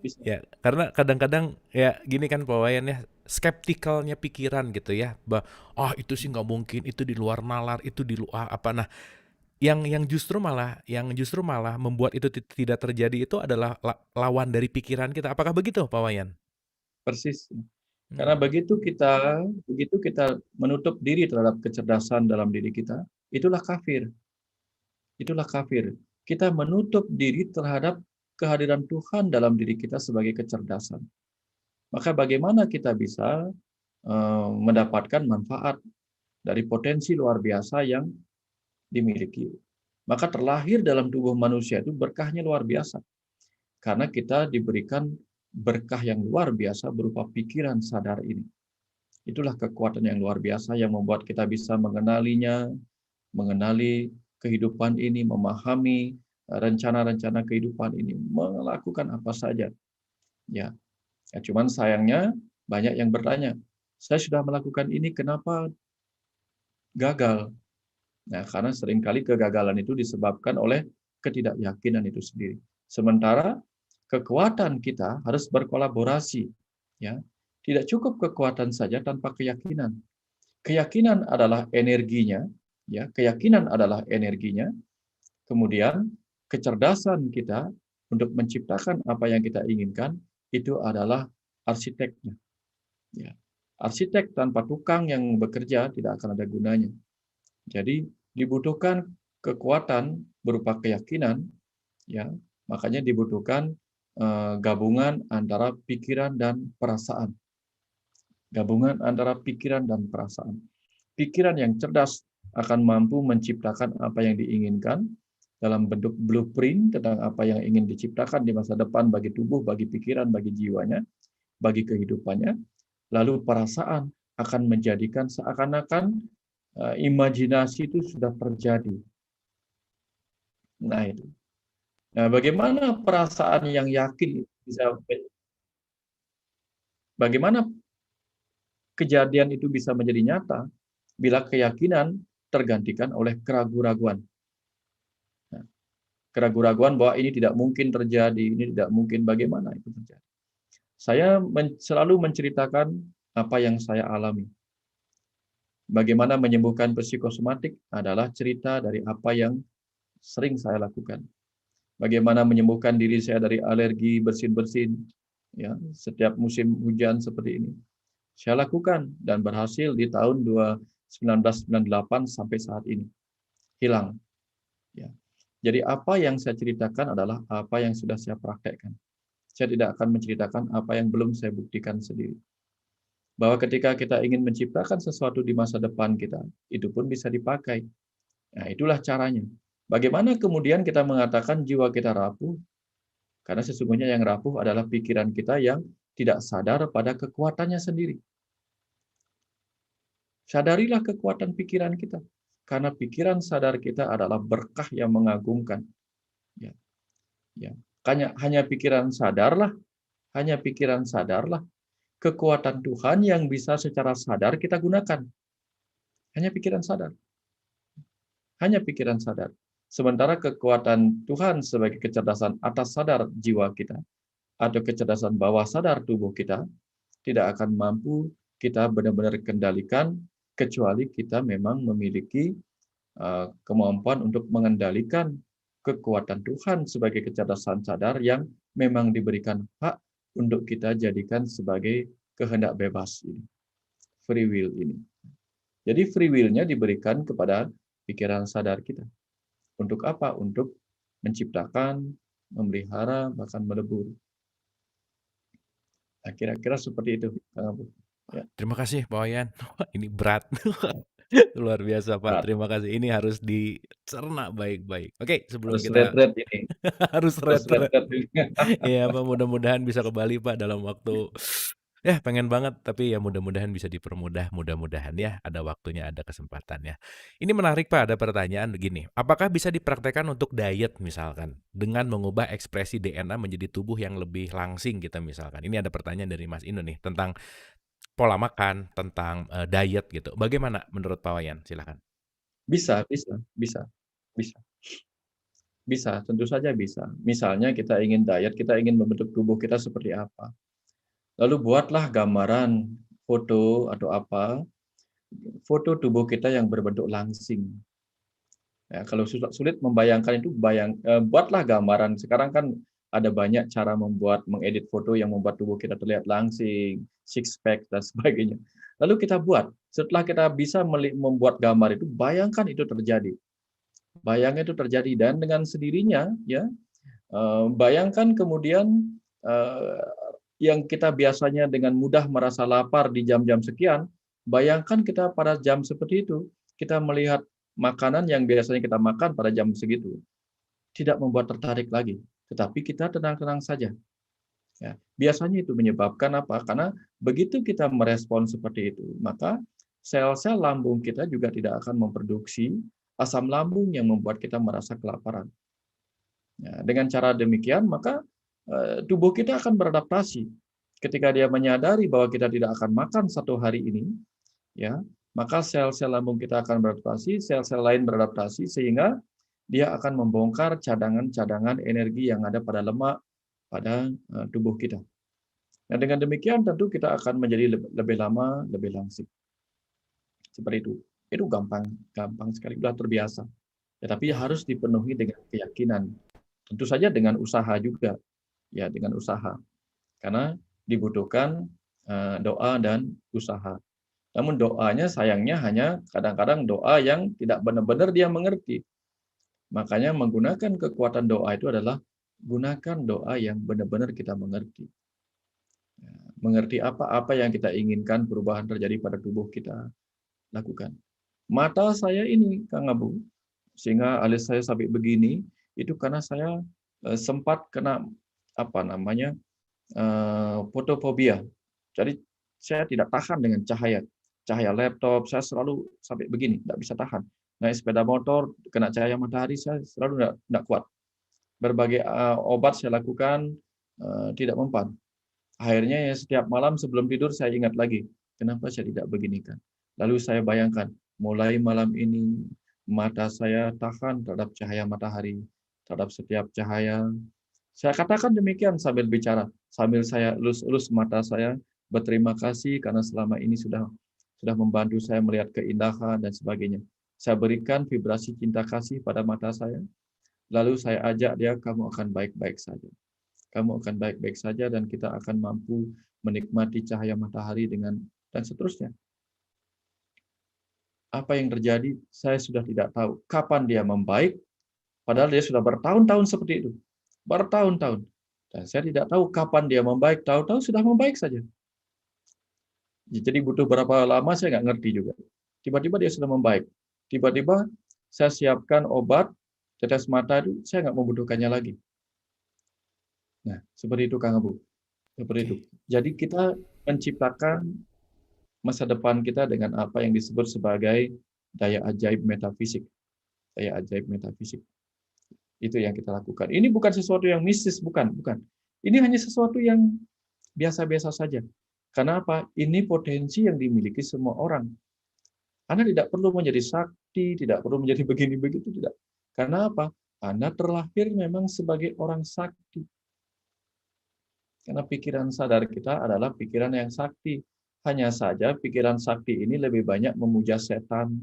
bisa. Ya, karena kadang-kadang ya gini kan Pak Wayan ya, skeptikalnya pikiran gitu ya. Itu sih nggak mungkin, itu di luar nalar, itu di luar apa. Nah, yang justru malah membuat itu tidak terjadi itu adalah lawan dari pikiran kita. Apakah begitu Pak Wayan? Persis. Karena Hmm. begitu kita menutup diri terhadap kecerdasan dalam diri kita, itulah kafir. Itulah kafir. Kita menutup diri terhadap kehadiran Tuhan dalam diri kita sebagai kecerdasan. Maka bagaimana kita bisa mendapatkan manfaat dari potensi luar biasa yang dimiliki. Maka terlahir dalam tubuh manusia itu berkahnya luar biasa. Karena kita diberikan berkah yang luar biasa berupa pikiran sadar ini. Itulah kekuatan yang luar biasa yang membuat kita bisa mengenalinya, mengenali kehidupan ini, memahami rencana-rencana kehidupan ini, melakukan apa saja. Ya, cuman sayangnya banyak yang bertanya, saya sudah melakukan ini, kenapa gagal? Nah, karena seringkali kegagalan itu disebabkan oleh ketidakyakinan itu sendiri. Sementara kekuatan kita harus berkolaborasi, ya. Tidak cukup kekuatan saja tanpa keyakinan. Keyakinan adalah energinya, ya. Keyakinan adalah energinya. Kemudian kecerdasan kita untuk menciptakan apa yang kita inginkan itu adalah arsiteknya, ya. Arsitek tanpa tukang yang bekerja tidak akan ada gunanya. Jadi dibutuhkan kekuatan berupa keyakinan, ya. Makanya dibutuhkan gabungan antara pikiran dan perasaan. Gabungan antara pikiran dan perasaan. Pikiran yang cerdas akan mampu menciptakan apa yang diinginkan dalam bentuk blueprint tentang apa yang ingin diciptakan di masa depan bagi tubuh, bagi pikiran, bagi jiwanya, bagi kehidupannya. lalu perasaan akan menjadikan seakan-akan imajinasi itu sudah terjadi. Nah itu. Nah, bagaimana perasaan yang yakin bisa, bagaimana kejadian itu bisa menjadi nyata bila keyakinan tergantikan oleh keraguan-raguan. Nah, keraguan-raguan bahwa ini tidak mungkin terjadi, ini tidak mungkin, bagaimana itu terjadi. Saya selalu menceritakan apa yang saya alami. Bagaimana menyembuhkan psikosomatik adalah cerita dari apa yang sering saya lakukan. Bagaimana menyembuhkan diri saya dari alergi bersin-bersin, ya, setiap musim hujan seperti ini. Saya lakukan dan berhasil di tahun 1998 sampai saat ini. Hilang. Ya. Jadi apa yang saya ceritakan adalah apa yang sudah saya praktekkan. Saya tidak akan menceritakan apa yang belum saya buktikan sendiri. Bahwa ketika kita ingin menciptakan sesuatu di masa depan kita, itu pun bisa dipakai. Nah, itulah caranya. Bagaimana kemudian kita mengatakan jiwa kita rapuh? Karena sesungguhnya yang rapuh adalah pikiran kita yang tidak sadar pada kekuatannya sendiri. Sadarilah kekuatan pikiran kita. Karena pikiran sadar kita adalah berkah yang mengagumkan. Ya, ya. Hanya pikiran sadarlah, kekuatan Tuhan yang bisa secara sadar kita gunakan. Hanya pikiran sadar. Hanya pikiran sadar. Sementara kekuatan Tuhan sebagai kecerdasan atas sadar jiwa kita atau kecerdasan bawah sadar tubuh kita tidak akan mampu kita benar-benar kendalikan kecuali kita memang memiliki kemampuan untuk mengendalikan kekuatan Tuhan sebagai kecerdasan sadar yang memang diberikan hak untuk kita jadikan sebagai kehendak bebas ini. Free will ini. Jadi free will-nya diberikan kepada pikiran sadar kita. Untuk apa? Untuk menciptakan, memelihara, bahkan melebur. Nah, kira-kira seperti itu, Kang Abu. Ya, Terima kasih Pak Wayan. Wah, ini berat. Luar biasa Pak, berat. terima kasih. Ini harus dicerna baik-baik. Oke, sebelum Harus kita red ini. harus Harus retret. red. Iya Pak, mudah-mudahan bisa ke Bali Pak dalam waktu ya pengen banget, tapi ya mudah-mudahan bisa dipermudah, mudah-mudahan ya ada waktunya, ada kesempatannya. Ini menarik Pak, ada pertanyaan begini, apakah bisa dipraktekkan untuk diet misalkan, dengan mengubah ekspresi DNA menjadi tubuh yang lebih langsing kita misalkan? Ini ada pertanyaan dari Mas Inu nih, tentang pola makan, tentang, diet gitu. Bagaimana menurut Pak Wayan? Silakan. Bisa, bisa, bisa, bisa. Bisa, tentu saja bisa. Misalnya kita ingin diet, kita ingin membentuk tubuh kita seperti apa. Lalu buatlah gambaran, foto atau apa, foto tubuh kita yang berbentuk langsing. Ya, kalau sulit membayangkan itu, buatlah gambaran. Sekarang kan ada banyak cara mengedit foto yang membuat tubuh kita terlihat langsing, six pack dan sebagainya. Lalu kita buat. Setelah kita bisa membuat gambar itu, bayangkan itu terjadi. Bayangkan itu terjadi dan dengan sendirinya, ya, bayangkan kemudian yang kita biasanya dengan mudah merasa lapar di jam-jam sekian, bayangkan kita pada jam seperti itu, kita melihat makanan yang biasanya kita makan pada jam segitu, tidak membuat tertarik lagi, tetapi kita tenang-tenang saja. Ya, biasanya itu menyebabkan apa? Karena begitu kita merespon seperti itu, maka sel-sel lambung kita juga tidak akan memproduksi asam lambung yang membuat kita merasa kelaparan. Ya, dengan cara demikian, maka tubuh kita akan beradaptasi. Ketika dia menyadari bahwa kita tidak akan makan satu hari ini, ya, maka sel-sel lambung kita akan beradaptasi, sel-sel lain beradaptasi, sehingga dia akan membongkar cadangan-cadangan energi yang ada pada lemak pada tubuh kita. Nah, dengan demikian tentu kita akan menjadi lebih lama, lebih langsing. Seperti itu. Itu gampang sekali, sudah terbiasa. Tetapi harus dipenuhi dengan keyakinan. Tentu saja dengan usaha juga, ya, dengan usaha. Karena dibutuhkan doa dan usaha. Namun doanya sayangnya hanya kadang-kadang doa yang tidak benar-benar dia mengerti. Makanya menggunakan kekuatan doa itu adalah gunakan doa yang benar-benar kita mengerti. Mengerti apa yang kita inginkan perubahan terjadi pada tubuh kita, lakukan. Mata saya ini, Kang Abu, sehingga alis saya sampai begini, itu karena saya sempat kena fotofobia. Jadi saya tidak tahan dengan cahaya laptop, saya selalu sampai begini, tidak bisa tahan. Naik sepeda motor, kena cahaya matahari, saya selalu tidak kuat. Berbagai obat saya lakukan, tidak mempan. Akhirnya ya setiap malam sebelum tidur saya ingat lagi, kenapa saya tidak begini kan? Lalu saya bayangkan, mulai malam ini mata saya tahan terhadap cahaya matahari, terhadap setiap cahaya. Saya katakan demikian sambil bicara, sambil saya elus-elus mata saya, berterima kasih karena selama ini sudah membantu saya melihat keindahan dan sebagainya. Saya berikan vibrasi cinta kasih pada mata saya, lalu saya ajak dia, kamu akan baik-baik saja. Kamu akan baik-baik saja dan kita akan mampu menikmati cahaya matahari dan seterusnya. Apa yang terjadi, saya sudah tidak tahu kapan dia membaik, padahal dia sudah bertahun-tahun seperti itu. Bertahun-tahun. Dan saya tidak tahu kapan dia membaik, tahu-tahu sudah membaik saja. Jadi butuh berapa lama saya nggak ngerti juga. Tiba-tiba dia sudah membaik. Tiba-tiba saya siapkan obat, tetes mata itu, saya nggak membutuhkannya lagi. Nah, seperti itu Kang Abu. Seperti itu. Jadi kita menciptakan masa depan kita dengan apa yang disebut sebagai daya ajaib metafisik. Daya ajaib metafisik. Itu yang kita lakukan. Ini bukan sesuatu yang mistis, bukan. Ini hanya sesuatu yang biasa-biasa saja. Karena apa? Ini potensi yang dimiliki semua orang. Anda tidak perlu menjadi sakti, tidak perlu menjadi begini-begitu, tidak. Karena apa? Anda terlahir memang sebagai orang sakti. Karena pikiran sadar kita adalah pikiran yang sakti. Hanya saja pikiran sakti ini lebih banyak memuja setan.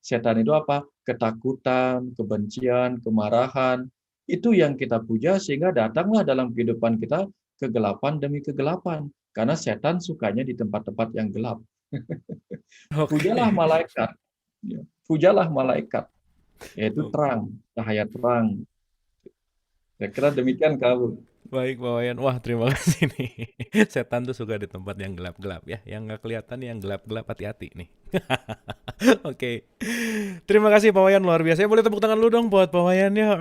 Setan itu apa? Ketakutan, kebencian, kemarahan. Itu yang kita puja sehingga datanglah dalam kehidupan kita kegelapan demi kegelapan. Karena setan sukanya di tempat-tempat yang gelap. Pujalah Oke. malaikat. Pujalah malaikat. Yaitu terang, cahaya terang. Kira-kira demikian kamu. Baik, Pak Wayan. Wah, terima kasih nih. Setan tuh suka di tempat yang gelap-gelap ya. Yang nggak kelihatan, yang gelap-gelap, hati-hati nih. Oke. Terima kasih Pak Wayan, luar biasa. Boleh tepuk tangan dulu dong buat Pak Wayan ya.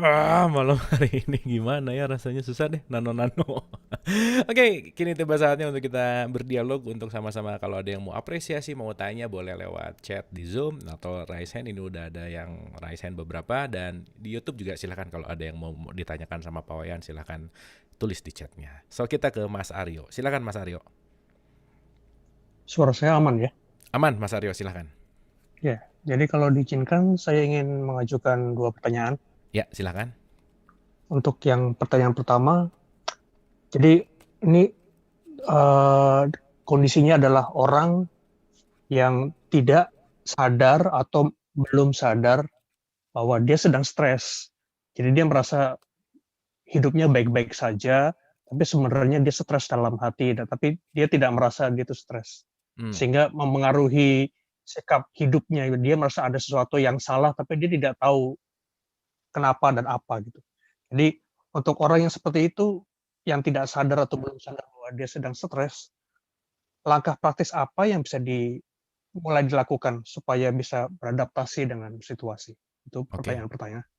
Malam hari ini gimana ya, rasanya susah deh, nano-nano. Oke, kini tiba saatnya untuk kita berdialog untuk sama-sama. Kalau ada yang mau apresiasi, mau tanya, boleh lewat chat di Zoom atau raise hand. Ini udah ada yang raise hand beberapa, dan di YouTube juga silahkan kalau ada yang mau ditanyakan sama Pak Wayan, silahkan tulis di chatnya. So, kita ke Mas Aryo. Silakan Mas Aryo. Suara saya aman ya? Aman Mas Aryo, silakan. Ya, jadi kalau diizinkan saya ingin mengajukan 2 pertanyaan. Ya, silakan. Untuk yang pertanyaan pertama, jadi ini kondisinya adalah orang yang tidak sadar atau belum sadar bahwa dia sedang stres. Jadi dia merasa hidupnya baik-baik saja, tapi sebenarnya dia stres dalam hati, tapi dia tidak merasa gitu stres. Sehingga memengaruhi sikap hidupnya. Dia merasa ada sesuatu yang salah, tapi dia tidak tahu kenapa dan apa gitu. Jadi untuk orang yang seperti itu, yang tidak sadar atau belum sadar bahwa dia sedang stres, langkah praktis apa yang bisa mulai dilakukan supaya bisa beradaptasi dengan situasi? Itu pertanyaan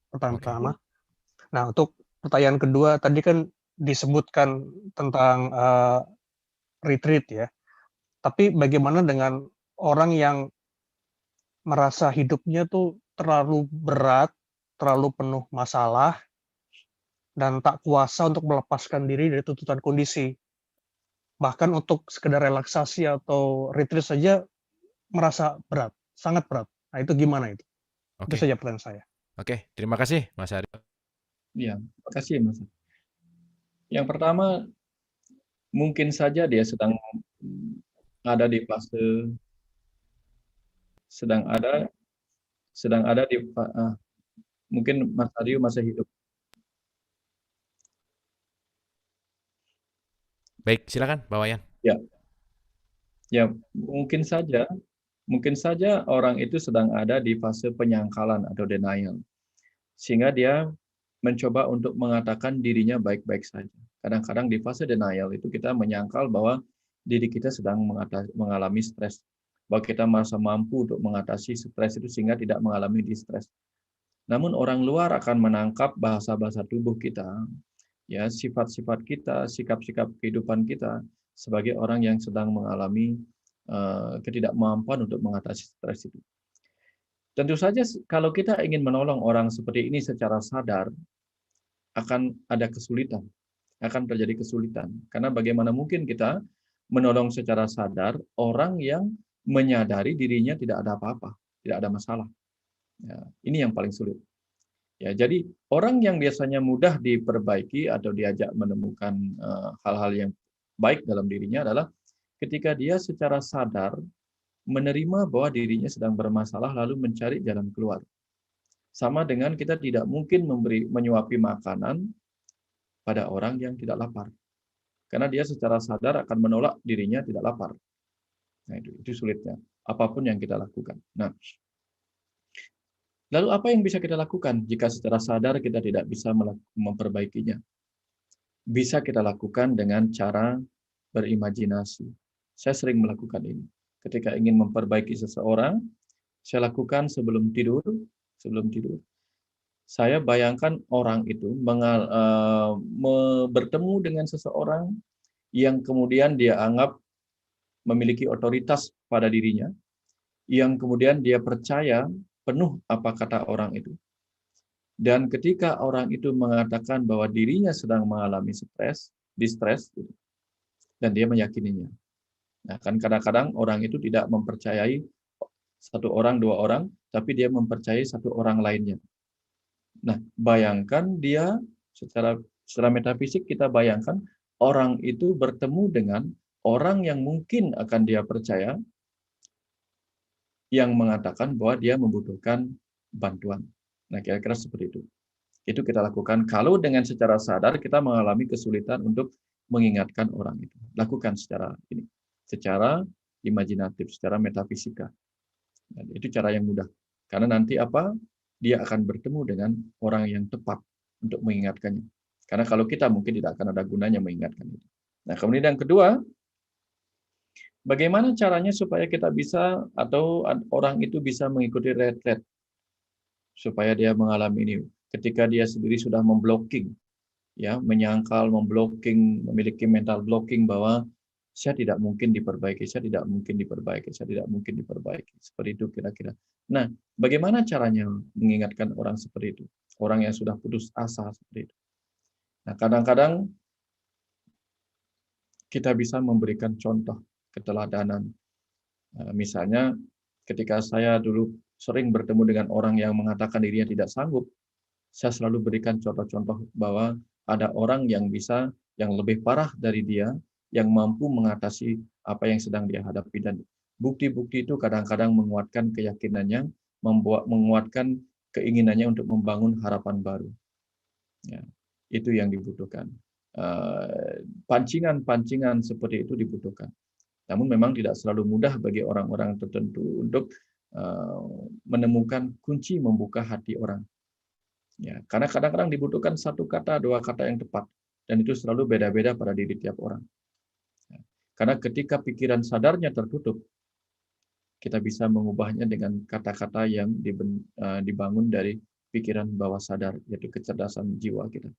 pertama. Nah, untuk pertanyaan kedua, tadi kan disebutkan tentang retreat ya. Tapi bagaimana dengan orang yang merasa hidupnya tuh terlalu berat, terlalu penuh masalah, dan tak kuasa untuk melepaskan diri dari tuntutan kondisi. Bahkan untuk sekedar relaksasi atau retreat saja merasa berat, sangat berat. Nah, itu gimana itu? Itu saja pertanyaan saya. Oke, terima kasih Mas Aryo. Iya, terima kasih Mas. Yang pertama, mungkin saja dia sedang ada di fase mungkin Mas Aryo masih hidup. Baik, silakan Pak Wayan. Ya, mungkin saja orang itu sedang ada di fase penyangkalan atau denial. Sehingga dia mencoba untuk mengatakan dirinya baik-baik saja. Kadang-kadang di fase denial itu kita menyangkal bahwa diri kita sedang mengalami stres. Bahwa kita merasa mampu untuk mengatasi stres itu sehingga tidak mengalami distres. Namun orang luar akan menangkap bahasa-bahasa tubuh kita, ya, sifat-sifat kita, sikap-sikap kehidupan kita, sebagai orang yang sedang mengalami ketidakmampuan untuk mengatasi stres itu. Tentu saja kalau kita ingin menolong orang seperti ini secara sadar, akan ada kesulitan, akan terjadi kesulitan. Karena bagaimana mungkin kita menolong secara sadar orang yang menyadari dirinya tidak ada apa-apa, tidak ada masalah. Ya, ini yang paling sulit. Ya, jadi orang yang biasanya mudah diperbaiki atau diajak menemukan hal-hal yang baik dalam dirinya adalah ketika dia secara sadar menerima bahwa dirinya sedang bermasalah lalu mencari jalan keluar. Sama dengan kita tidak mungkin menyuapi makanan pada orang yang tidak lapar. Karena dia secara sadar akan menolak dirinya tidak lapar. Nah, itu sulitnya. Apapun yang kita lakukan. Nah, lalu apa yang bisa kita lakukan jika secara sadar kita tidak bisa memperbaikinya? Bisa kita lakukan dengan cara berimajinasi. Saya sering melakukan ini. Ketika ingin memperbaiki seseorang, saya lakukan sebelum tidur. Saya bayangkan orang itu bertemu dengan seseorang yang kemudian dia anggap memiliki otoritas pada dirinya, yang kemudian dia percaya penuh apa kata orang itu. Dan ketika orang itu mengatakan bahwa dirinya sedang mengalami distress, dan dia meyakininya. Nah, kan kadang-kadang orang itu tidak mempercayai satu orang, dua orang, tapi dia mempercayai satu orang lainnya. Nah, bayangkan dia secara metafisik kita bayangkan orang itu bertemu dengan orang yang mungkin akan dia percaya yang mengatakan bahwa dia membutuhkan bantuan. Nah, kira-kira seperti itu. Itu kita lakukan kalau dengan secara sadar kita mengalami kesulitan untuk mengingatkan orang itu. Lakukan secara imajinatif, secara metafisika. Dan itu cara yang mudah. Karena nanti dia akan bertemu dengan orang yang tepat untuk mengingatkannya. Karena kalau kita mungkin tidak akan ada gunanya mengingatkan itu. Nah, kemudian yang kedua, bagaimana caranya supaya kita bisa atau orang itu bisa mengikuti retret supaya dia mengalami ini. Ketika dia sendiri sudah memblocking, ya, menyangkal, memblocking, memiliki mental blocking bahwa saya tidak mungkin diperbaiki, saya tidak mungkin diperbaiki, saya tidak mungkin diperbaiki. Seperti itu kira-kira. Nah, bagaimana caranya mengingatkan orang seperti itu? Orang yang sudah putus asa seperti itu. Nah, kadang-kadang kita bisa memberikan contoh keteladanan. Misalnya, ketika saya dulu sering bertemu dengan orang yang mengatakan dirinya tidak sanggup, saya selalu berikan contoh-contoh bahwa ada orang yang lebih parah dari dia, yang mampu mengatasi apa yang sedang dia hadapi. Dan bukti-bukti itu kadang-kadang menguatkan keyakinannya, menguatkan keinginannya untuk membangun harapan baru. Ya, itu yang dibutuhkan. Pancingan-pancingan seperti itu dibutuhkan. Namun memang tidak selalu mudah bagi orang-orang tertentu untuk menemukan kunci membuka hati orang. Ya, karena kadang-kadang dibutuhkan satu kata, dua kata yang tepat, dan itu selalu beda-beda pada diri tiap orang. Ya, karena ketika pikiran sadarnya tertutup, kita bisa mengubahnya dengan kata-kata yang dibangun dari pikiran bawah sadar, yaitu kecerdasan jiwa kita.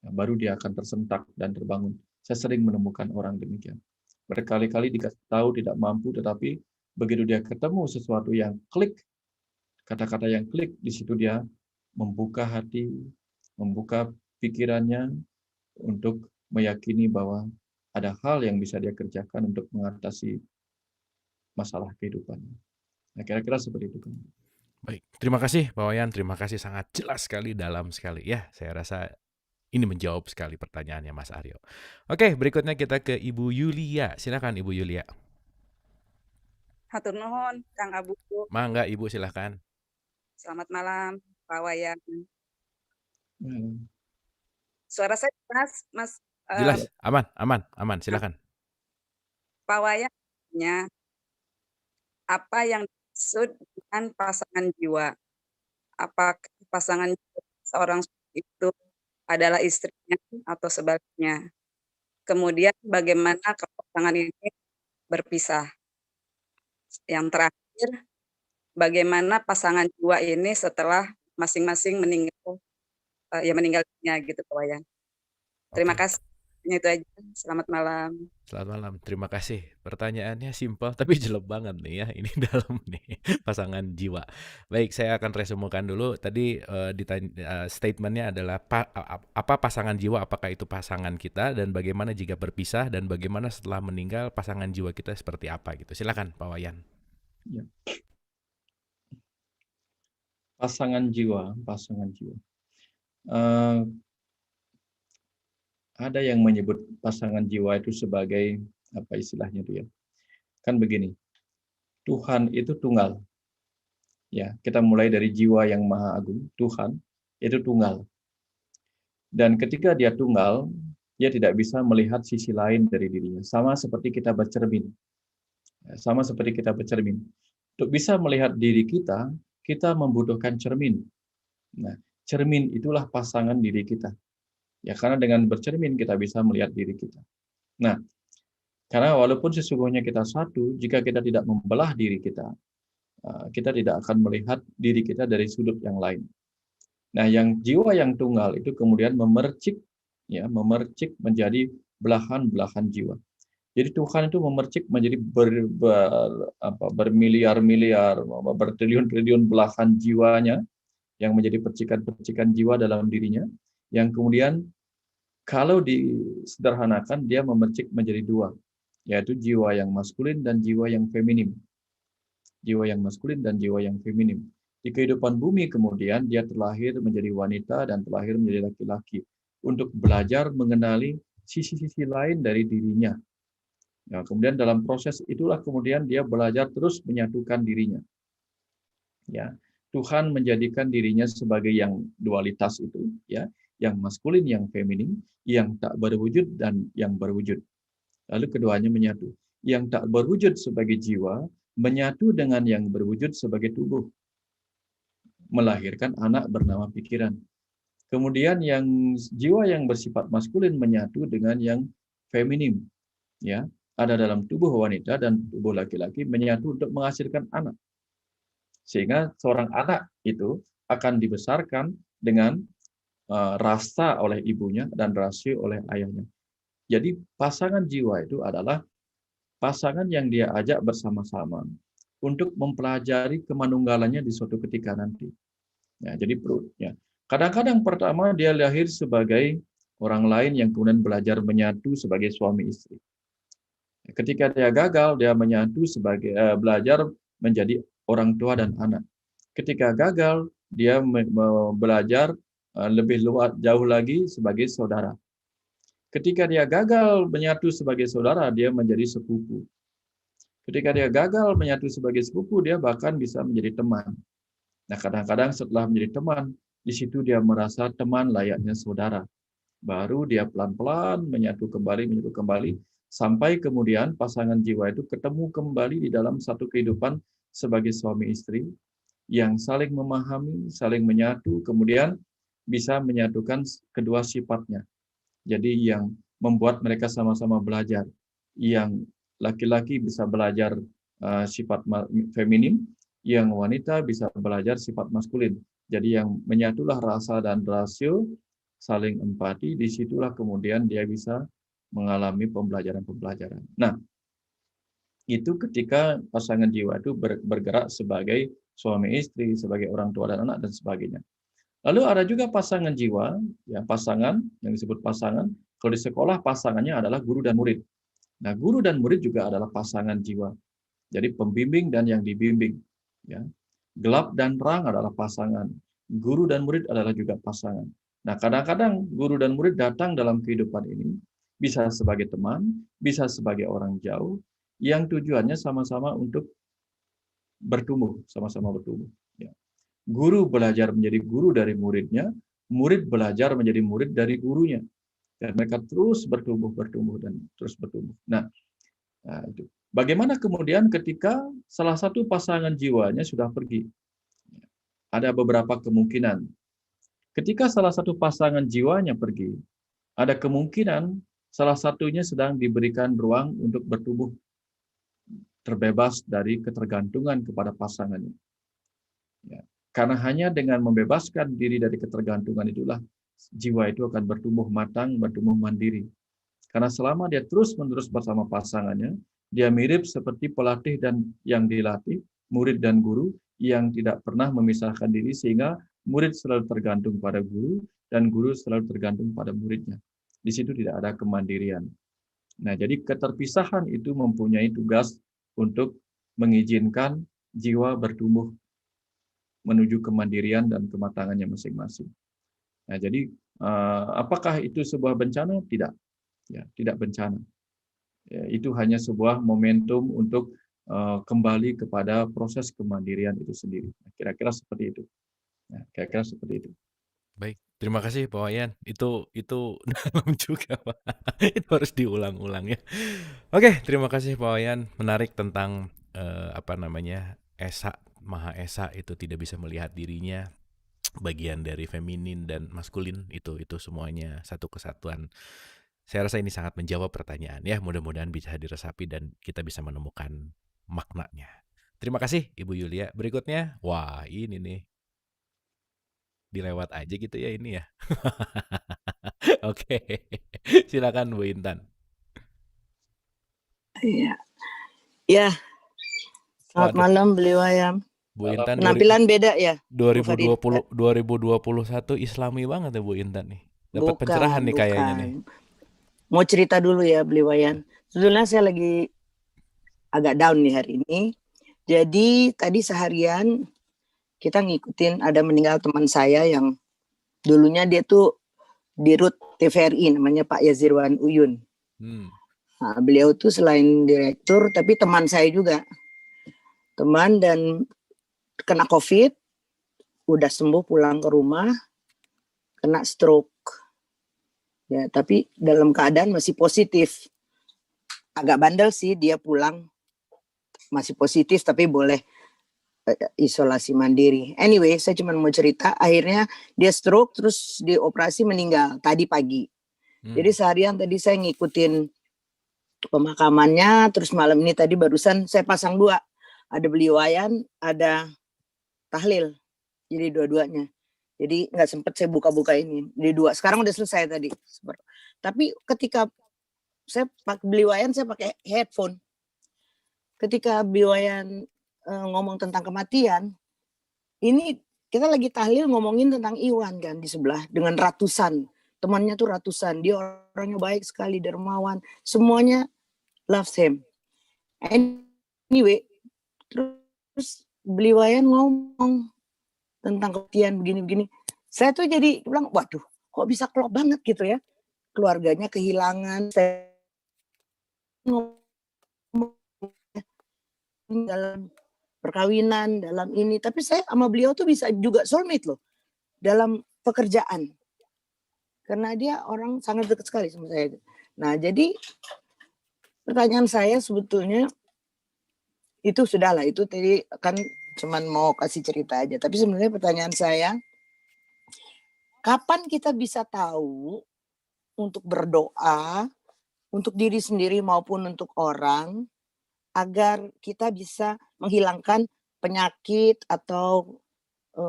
Ya, baru dia akan tersentak dan terbangun. Saya sering menemukan orang demikian. Berkali-kali dikasih tahu tidak mampu, tetapi begitu dia ketemu sesuatu yang klik, kata-kata yang klik, di situ dia membuka hati, membuka pikirannya untuk meyakini bahwa ada hal yang bisa dia kerjakan untuk mengatasi masalah kehidupannya. Nah, kira-kira seperti itu. Baik, terima kasih Pak Wayan, terima kasih, sangat jelas sekali, dalam sekali. Ya, saya rasa ini menjawab sekali pertanyaannya Mas Aryo. Oke, berikutnya kita ke Ibu Yulia. Silakan Ibu Yulia. Hatur nuhun, Kang Abu. Mangga Ibu, silakan. Selamat malam, Pak Wayan. Hmm. Suara saya Mas? Jelas, aman, silakan. Pak Wayan, apa yang dimaksud dengan pasangan jiwa? Apakah pasangan jiwa seorang itu adalah istrinya atau sebaliknya? Kemudian bagaimana kalau pasangan ini berpisah? Yang terakhir, bagaimana pasangan jiwa ini setelah masing-masing meninggal dunia gitu, Pak Wayan. Terima kasih. Hanya itu aja. Selamat malam. Selamat malam, terima kasih. Pertanyaannya simpel tapi jelek banget nih ya, ini dalam nih, pasangan jiwa. Baik, saya akan resumekan dulu. Tadi statementnya adalah apa pasangan jiwa, apakah itu pasangan kita, dan bagaimana jika berpisah, dan bagaimana setelah meninggal pasangan jiwa kita seperti apa gitu. Silakan Pak Wayan. Ya. Pasangan jiwa. Ada yang menyebut pasangan jiwa itu sebagai apa istilahnya itu ya? Kan begini, Tuhan itu tunggal. Ya, kita mulai dari jiwa yang maha agung, Tuhan itu tunggal. Dan ketika dia tunggal, dia tidak bisa melihat sisi lain dari dirinya. Sama seperti kita bercermin. Untuk bisa melihat diri kita, kita membutuhkan cermin. Nah, cermin itulah pasangan diri kita. Ya, karena dengan bercermin kita bisa melihat diri kita. Nah, karena walaupun sesungguhnya kita satu, jika kita tidak membelah diri kita, kita tidak akan melihat diri kita dari sudut yang lain. Nah, yang jiwa yang tunggal itu kemudian memercik menjadi belahan-belahan jiwa. Jadi Tuhan itu memercik menjadi bermiliar-miliar, bertriliun-triliun belahan jiwanya yang menjadi percikan-percikan jiwa dalam dirinya, yang kemudian kalau disederhanakan dia memercik menjadi dua, yaitu jiwa yang maskulin dan jiwa yang feminim. Jiwa yang maskulin dan jiwa yang feminim. Di kehidupan bumi kemudian dia terlahir menjadi wanita dan terlahir menjadi laki-laki untuk belajar mengenali sisi-sisi lain dari dirinya. Nah, kemudian dalam proses itulah kemudian dia belajar terus menyatukan dirinya. Ya, Tuhan menjadikan dirinya sebagai yang dualitas itu, ya, yang maskulin, yang feminim, yang tak berwujud dan yang berwujud. Lalu keduanya menyatu. Yang tak berwujud sebagai jiwa menyatu dengan yang berwujud sebagai tubuh, melahirkan anak bernama pikiran. Kemudian yang jiwa yang bersifat maskulin menyatu dengan yang feminim, ya, ada dalam tubuh wanita dan tubuh laki-laki menyatu untuk menghasilkan anak. Sehingga seorang anak itu akan dibesarkan dengan rasa oleh ibunya dan rasio oleh ayahnya. Jadi pasangan jiwa itu adalah pasangan yang dia ajak bersama-sama untuk mempelajari kemanunggalannya di suatu ketika nanti. Ya, jadi perutnya. Kadang-kadang pertama dia lahir sebagai orang lain yang kemudian belajar menyatu sebagai suami istri. Ketika dia gagal, dia menyatu sebagai belajar menjadi orang tua dan anak. Ketika gagal, dia belajar lebih jauh lagi sebagai saudara. Ketika dia gagal menyatu sebagai saudara, dia menjadi sepupu. Ketika dia gagal menyatu sebagai sepupu, dia bahkan bisa menjadi teman. Nah, kadang-kadang setelah menjadi teman, di situ dia merasa teman layaknya saudara. Baru dia pelan-pelan menyatu kembali, sampai kemudian pasangan jiwa itu ketemu kembali di dalam satu kehidupan sebagai suami istri, yang saling memahami, saling menyatu, kemudian bisa menyatukan kedua sifatnya. Jadi yang membuat mereka sama-sama belajar. Yang laki-laki bisa belajar sifat feminim, yang wanita bisa belajar sifat maskulin. Jadi yang menyatulah rasa dan rasio, saling empati, disitulah kemudian dia bisa mengalami pembelajaran-pembelajaran. Nah, itu ketika pasangan jiwa itu bergerak sebagai suami istri, sebagai orang tua dan anak, dan sebagainya. Lalu ada juga pasangan jiwa, ya pasangan yang disebut pasangan. Kalau di sekolah pasangannya adalah guru dan murid. Nah, guru dan murid juga adalah pasangan jiwa. Jadi pembimbing dan yang dibimbing. Ya, gelap dan terang adalah pasangan. Guru dan murid adalah juga pasangan. Nah, kadang-kadang guru dan murid datang dalam kehidupan ini bisa sebagai teman, bisa sebagai orang jauh, yang tujuannya sama-sama untuk bertumbuh, sama-sama bertumbuh. Ya. Guru belajar menjadi guru dari muridnya, murid belajar menjadi murid dari gurunya. Dan mereka terus bertumbuh dan terus bertumbuh. Nah, itu. Bagaimana kemudian ketika salah satu pasangan jiwanya sudah pergi? Ada beberapa kemungkinan. Ketika salah satu pasangan jiwanya pergi, ada kemungkinan salah satunya sedang diberikan ruang untuk bertumbuh, terbebas dari ketergantungan kepada pasangannya. Ya. Karena hanya dengan membebaskan diri dari ketergantungan itulah jiwa itu akan bertumbuh matang, bertumbuh mandiri. Karena selama dia terus-menerus bersama pasangannya, dia mirip seperti pelatih dan yang dilatih, murid dan guru yang tidak pernah memisahkan diri sehingga murid selalu tergantung pada guru dan guru selalu tergantung pada muridnya. Di situ tidak ada kemandirian. Nah, jadi keterpisahan itu mempunyai tugas untuk mengizinkan jiwa bertumbuh menuju kemandirian dan kematangannya masing-masing. Nah, jadi apakah itu sebuah bencana? Tidak, ya, tidak bencana. Ya, itu hanya sebuah momentum untuk kembali kepada proses kemandirian itu sendiri. Nah, kira-kira seperti itu. Nah, kira-kira seperti itu. Baik, terima kasih Pak Wayan. Itu dalam juga, Pak. Itu harus diulang-ulang ya. Oke, terima kasih Pak Wayan. Menarik tentang Esa, Maha Esa itu tidak bisa melihat dirinya, bagian dari feminin dan maskulin itu semuanya satu kesatuan. Saya rasa ini sangat menjawab pertanyaan ya. Mudah-mudahan bisa diresapi dan kita bisa menemukan maknanya. Terima kasih Ibu Yulia. Berikutnya, wah ini nih dilewat aja gitu ya ini ya. Oke, silakan Bu Intan. Iya. Ya, selamat Waduh, malam beliau ya. Bu Intan Penampilan beda ya, Bu Farid. 2021 Islami banget ya Bu Intan nih. Dapat pencerahan nih kayaknya nih. Mau cerita dulu ya beliau ya. Sebetulnya saya lagi agak down nih hari ini. Jadi tadi seharian kita ngikutin ada meninggal teman saya yang dulunya dia tuh di RUT TVRI, namanya Pak Yazirwan Uyun. Nah, beliau tuh selain direktur tapi teman saya juga. Teman dan kena COVID, udah sembuh pulang ke rumah, kena stroke. Ya, tapi dalam keadaan masih positif. Agak bandel sih dia pulang masih positif tapi boleh isolasi mandiri. Anyway, saya cuma mau cerita, akhirnya dia stroke terus dioperasi meninggal tadi pagi. Jadi seharian tadi saya ngikutin pemakamannya, terus malam ini tadi barusan saya pasang dua. Ada Beli Wayan, ada tahlil. Jadi dua-duanya. Jadi nggak sempet saya buka-buka ini. Di dua. Sekarang udah selesai tadi. Tapi ketika saya Beli Wayan, saya pakai headphone. Ketika Beli Wayan ngomong tentang kematian, ini kita lagi tahlil ngomongin tentang Iwan kan di sebelah dengan ratusan. Temannya tuh ratusan. Dia orangnya baik sekali, dermawan. Semuanya loves him. Anyway, terus Beli Wayan ngomong tentang kematian begini-begini. Saya tuh jadi bilang, waduh, kok bisa klop banget gitu ya. Keluarganya kehilangan. Saya ngomong dalam perkawinan, dalam ini. Tapi saya sama beliau tuh bisa juga soulmate loh. Dalam pekerjaan. Karena dia orang sangat dekat sekali sama saya. Nah, jadi pertanyaan saya sebetulnya itu sudahlah, itu tadi kan cuman mau kasih cerita aja. Tapi sebenarnya pertanyaan saya, kapan kita bisa tahu untuk berdoa, untuk diri sendiri maupun untuk orang, agar kita bisa menghilangkan penyakit atau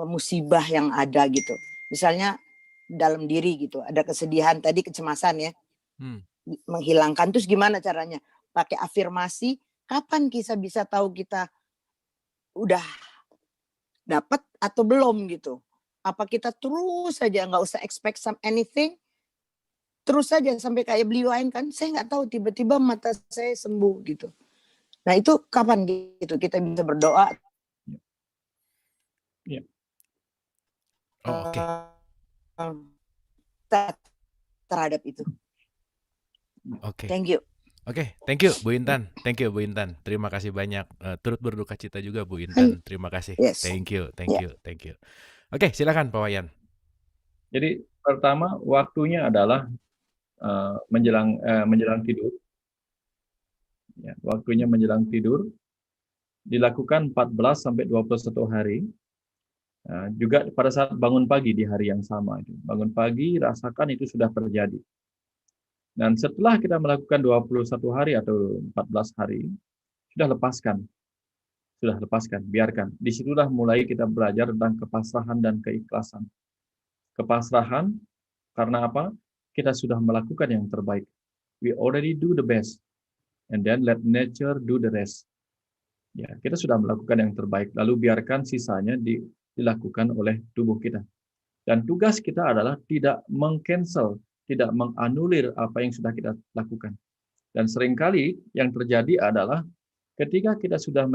musibah yang ada gitu. Misalnya dalam diri gitu, ada kesedihan tadi, kecemasan ya. Menghilangkan, terus gimana caranya? Pakai afirmasi, kapan kita bisa tahu kita udah dapat atau belum gitu. Apa kita terus saja nggak usah expect anything, terus saja sampai kayak Beli Wayan kan, saya nggak tahu tiba-tiba mata saya sembuh gitu. Nah itu kapan gitu kita bisa berdoa? Ya. Oh, oke. Terhadap itu. Oke. Thank you. Oke, thank you Bu Intan. Thank you Bu Intan. Terima kasih banyak. Turut berduka cita juga Bu Intan. Terima kasih. Yes. Thank you. Oke, silakan Pak Wayan. Jadi pertama waktunya adalah menjelang tidur. Ya, waktunya menjelang tidur dilakukan 14 sampai 21 hari. Juga pada saat bangun pagi di hari yang sama. Bangun pagi rasakan itu sudah terjadi. Dan setelah kita melakukan 21 hari atau 14 hari, sudah lepaskan, biarkan. Disitulah mulai kita belajar tentang kepasrahan dan keikhlasan. Kepasrahan, karena apa? Kita sudah melakukan yang terbaik. We already do the best, and then let nature do the rest. Ya, kita sudah melakukan yang terbaik, lalu biarkan sisanya dilakukan oleh tubuh kita. Dan tugas kita adalah tidak meng-cancel, tidak menganulir apa yang sudah kita lakukan. Dan seringkali yang terjadi adalah ketika kita sudah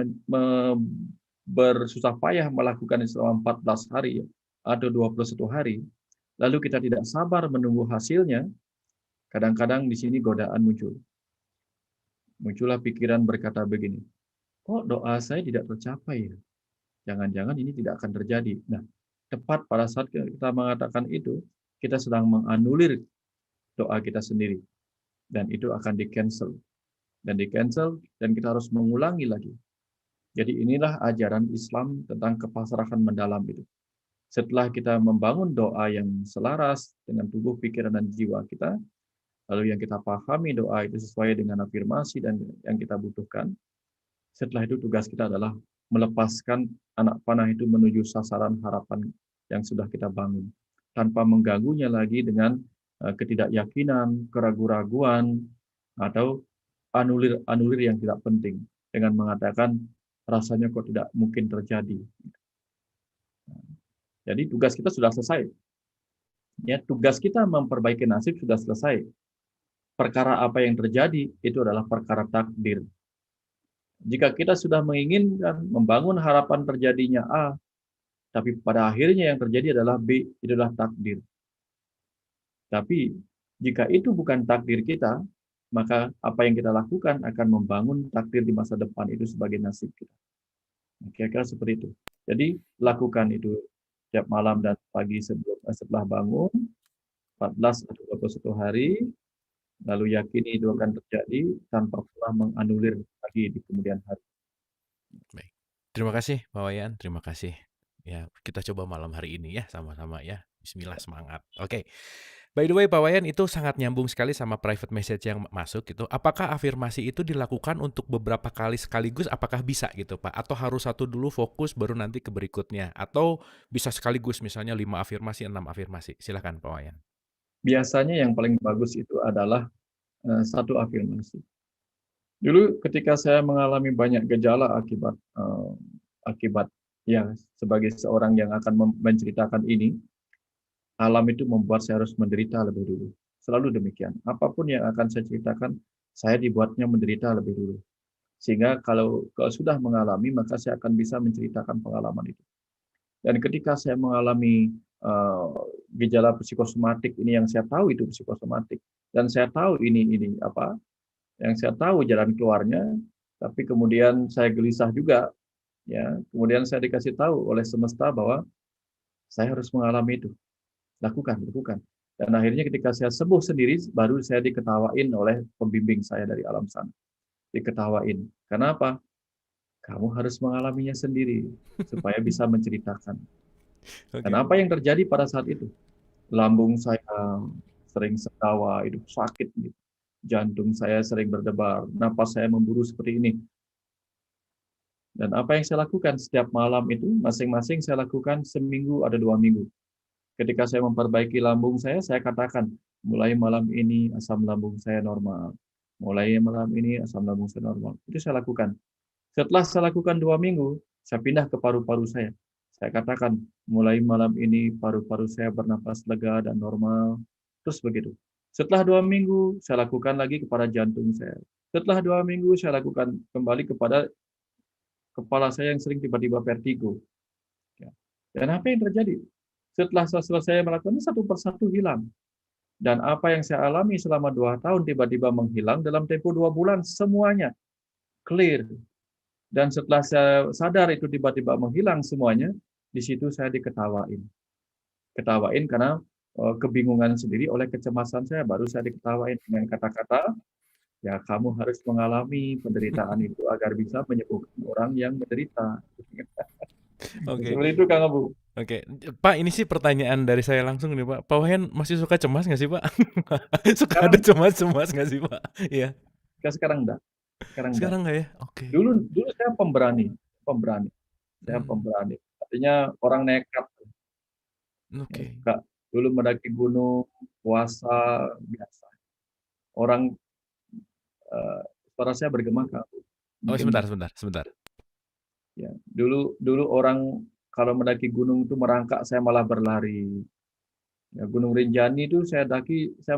bersusah payah melakukan selama 14 hari atau 21 hari, lalu kita tidak sabar menunggu hasilnya, kadang-kadang di sini godaan muncul. Muncullah pikiran berkata begini, kok doa saya tidak tercapai ya? Jangan-jangan ini tidak akan terjadi. Nah, tepat pada saat kita mengatakan itu, kita sedang menganulir doa kita sendiri. Dan itu akan di-cancel. Dan kita harus mengulangi lagi. Jadi inilah ajaran Islam tentang kepasrahan mendalam itu. Setelah kita membangun doa yang selaras dengan tubuh, pikiran, dan jiwa kita, lalu yang kita pahami doa itu sesuai dengan afirmasi dan yang kita butuhkan, setelah itu tugas kita adalah melepaskan anak panah itu menuju sasaran harapan yang sudah kita bangun, tanpa mengganggunya lagi dengan ketidakyakinan, keraguan-raguan, atau anulir yang tidak penting, dengan mengatakan rasanya kok tidak mungkin terjadi. Jadi tugas kita sudah selesai. Ya, tugas kita memperbaiki nasib sudah selesai. Perkara apa yang terjadi itu adalah perkara takdir. Jika kita sudah menginginkan membangun harapan terjadinya A, tapi pada akhirnya yang terjadi adalah B, itu adalah takdir. Tapi jika itu bukan takdir kita, maka apa yang kita lakukan akan membangun takdir di masa depan itu sebagai nasib kita. Kira-kira seperti itu. Jadi lakukan itu setiap malam dan pagi setelah bangun, 14 atau 21 hari, lalu yakini itu akan terjadi tanpa pernah menganulir lagi di kemudian hari. Baik. Terima kasih Pak Wayan, terima kasih. Ya, kita coba malam hari ini ya, sama-sama ya. Bismillah, semangat. Oke. By the way, Pak Wayan, itu sangat nyambung sekali sama private message yang masuk gitu. Apakah afirmasi itu dilakukan untuk beberapa kali sekaligus? Apakah bisa gitu, Pak? Atau harus satu dulu fokus baru nanti ke berikutnya? Atau bisa sekaligus misalnya 5 afirmasi, 6 afirmasi? Silakan Pak Wayan. Biasanya yang paling bagus itu adalah satu afirmasi. Dulu ketika saya mengalami banyak gejala akibat ya sebagai seorang yang akan menceritakan ini, alam itu membuat saya harus menderita lebih dulu. Selalu demikian. Apapun yang akan saya ceritakan, saya dibuatnya menderita lebih dulu. Sehingga kalau sudah mengalami, maka saya akan bisa menceritakan pengalaman itu. Dan ketika saya mengalami gejala psikosomatik ini, yang saya tahu itu psikosomatik, dan saya tahu ini apa, yang saya tahu jalan keluarnya, tapi kemudian saya gelisah juga, ya. Kemudian saya dikasih tahu oleh semesta bahwa saya harus mengalami itu. Lakukan. Dan akhirnya ketika saya sembuh sendiri, baru saya diketawain oleh pembimbing saya dari alam sana. Diketawain. Kenapa? Kamu harus mengalaminya sendiri supaya bisa menceritakan. Okay. Dan apa yang terjadi pada saat itu? Lambung saya sering sekawa, itu sakit gitu. Jantung saya sering berdebar, napas saya memburu seperti ini. Dan apa yang saya lakukan setiap malam itu, masing-masing saya lakukan seminggu ada 2 minggu. Ketika saya memperbaiki lambung saya katakan, mulai malam ini asam lambung saya normal. Mulai malam ini asam lambung saya normal. Itu saya lakukan. Setelah saya lakukan 2 minggu, saya pindah ke paru-paru saya. Saya katakan, mulai malam ini paru-paru saya bernapas lega dan normal. Terus begitu. Setelah 2 minggu, saya lakukan lagi kepada jantung saya. Setelah 2 minggu, saya lakukan kembali kepada kepala saya yang sering tiba-tiba vertigo. Dan apa yang terjadi? Setelah saya selesai melakukannya, satu persatu hilang. Dan apa yang saya alami selama 2 tahun tiba-tiba menghilang dalam tempo 2 bulan, semuanya clear. Dan setelah saya sadar itu tiba-tiba menghilang semuanya, di situ saya diketawain. Ketawain karena kebingungan sendiri oleh kecemasan saya, baru saya diketawain dengan kata-kata, ya kamu harus mengalami penderitaan itu agar bisa menyembuhkan orang yang menderita. Oke. Seperti itu Kang Abu. Oke, Pak, ini sih pertanyaan dari saya langsung nih, Pak. Pak Wayan masih suka cemas nggak sih, Pak? Suka ada cemas nggak sih, Pak? Iya. Sekarang enggak. Sekarang nggak ya? Oke. Dulu saya pemberani. Saya pemberani. Artinya orang nekat. Oke. Dulu mendaki gunung, puasa biasa. Orang suara saya bergema, Kak. Oh, Mungkin sebentar. ya, dulu orang kalau mendaki gunung itu merangkak, saya malah berlari. Ya, Gunung Rinjani itu saya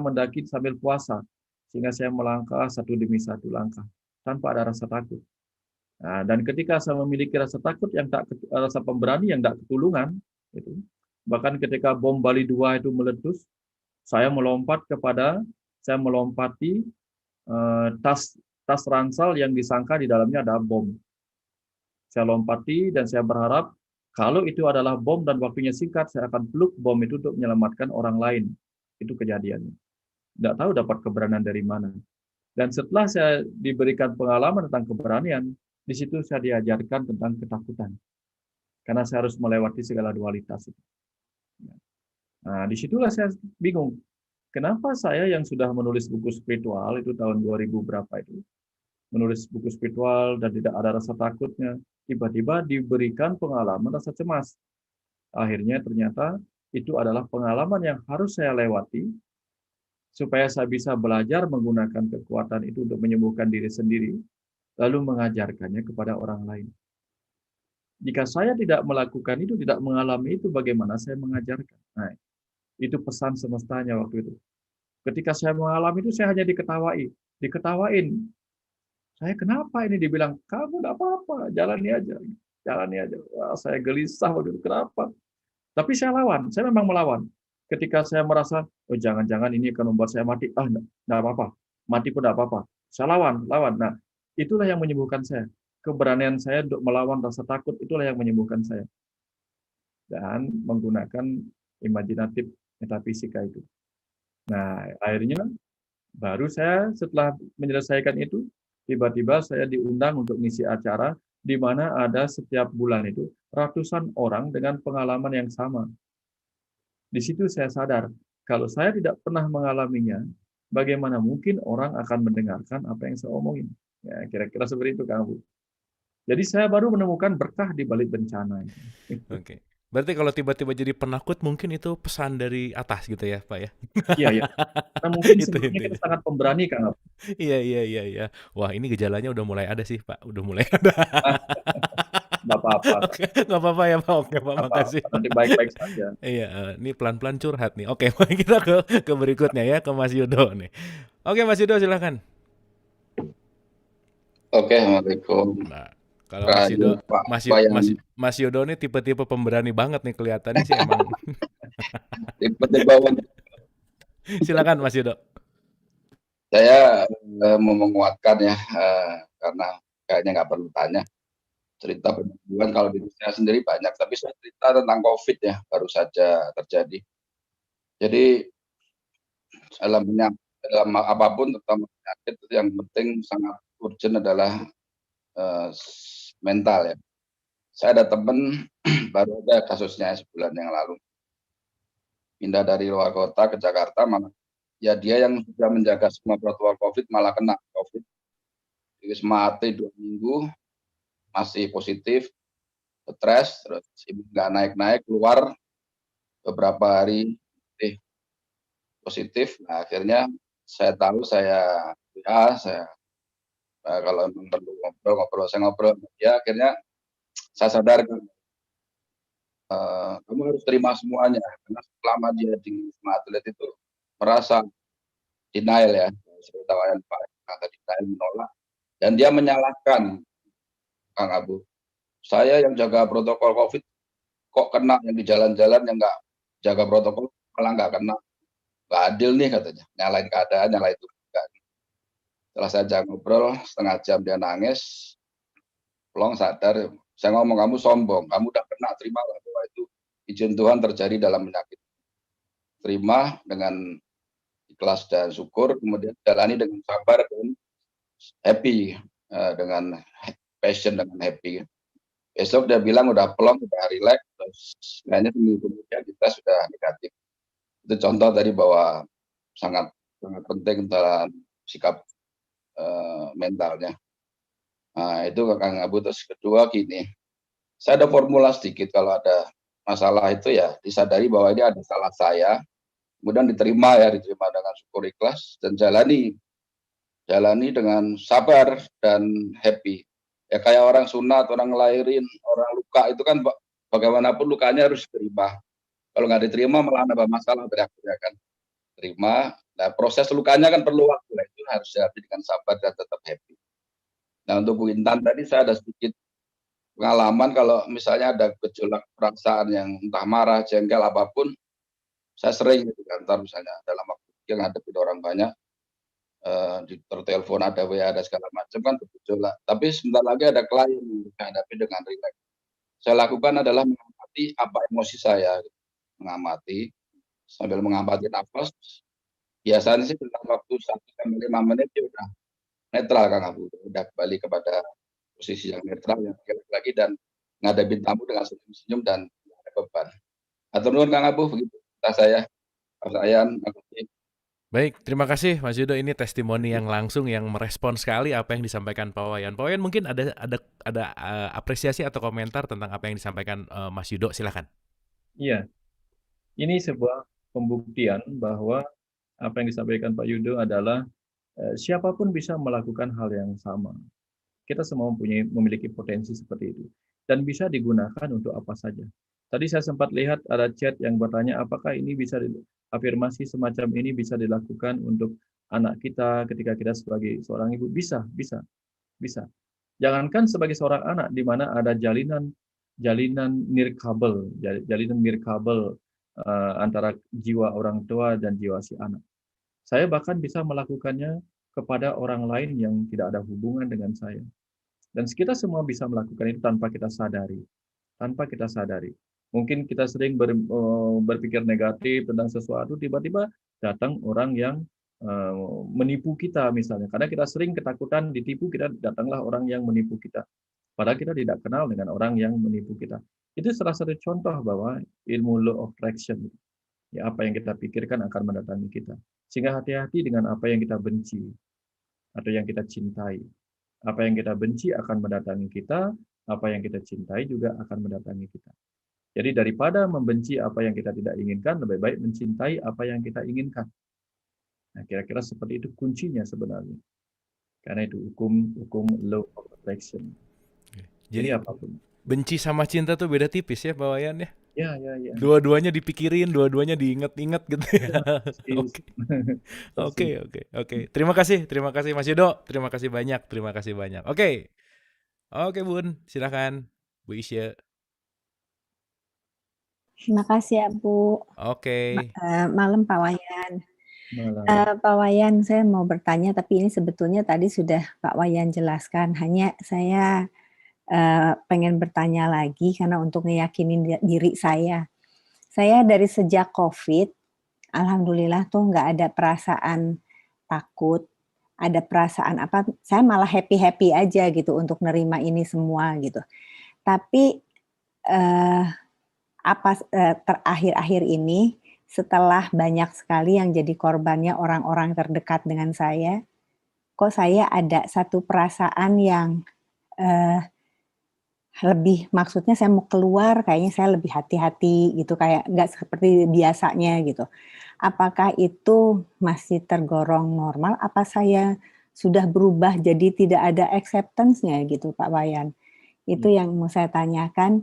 mendaki sambil puasa, sehingga saya melangkah satu demi satu langkah tanpa ada rasa takut. Nah, dan ketika saya memiliki rasa takut rasa pemberani yang tak ketulungan, itu bahkan ketika bom Bali 2 itu meletus, saya melompati tas ransel yang disangka di dalamnya ada bom. Saya lompati dan saya berharap kalau itu adalah bom dan waktunya singkat, saya akan peluk bom itu untuk menyelamatkan orang lain. Itu kejadiannya. Tidak tahu dapat keberanian dari mana. Dan setelah saya diberikan pengalaman tentang keberanian, di situ saya diajarkan tentang ketakutan. Karena saya harus melewati segala dualitas itu. Nah, disitulah saya bingung. Kenapa saya yang sudah menulis buku spiritual, itu tahun 2000 berapa itu, menulis buku spiritual dan tidak ada rasa takutnya, tiba-tiba diberikan pengalaman rasa cemas. Akhirnya ternyata itu adalah pengalaman yang harus saya lewati supaya saya bisa belajar menggunakan kekuatan itu untuk menyembuhkan diri sendiri, lalu mengajarkannya kepada orang lain. Jika saya tidak melakukan itu, tidak mengalami itu, bagaimana saya mengajarkan? Nah, itu pesan semestanya waktu itu. Ketika saya mengalami itu, saya hanya diketawain. Saya kenapa ini dibilang, kamu tidak apa-apa, jalani aja. Wah, saya gelisah waktu itu, kenapa? Tapi saya memang melawan. Ketika saya merasa, oh jangan-jangan ini akan membuat saya mati, enggak apa-apa, mati pun enggak apa-apa. Saya lawan. Nah, itulah yang menyembuhkan saya. Keberanian saya untuk melawan rasa takut, itulah yang menyembuhkan saya. Dan menggunakan imajinatif metafisika itu. Nah, akhirnya baru saya setelah menyelesaikan itu, tiba-tiba saya diundang untuk ngisi acara di mana ada setiap bulan itu ratusan orang dengan pengalaman yang sama. Di situ saya sadar, kalau saya tidak pernah mengalaminya, bagaimana mungkin orang akan mendengarkan apa yang saya omongin. Ya, kira-kira seperti itu, Kang Bu. Jadi saya baru menemukan berkah di balik bencana. Oke. Berarti kalau tiba-tiba jadi penakut mungkin itu pesan dari atas gitu ya, Pak ya? Iya. Karena mungkin Itu sebelumnya kita intinya. sangat pemberani, Kang Bu. Iya. Wah, ini gejalanya udah mulai ada sih, Pak. Udah mulai ada. Nggak apa-apa. Oke, nggak apa-apa ya, Pak. Oke, Pak, makasih. Nanti baik-baik saja. Iya, ini pelan-pelan curhat nih. Oke, kita ke berikutnya ya, ke Mas Yudo nih. Oke, Mas Yudo silakan. Oke, Assalamualaikum. Nah, kalau Mas Yudo nih tipe-tipe pemberani banget nih kelihatannya sih emang. Tipe-tipe Silakan Mas Yudo. Saya mau menguatkan ya, karena kayaknya nggak perlu tanya. Cerita penyembuhan kalau di saya sendiri banyak, tapi saya cerita tentang COVID ya, baru saja terjadi. Jadi dalam apapun, terutama penyakit, yang penting sangat urgent adalah mental ya. Saya ada teman baru ada kasusnya sebulan yang lalu, pindah dari luar kota ke Jakarta, malah ya dia yang sudah menjaga semua protokol COVID malah kena COVID. Di Wisma Atlet 2 minggu masih positif, stres, terus nggak naik-naik, keluar beberapa hari positif. Nah, akhirnya saya tahu, kalau memang perlu ngobrol, saya ngobrol. Ya, akhirnya saya sadarkan, kamu harus terima semuanya, karena selama dia di Wisma Atlet itu merasa denial ya, seperti tawaran Pak kata denial, menolak, dan dia menyalahkan Kang Abu. Saya yang jaga protokol COVID kok kena, yang di jalan-jalan yang nggak jaga protokol malah nggak kena. Nggak adil nih katanya, nyalain keadaan, nyalain itu. Setelah saya ngobrol setengah jam dia nangis, plong sadar. Saya ngomong, kamu sombong, kamu udah kena, terima bahwa itu izin Tuhan terjadi dalam penyakit. Terima dengan ikhlas dan syukur, kemudian jalani dengan sabar dan happy, dengan passion, dengan happy. Besok dia bilang udah plong, udah relax, terus kayaknya seminggu kemudian kita sudah negatif. Itu contoh tadi bahwa sangat penting dalam sikap mentalnya. Nah, itu Kang Abu. Terus kedua gini, saya ada formula sedikit, kalau ada masalah itu ya disadari bahwa ini ada salah saya, kemudian diterima dengan syukur ikhlas dan jalani jalani dengan sabar dan happy. Ya kayak orang sunat, orang ngelahirin, orang luka itu kan bagaimanapun lukanya harus diterima. Kalau nggak diterima malah nambah masalah teriak-teriakan. Terima. Nah, proses lukanya kan perlu waktu. Nah, itu harus dihadapi dengan sabar dan tetap happy. Nah, untuk Bu Intan tadi saya ada sedikit pengalaman kalau misalnya ada gejolak perasaan yang entah marah, jengkel, apapun, saya sering di kantor misalnya dalam waktu yang ngadepin orang banyak, di tertelepon, ada WA, ada segala macam kan bergejolak. Tapi sebentar lagi ada klien yang dihadapi dengan rileks. Saya lakukan adalah mengamati apa emosi saya, mengamati sambil mengamati nafas. Biasanya sih dalam waktu 1 sampai 5 menit ya udah netral Kang Abu, udah kembali kepada posisi yang netral yang lagi dan ngadepin tamu dengan senyum-senyum dan tidak ada beban. Atur nuhun Kang Abu, begitu saya. Pak Sayan, makasih. Baik, terima kasih Mas Yudo, ini testimoni yang langsung yang merespon sekali apa yang disampaikan Pak Wayan. Pak Wayan mungkin ada apresiasi atau komentar tentang apa yang disampaikan Mas Yudo, silakan. Iya, ini sebuah pembuktian bahwa apa yang disampaikan Pak Yudo adalah siapapun bisa melakukan hal yang sama. Kita semua memiliki potensi seperti itu dan bisa digunakan untuk apa saja. Tadi saya sempat lihat ada chat yang bertanya apakah ini bisa afirmasi semacam ini bisa dilakukan untuk anak kita ketika kita sebagai seorang ibu. Bisa. Jangankan sebagai seorang anak di mana ada jalinan nirkabel antara jiwa orang tua dan jiwa si anak. Saya bahkan bisa melakukannya kepada orang lain yang tidak ada hubungan dengan saya. Dan kita semua bisa melakukan itu tanpa kita sadari. Mungkin kita sering berpikir negatif tentang sesuatu, tiba-tiba datang orang yang menipu kita misalnya. Karena kita sering ketakutan ditipu, datanglah orang yang menipu kita. Padahal kita tidak kenal dengan orang yang menipu kita. Itu salah satu contoh bahwa ilmu law of attraction. Ya, apa yang kita pikirkan akan mendatangi kita. Sehingga hati-hati dengan apa yang kita benci atau yang kita cintai. Apa yang kita benci akan mendatangi kita, apa yang kita cintai juga akan mendatangi kita. Jadi daripada membenci apa yang kita tidak inginkan, lebih baik mencintai apa yang kita inginkan. Nah, kira-kira seperti itu kuncinya sebenarnya. Karena itu hukum law of attraction. Jadi apapun. Benci sama cinta tuh beda tipis ya Pak Wayan ya? Ya. Dua-duanya dipikirin, dua-duanya diinget-inget gitu ya. Oke. Terima kasih Mas Yudo. Terima kasih banyak. Oke Bun, silakan Bu Isya. Terima kasih ya Bu. Oke. Malam Pak Wayan. Malam. Pak Wayan, saya mau bertanya, tapi ini sebetulnya tadi sudah Pak Wayan jelaskan. Hanya saya pengen bertanya lagi karena untuk ngeyakinin diri saya. Saya dari sejak COVID, alhamdulillah tuh nggak ada perasaan takut, ada perasaan apa, saya malah happy-happy aja gitu untuk nerima ini semua gitu. Tapi terakhir-akhir ini setelah banyak sekali yang jadi korbannya orang-orang terdekat dengan saya, kok saya ada satu perasaan yang lebih, maksudnya saya mau keluar, kayaknya saya lebih hati-hati gitu, kayak nggak seperti biasanya gitu. Apakah itu masih tergolong normal? Apa saya sudah berubah jadi tidak ada acceptance-nya gitu Pak Wayan? Itu yang mau saya tanyakan,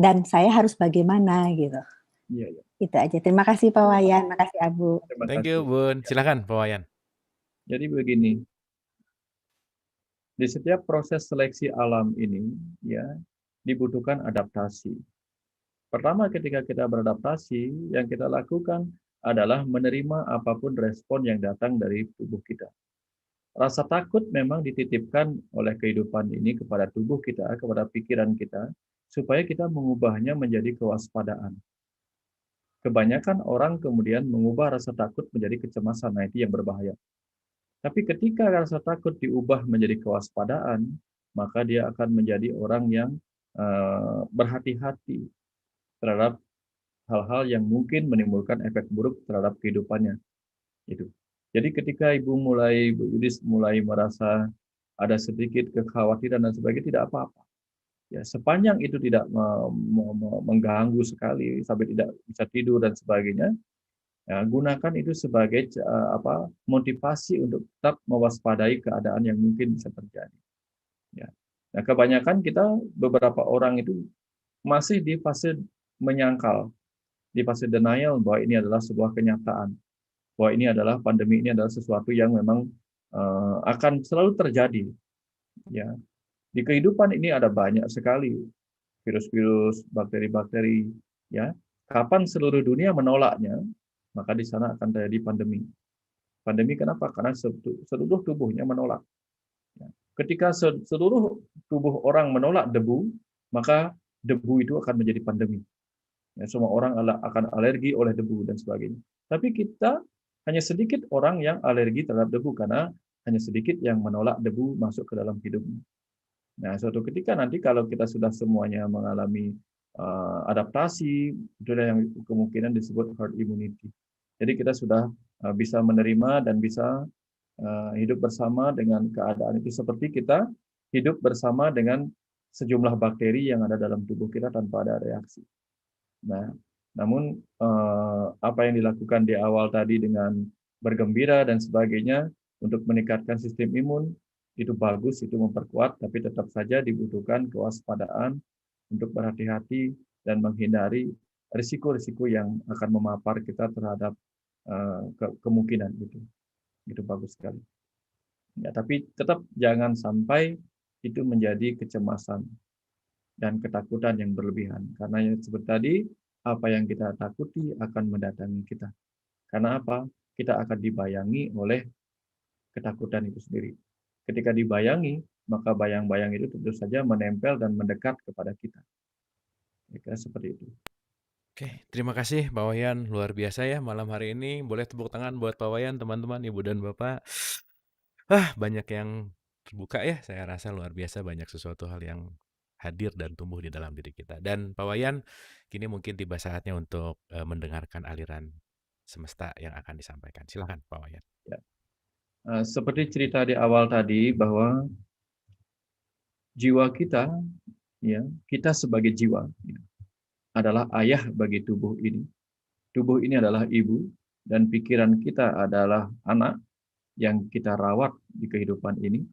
dan saya harus bagaimana gitu. Iya. Itu aja. Terima kasih Pak Wayan, makasih Abu. Thank you Bun. Silakan Pak Wayan. Jadi begini, di setiap proses seleksi alam ini ya dibutuhkan adaptasi. Pertama ketika kita beradaptasi, yang kita lakukan adalah menerima apapun respon yang datang dari tubuh kita. Rasa takut memang dititipkan oleh kehidupan ini kepada tubuh kita, kepada pikiran kita, supaya kita mengubahnya menjadi kewaspadaan. Kebanyakan orang kemudian mengubah rasa takut menjadi kecemasan, nah itu yang berbahaya. Tapi ketika rasa takut diubah menjadi kewaspadaan, maka dia akan menjadi orang yang berhati-hati terhadap hal-hal yang mungkin menimbulkan efek buruk terhadap kehidupannya. Itu. Jadi ketika Bu Yudis mulai merasa ada sedikit kekhawatiran dan sebagainya, tidak apa-apa. Ya, sepanjang itu tidak mengganggu sekali sampai tidak bisa tidur dan sebagainya, Ya, gunakan itu sebagai motivasi untuk tetap mewaspadai keadaan yang mungkin bisa terjadi. Ya. Nah, kebanyakan kita beberapa orang itu masih di fase menyangkal, di fase denial bahwa ini adalah sebuah kenyataan, bahwa ini adalah pandemi, ini adalah sesuatu yang memang akan selalu terjadi. Ya, di kehidupan ini ada banyak sekali virus-virus, bakteri-bakteri. Ya, kapan seluruh dunia menolaknya, maka di sana akan terjadi pandemi. Pandemi kenapa? Karena seluruh tubuhnya menolak. Ya. Ketika seluruh tubuh orang menolak debu, maka debu itu akan menjadi pandemi. Ya, semua orang akan alergi oleh debu dan sebagainya. Tapi kita hanya sedikit orang yang alergi terhadap debu karena hanya sedikit yang menolak debu masuk ke dalam hidupnya. Nah, suatu ketika nanti kalau kita sudah semuanya mengalami adaptasi, itu yang kemungkinan disebut herd immunity. Jadi kita sudah bisa menerima dan bisa hidup bersama dengan keadaan itu seperti kita hidup bersama dengan sejumlah bakteri yang ada dalam tubuh kita tanpa ada reaksi. Nah, namun apa yang dilakukan di awal tadi dengan bergembira dan sebagainya untuk meningkatkan sistem imun itu bagus, itu memperkuat, tapi tetap saja dibutuhkan kewaspadaan untuk berhati-hati dan menghindari risiko-risiko yang akan memapar kita terhadap kemungkinan itu. Itu bagus sekali. Ya, tapi tetap jangan sampai itu menjadi kecemasan dan ketakutan yang berlebihan. Karena yang seperti tadi, apa yang kita takuti akan mendatangi kita. Karena apa? Kita akan dibayangi oleh ketakutan itu sendiri. Ketika dibayangi, maka bayang-bayang itu tentu saja menempel dan mendekat kepada kita. Ya, seperti itu. Oke, terima kasih Pak Wayan, luar biasa ya malam hari ini. Boleh tepuk tangan buat Pak Wayan, teman-teman, Ibu dan Bapak. Banyak yang terbuka ya, saya rasa luar biasa, banyak sesuatu hal yang hadir dan tumbuh di dalam diri kita. Dan Pak Wayan, kini mungkin tiba saatnya untuk mendengarkan aliran semesta yang akan disampaikan. Silakan Pak Wayan. Ya. Seperti cerita di awal tadi bahwa jiwa kita, ya, kita sebagai jiwa, ya, adalah ayah bagi tubuh ini. Tubuh ini adalah ibu, dan pikiran kita adalah anak yang kita rawat di kehidupan ini.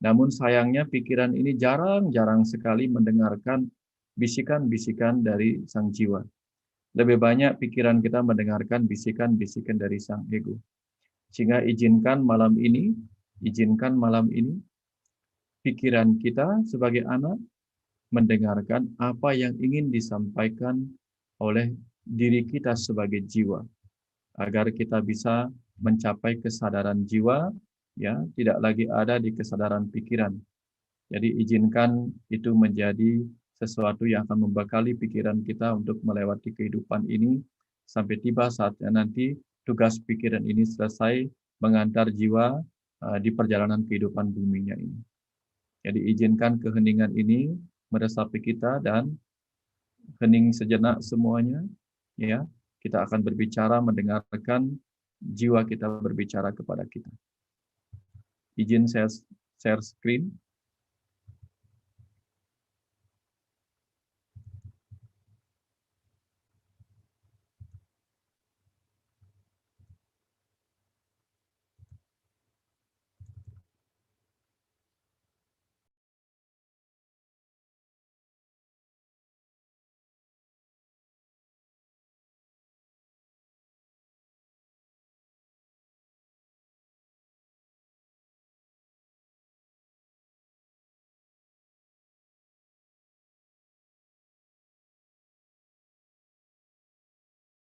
Namun sayangnya pikiran ini jarang-jarang sekali mendengarkan bisikan-bisikan dari sang jiwa. Lebih banyak pikiran kita mendengarkan bisikan-bisikan dari sang ego. Sehingga izinkan malam ini pikiran kita sebagai anak mendengarkan apa yang ingin disampaikan oleh diri kita sebagai jiwa, agar kita bisa mencapai kesadaran jiwa, ya, tidak lagi ada di kesadaran pikiran. Jadi izinkan itu menjadi sesuatu yang akan membekali pikiran kita untuk melewati kehidupan ini sampai tiba saatnya nanti tugas pikiran ini selesai mengantar jiwa di perjalanan kehidupan buminya ini. Jadi izinkan keheningan ini meresapi kita dan hening sejenak semuanya, ya. Kita akan berbicara, mendengarkan jiwa kita berbicara kepada kita. Izin saya share screen.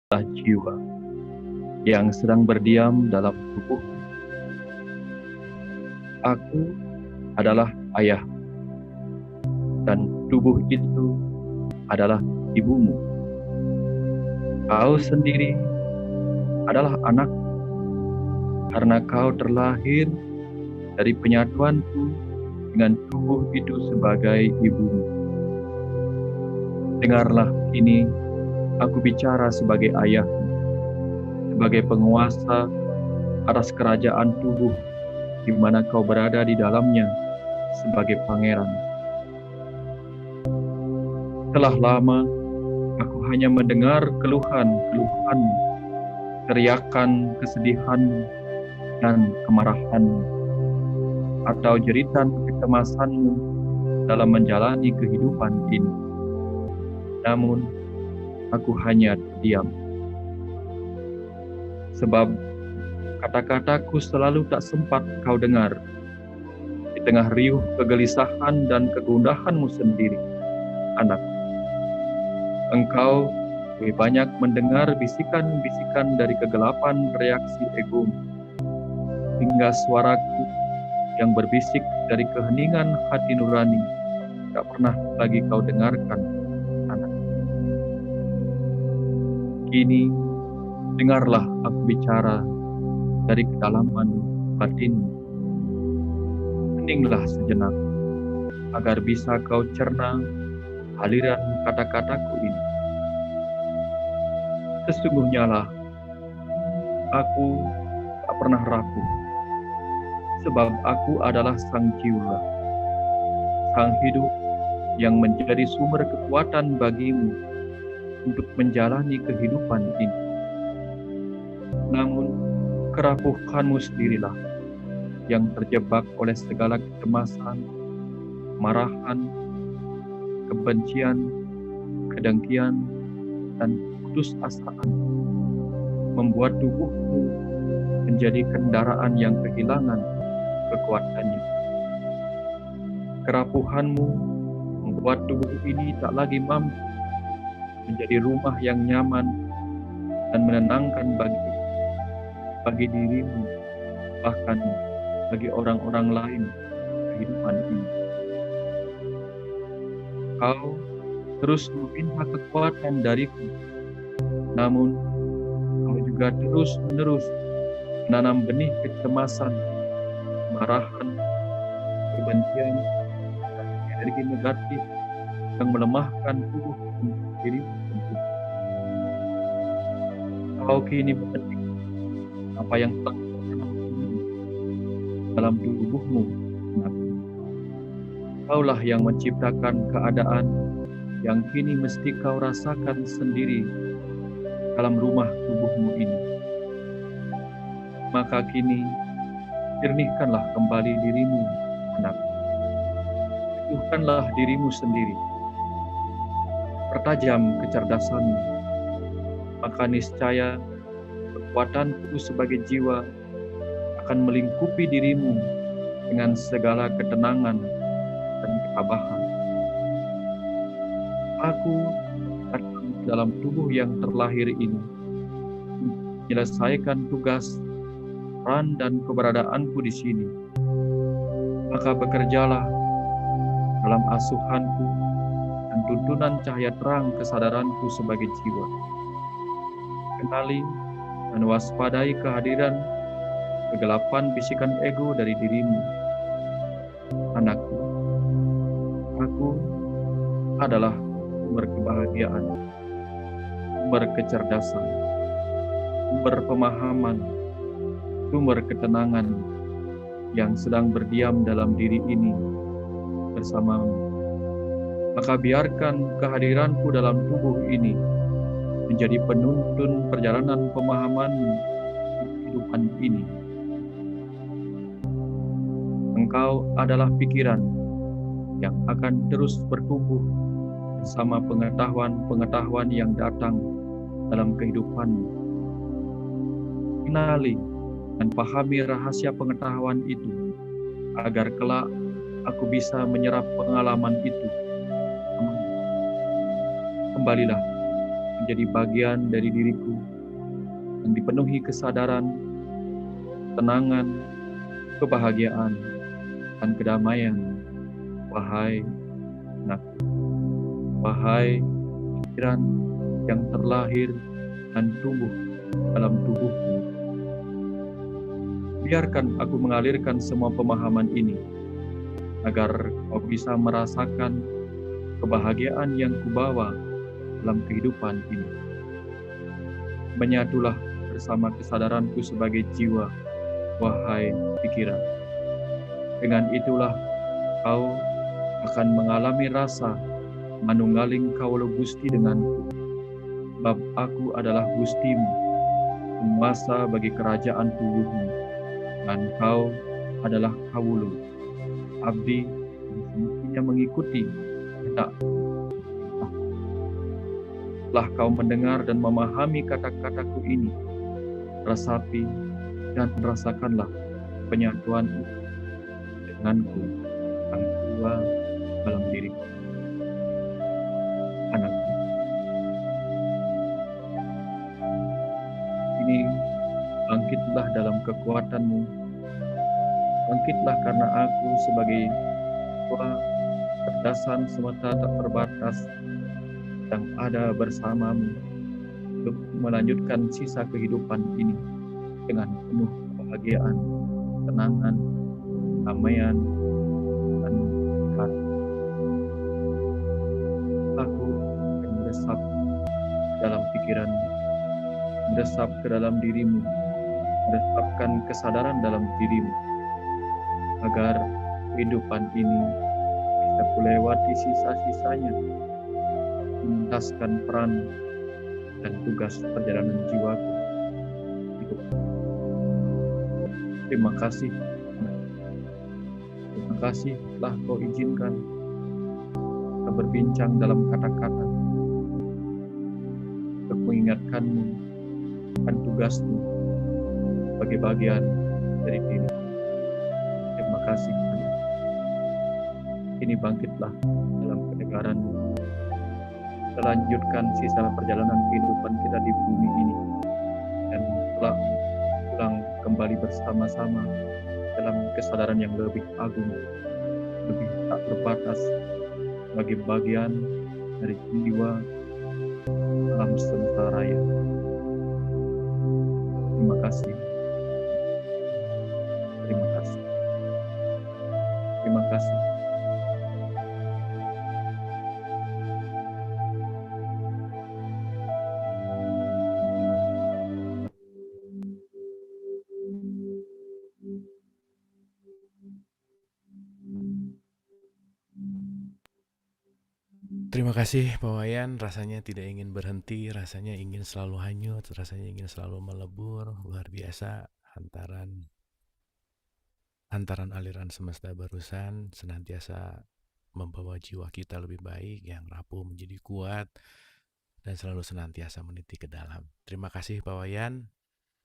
Jiwa yang sedang berdiam dalam tubuh. Aku adalah ayah, dan tubuh itu adalah ibumu. Kau sendiri adalah anak, karena kau terlahir dari penyatuanku dengan tubuh itu sebagai ibumu. Dengarlah ini, aku bicara sebagai ayah, sebagai penguasa atas kerajaan tubuh di mana kau berada di dalamnya sebagai pangeran. Telah lama aku hanya mendengar keluhan-keluhanmu teriakan kesedihan dan kemarahan, atau jeritan kecemasanmu dalam menjalani kehidupan ini. Namun, aku hanya diam. Sebab kata-kataku selalu tak sempat kau dengar. Di tengah riuh kegelisahan dan kegundahanmu sendiri, anak. Engkau lebih banyak mendengar bisikan-bisikan dari kegelapan reaksi egomu, hingga suaraku yang berbisik dari keheningan hati nurani tak pernah lagi kau dengarkan, anak. Kini, dengarlah aku bicara dari kedalaman batinmu. Heninglah sejenak, agar bisa kau cerna aliran kata-kataku ini. Sesungguhnya lah, aku tak pernah rapuh, sebab aku adalah sang jiwa, sang hidup yang menjadi sumber kekuatan bagimu untuk menjalani kehidupan ini. Namun, kerapuhanmu sendirilah yang terjebak oleh segala kecemasan, kemarahan, kebencian, kedengkian, dan putusasaan, membuat tubuhmu menjadi kendaraan yang kehilangan kekuatannya. Kerapuhanmu membuat tubuh ini tak lagi mampu menjadi rumah yang nyaman dan menenangkan bagi dirimu, bahkan bagi orang-orang lain kehidupan ini. Kau terus meminta kekuatan dariku, namun kau juga terus-menerus menanam benih kecemasan, kemarahan, kebencian, dan energi negatif yang melemahkan tubuh dirimu sendiri. Kau kini memetik apa yang telah dalam tubuhmu. Kaulah yang menciptakan keadaan yang kini mesti kau rasakan sendiri dalam rumah tubuhmu ini. Maka kini, jernihkanlah kembali dirimu, anak. Teguhkanlah dirimu sendiri. Pertajam kecerdasanmu. Maka niscaya kekuatanku sebagai jiwa akan melingkupi dirimu dengan segala ketenangan dan ketabahan. Aku datang dalam tubuh yang terlahir ini menyelesaikan tugas, peran, dan keberadaanku di sini. Maka bekerjalah dalam asuhanku dan tuntunan cahaya terang kesadaranku sebagai jiwa. Kenali dan waspadai kehadiran kegelapan bisikan ego dari dirimu. Anakku, aku adalah sumber kebahagiaan, sumber kecerdasan, sumber pemahaman, sumber ketenangan yang sedang berdiam dalam diri ini bersamamu. Maka biarkan kehadiranku dalam tubuh ini menjadi penuntun perjalanan pemahamanmu di kehidupan ini. Engkau adalah pikiran yang akan terus bertumbuh bersama pengetahuan-pengetahuan yang datang dalam kehidupanmu. Kenali dan pahami rahasia pengetahuan itu, agar kelak aku bisa menyerap pengalaman itu. Kembalilah menjadi bagian dari diriku yang dipenuhi kesadaran, ketenangan, kebahagiaan, dan kedamaian. Wahai anakku, wahai pikiran yang terlahir dan tumbuh dalam tubuhku. Biarkan aku mengalirkan semua pemahaman ini, agar kau bisa merasakan kebahagiaan yang kubawa dalam kehidupan ini. Menyatulah bersama kesadaranku sebagai jiwa, wahai pikiran. Dengan itulah kau akan mengalami rasa manunggaling kaulo Gusti denganku, sebab aku adalah Gustimu, penguasa bagi kerajaan tubuhmu, dan kau adalah kawulu, abdi yang semestinya mengikuti kehendak. Setelah kau mendengar dan memahami kata-kataku ini, resapi dan rasakanlah penyatuan itu denganku yang tua dalam diriku. Anakku, ini bangkitlah dalam kekuatanmu. Bangkitlah karena aku sebagai tua cerdasan semesta tak terbatas yang ada bersamamu untuk melanjutkan sisa kehidupan ini dengan penuh kebahagiaan, ketenangan, kedamaian, dan kasih. Aku akan meresap dalam pikiranmu, meresap ke dalam dirimu, meresapkan kesadaran dalam dirimu, agar kehidupan ini bisa kulewati sisa-sisanya, menuntaskan peran dan tugas perjalanan jiwaku. Terima kasih. Terima kasih telah kau izinkan kita berbincang dalam kata-kata untuk mengingatkanmu akan tugasmu sebagai bagian dari diri. Terima kasih. Kini bangkitlah dalam kenegaranmu. Kita lanjutkan sisa perjalanan kehidupan kita di bumi ini, dan telah pulang kembali bersama-sama dalam kesadaran yang lebih agung, lebih tak terbatas sebagai bagian dari jiwa alam semesta raya. Terima kasih. Terima kasih. Terima kasih. Terima kasih Pak Wayan, rasanya tidak ingin berhenti, rasanya ingin selalu hanyut, rasanya ingin selalu melebur, luar biasa. Hantaran aliran semesta barusan senantiasa membawa jiwa kita lebih baik, yang rapuh menjadi kuat, dan selalu senantiasa meniti ke dalam. Terima kasih Pak Wayan,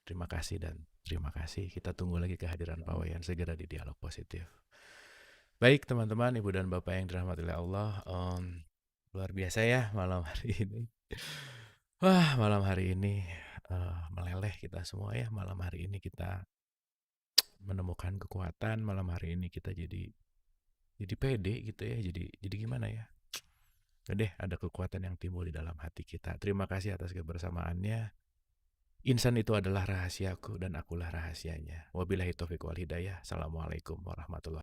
terima kasih dan terima kasih. Kita tunggu lagi kehadiran Pak Wayan segera di Dialog Positif. Baik teman-teman, Ibu dan Bapak yang dirahmati oleh Allah, luar biasa ya malam hari ini. Wah, malam hari ini meleleh kita semua ya. Malam hari ini kita menemukan kekuatan. Malam hari ini kita jadi pede gitu ya. Jadi gimana ya? Udah ada kekuatan yang timbul di dalam hati kita. Terima kasih atas kebersamaannya. Insan itu adalah rahasiaku dan akulah rahasianya. Wabillahi taufiq wal hidayah. Assalamualaikum warahmatullahi wabarakatuh.